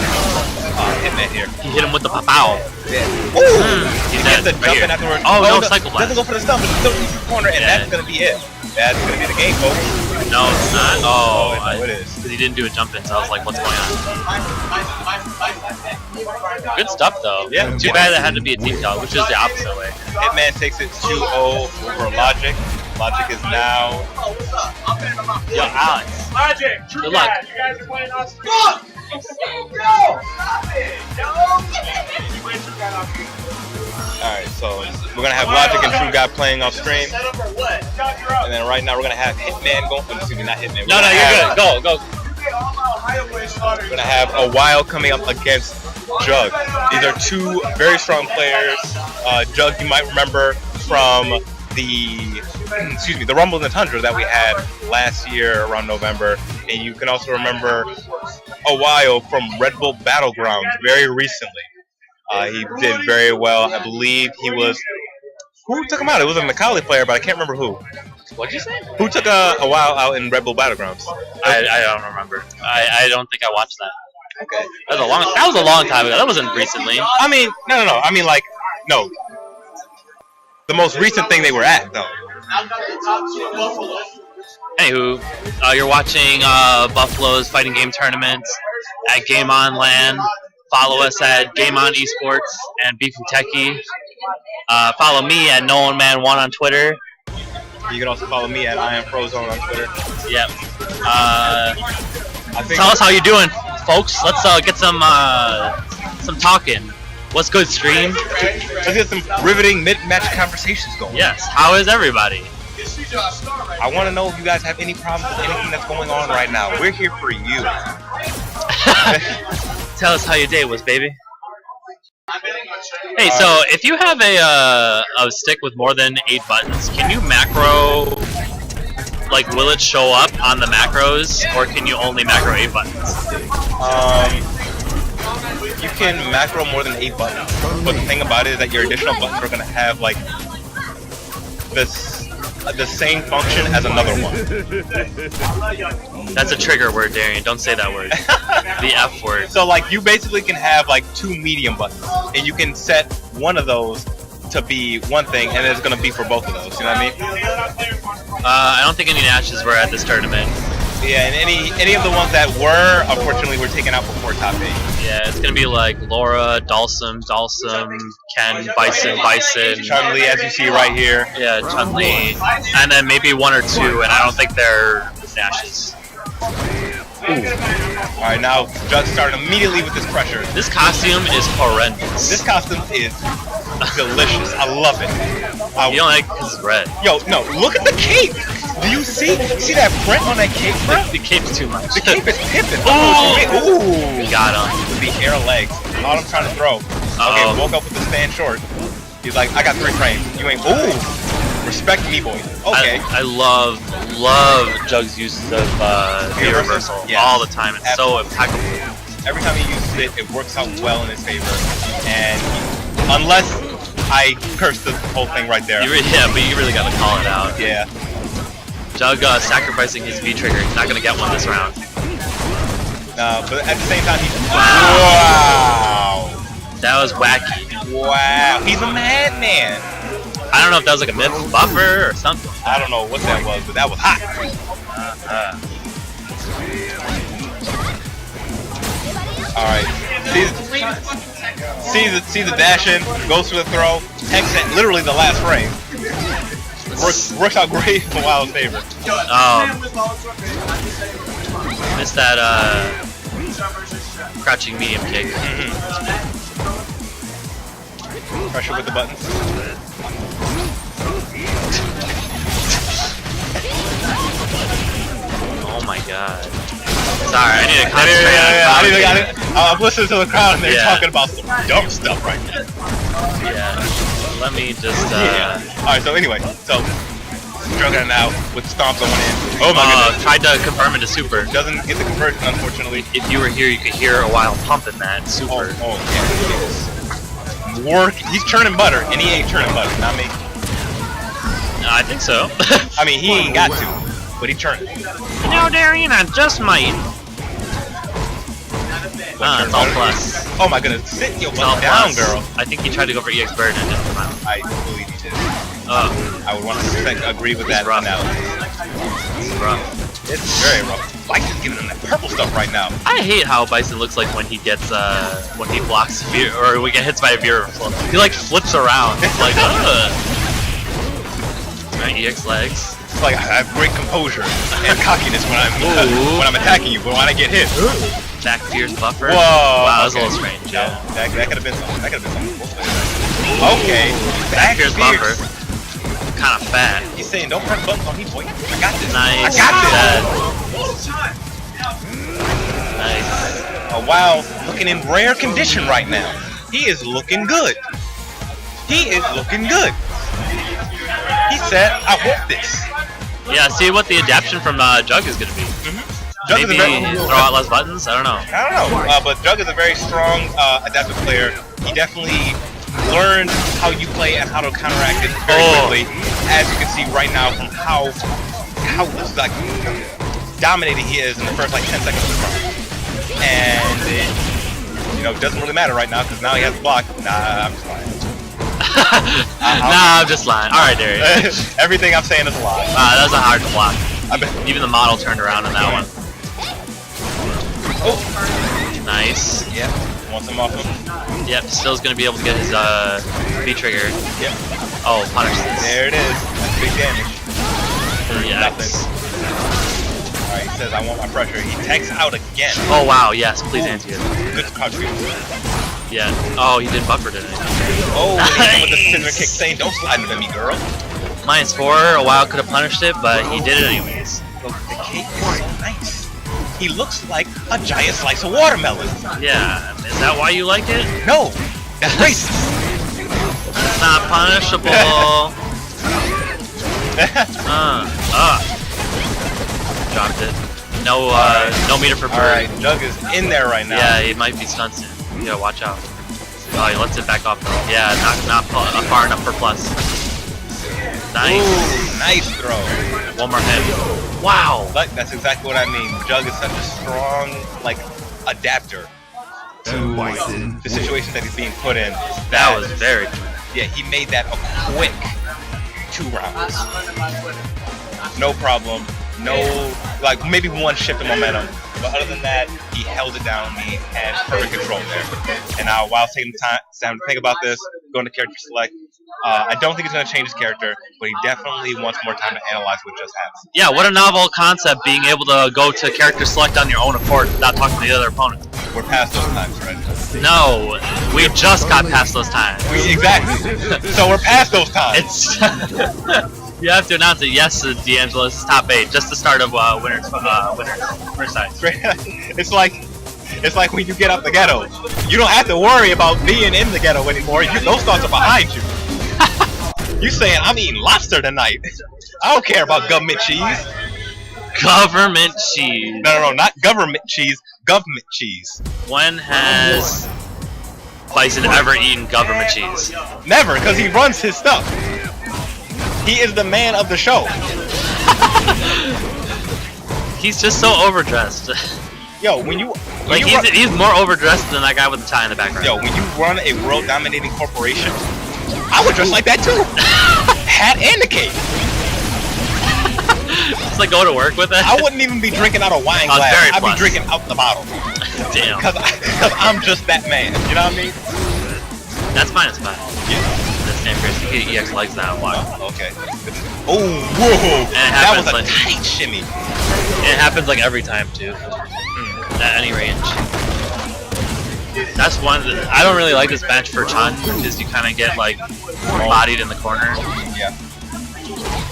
Hitman here. He hit him with the pow. Yeah. Ooh! He gets the jump in afterwards. Oh, no, Cycle Blast. Doesn't go for the stump, but still into the corner, and that's gonna be it. That's gonna be the game, folks. No, it's not. Oh, it is. Because he didn't do a jump in, so I was like, what's going on? Good stuff, though. Yeah. Too bad that had to be a team kill, which is the opposite way. Hitman takes it 2-0 over Logic. Logic is now. Yo, Alex. Logic, Good luck. You guys are playing on Fuck! Yo! Stop it! Alright, so we're gonna have Logic and True God playing off stream. And then right now we're gonna have Hitman going. Excuse me, not Hitman. No, you're good. Go. We're gonna have a Wild coming up against Jug. These are two very strong players. Jug, you might remember from the Rumble in the Tundra that we had last year around November, and you can also remember a Wild from Red Bull Battlegrounds very recently. He did very well. I believe he was. Who took him out? It was a Macaulay player, but I can't remember who. What'd you say? Who took a Wild out in Red Bull Battlegrounds? I don't remember. I don't think I watched that. Okay. That was a long time ago. That wasn't recently. I mean, no. I mean, no. The most recent thing they were at, though. Anywho, you're watching Buffalo's fighting game tournament at Game On LAN. Follow us at Game On Esports and Beefuteki. Follow me at NolanMan1 on Twitter. You can also follow me at I am Frozone on Twitter. Yep. Tell us how you're doing, folks. Let's get some talking. What's good, stream? Let's get some riveting mid-match conversations going. Yes. How is everybody? I want to know if you guys have any problems with anything that's going on right now. We're here for you. Tell us how your day was, baby. Hey, so if you have a stick with more than 8 buttons, can you macro? Like, will it show up on the macros, or can you only macro 8 buttons? You can macro more than 8 buttons, but the thing about it is that your additional buttons are going to have like the same function as another one. That's a trigger word, Darian. Don't say that word. The F word. So like you basically can have like 2 medium buttons, and you can set one of those to be one thing, and it's going to be for both of those. You know what I mean? I don't think any Nashes were at this tournament. Yeah, and any of the ones that were, unfortunately, were taken out before top 8. Yeah, it's gonna be like Laura, Dalsum, Ken, Bison, Chun-Li, as you see right here. Yeah, Chun-Li, and then maybe 1 or 2, and I don't think they're Nashes. Alright, now Judge started immediately with this pressure. This costume is horrendous. This costume is delicious. I love it. You don't like it because it's red. Yo, no, look at the cape! Do you see that print on that cape, bro? The cape's too much. The cape is pimping. Ooh! Got him. The air legs. All I'm trying to throw. Okay, woke up with the stand short. He's like, I got 3 frames. You ain't. Ooh! Respect me, boy. Okay. I love Jug's use of the reversal all the time. It's so impeccable. Every time he uses it, it works out well in his favor. And unless I curse the whole thing right there. Yeah, but you really gotta call it out. Yeah. Jug sacrificing his V trigger. He's not gonna get one this round. No, but at the same time, wow. That was wacky. Wow. He's a madman. I don't know if that was like a myth buffer or something. I don't know what that was, but that was hot. Alright. See the dash in, goes for the throw, Hex at literally the last frame. Works out great for Wild's favor. Missed that crouching medium kick. Pressure with the buttons. Oh my god. Sorry, I need to concentrate on I'm listening to the crowd and they're talking about some dumb stuff right now. Yeah. Let me just Alright, so anyway, Juggernaut now with the stomp going in. Oh my goodness. Tried to confirm into super. Doesn't get the conversion, unfortunately. If you were here, you could hear a while pumping that super. Oh yeah. Work. He's churning butter, and he ain't churning butter. Not me. I think so. I mean, he ain't got to, but he churning. You know, Darian, I just might. It's all plus. Oh my goodness, sit your butt down, girl. I think he tried to go for EX Bird and it didn't come out. I believe he did. I would 100% agree with that analysis. It's rough. It's very rough. Bison's giving him that purple stuff right now. I hate how Bison looks like when he gets when he blocks or we get hit by a beer overflow. He like flips around. It's like my EX legs. It's like I have great composure and cockiness when I'm attacking you, but when I get hit. Back Fierce buffer. Whoa! Wow, that was a little strange. Yeah, that could have been something. That could have been something. Okay. Back Fierce buffer. Kind of fat. He's saying, don't press buttons on me, boy. I got this. Nice. I got this. Nice. Wow, looking in rare condition right now. He is looking good. He is looking good. He said, I want this. Yeah, see what the adaptation from Jug is going to be. Maybe throw out less buttons? I don't know. But Jug is a very strong adaptive player. He definitely learned how you play and how to counteract it very quickly. As you can see right now from how like dominating he is in the first like 10 seconds of the round. And it doesn't really matter right now because now he has a block. Nah, I'm just lying. Nah, I'm just lying. Alright, Darian. Everything I'm saying is a lie. That was a hard block. Even the model turned around on that one. Oh. Nice. Yeah. Wants him off him. Yep, still's gonna be able to get his V trigger. Yep. Oh, punish this. There it is. That's big damage. Yes. Alright, he says I want my pressure. He techs out again. Oh wow, yes, please anti it. Good country. Yeah. Oh, he didn't buffer, did he? Oh, nice. With the scissor kick saying, don't slide into me, girl. -4, a while could have punished it, but he did it anyways. Look, the cake is nice. He looks like a giant slice of watermelon. Yeah, is that why you like it? No, that's racist. It's not punishable. Dropped it. No, no meter for bird. Alright, Jug is in there right now. Yeah, he might be stunned soon. You gotta watch out. Oh, he lets it back off though. Yeah, not far enough for plus. Nice. Ooh, nice throw. One more hit. Wow. But that's exactly what I mean. Jug is such a strong, like, adapter to the situation that he's being put in. That was very good. Yeah, he made that a quick 2 rounds. No problem. No, like maybe one shift of momentum. But other than that, he held it down. He had perfect control there. And now, while taking time to think about this, going to character select, I don't think it's going to change his character, but he definitely wants more time to analyze what just happened. Yeah, what a novel concept, being able to go to character select on your own accord without talking to the other opponent. We're past those times, right? No, we just got past those times. Exactly. So we're past those times. It's you have to announce it. Yes, D'Angelo, this is top 8, just the start of winner's side. It's like when you get out the ghetto, you don't have to worry about being in the ghetto anymore. Those thoughts are behind you. You saying I'm eating lobster tonight? I don't care about government cheese. Government cheese. No, not government cheese. Government cheese. When has Bison ever eaten government cheese? Never, because he runs his stuff. He is the man of the show. He's just so overdressed. Yo, when you he's more overdressed than that guy with the tie in the background. Yo, when you run a world-dominating corporation, I would dress like that too. Hat and the cape. It's like go to work with it. I wouldn't even be drinking out of wine glass. I'd be drinking out the bottle. Damn. Because I'm just that man. You know what I mean? That's fine. It's fine. Yeah. That's damn crazy. He EX likes that one. Okay. Oh, whoa! That was a like, tight shimmy. It happens like every time too. At any range. That's one. I don't really like this match for Chun because you kind of get like bodied in the corner. Yeah.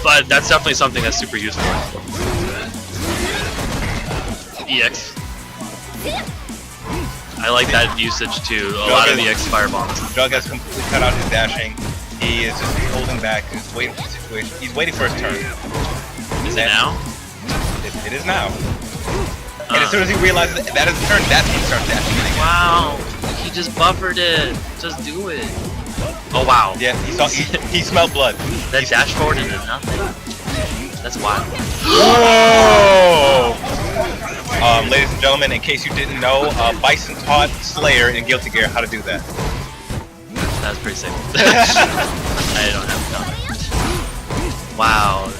But that's definitely something that's super useful. EX. I like that usage too. A lot of EX firebombs. Jug has completely cut out his dashing. He is just holding back. He's waiting for the situation. He's waiting for his turn. Is it now? It is now. And as soon as he realizes that is his turn, that's when he starts dashing. Wow. He just buffered it. Just do it. Oh wow. Yeah, he smelled blood. That dash forward into nothing. That's wild. Whoa! Ladies and gentlemen, in case you didn't know, Bison taught Slayer in Guilty Gear how to do that. That was pretty sick. I don't have to. Wow.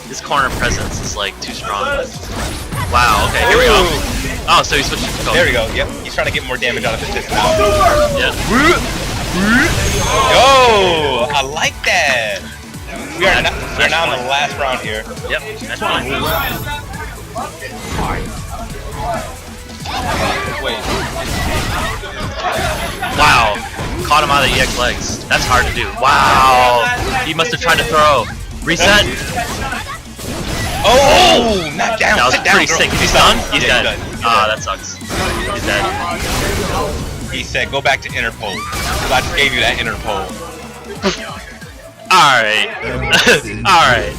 This corner presence is like too strong. Wow, okay, here we go. Oh, so he switched to code. There we go, yep. He's trying to get more damage out of his disc now. Yeah. Yo! I like that! We are now in the last round here. Yep, that's fine. Wait. Wow. Caught him out of the EX legs. That's hard to do. Wow. He must have tried to throw. Reset. Oh! Knocked down. That was pretty sick. Is he stunned? He's Yeah, dead. He's dead. Ah, that sucks. He's dead. He said, go back to Interpol. Because I just gave you that Interpol. Alright. Alright.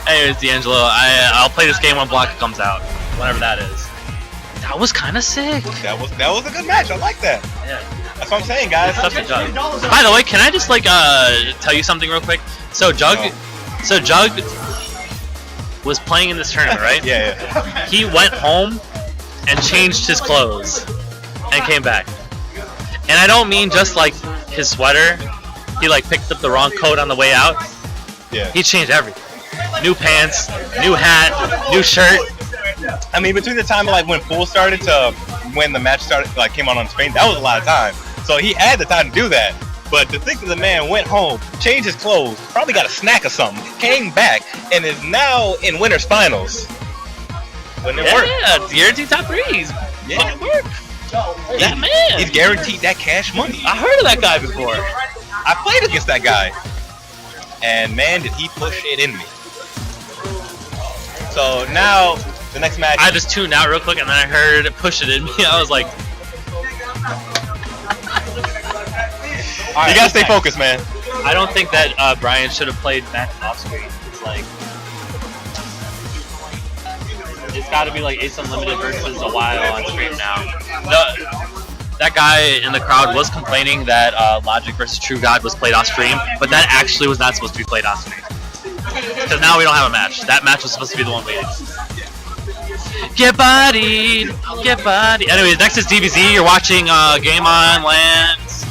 Anyways, D'Angelo, I'll play this game when Block comes out. Whenever that is. That was kind of sick. That was a good match. I like that. Yeah. That's what I'm saying, guys. By the way, can I just like tell you something real quick? So Jug was playing in this tournament, right? Yeah. He went home and changed his clothes and came back. And I don't mean just like his sweater. He like picked up the wrong coat on the way out. Yeah. He changed everything. New pants, new hat, new shirt. I mean, between the time like when pool started to when the match started, like came on screen, that was a lot of time. So he had the time to do that. But to think that the man went home, changed his clothes, probably got a snack or something, came back, and is now in winter's finals. Wouldn't it work? Yeah, guaranteed top threes. Yeah. Wouldn't it work? That man. He's guaranteed that cash money. I heard of that guy before. I played against that guy. And man, did he push it in me. So now, the next match... I just tuned out real quick and then I heard it push it in me. I was like... You gotta stay focused, man. I don't think that Brian should have played match off screen. It's like... It's gotta be like Ace Unlimited versus a while on stream now. That guy in the crowd was complaining that Logic versus True God was played off stream, but that actually was not supposed to be played off stream. Because now we don't have a match. That match was supposed to be the one waiting. Get bodied! Get bodied! Anyways, next is DBZ. You're watching Game On Land's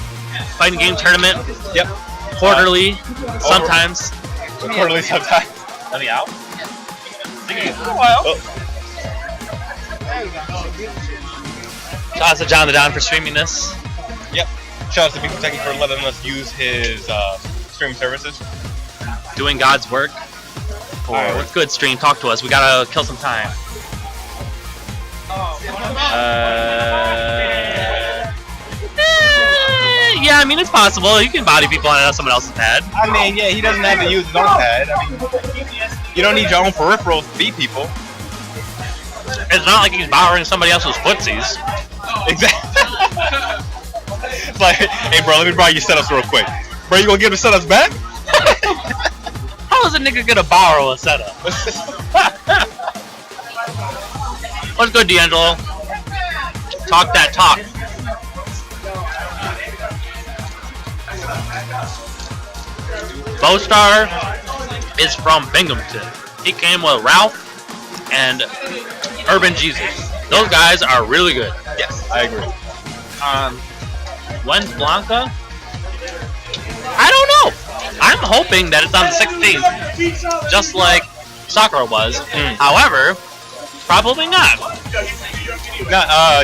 fighting game tournament. Yep. Quarterly, sometimes. Quarterly sometimes. Let me out. Shout out to John the Don for streaming this. Yep. Shout out to Beef Kentucky for letting us use his stream services. Doing God's work. Alright. What's good, stream? Talk to us. We gotta kill some time. Yeah, I mean, it's possible. You can body people on someone else's pad. I mean, yeah, he doesn't have to use his own pad. I mean, you don't need your own peripherals to beat people. It's not like he's borrowing somebody else's footsies. Exactly. It's like, hey, bro, let me borrow your setups real quick. Bro, you gonna give the setups back? How is a nigga gonna borrow a setup? What's good, D'Angelo? Talk that talk. Bowstar is from Binghamton. He came with Ralph and Urban Jesus. Those guys are really good. Yes, I agree. When's Blanca? I don't know. I'm hoping that it's on the 16th, just like Sakura was. However, probably not.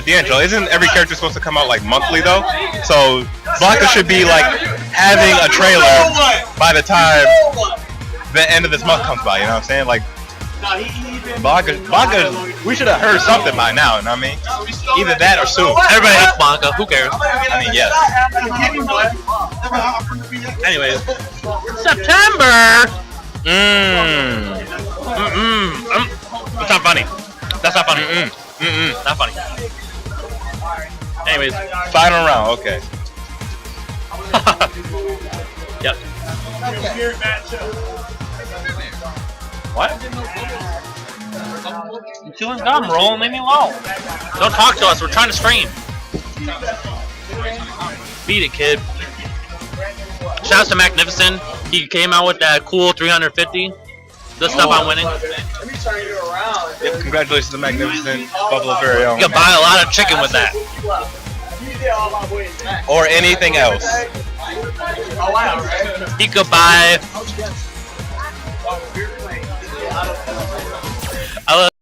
D'Angelo, isn't every character supposed to come out like monthly though? So Blanca should be like having a trailer by the time the end of this month comes by. You know what I'm saying? Like Blanca, we should have heard something by now. You know what I mean? Either that or soon. Everybody hates Blanca. Who cares? I mean, yes. Anyways, September. It's not funny. That's not funny. Not funny. Anyways, final round. Okay. Yep. What? You chewing gum, rolling leave me alone. Don't talk to us, we're trying to stream. Beat it, kid. Shouts to Magnificent. He came out with that cool 350. Good stuff on winning. Yep, congratulations to Magnificent, Buffalo very own. You can buy a lot of chicken with that. Or anything else. He could buy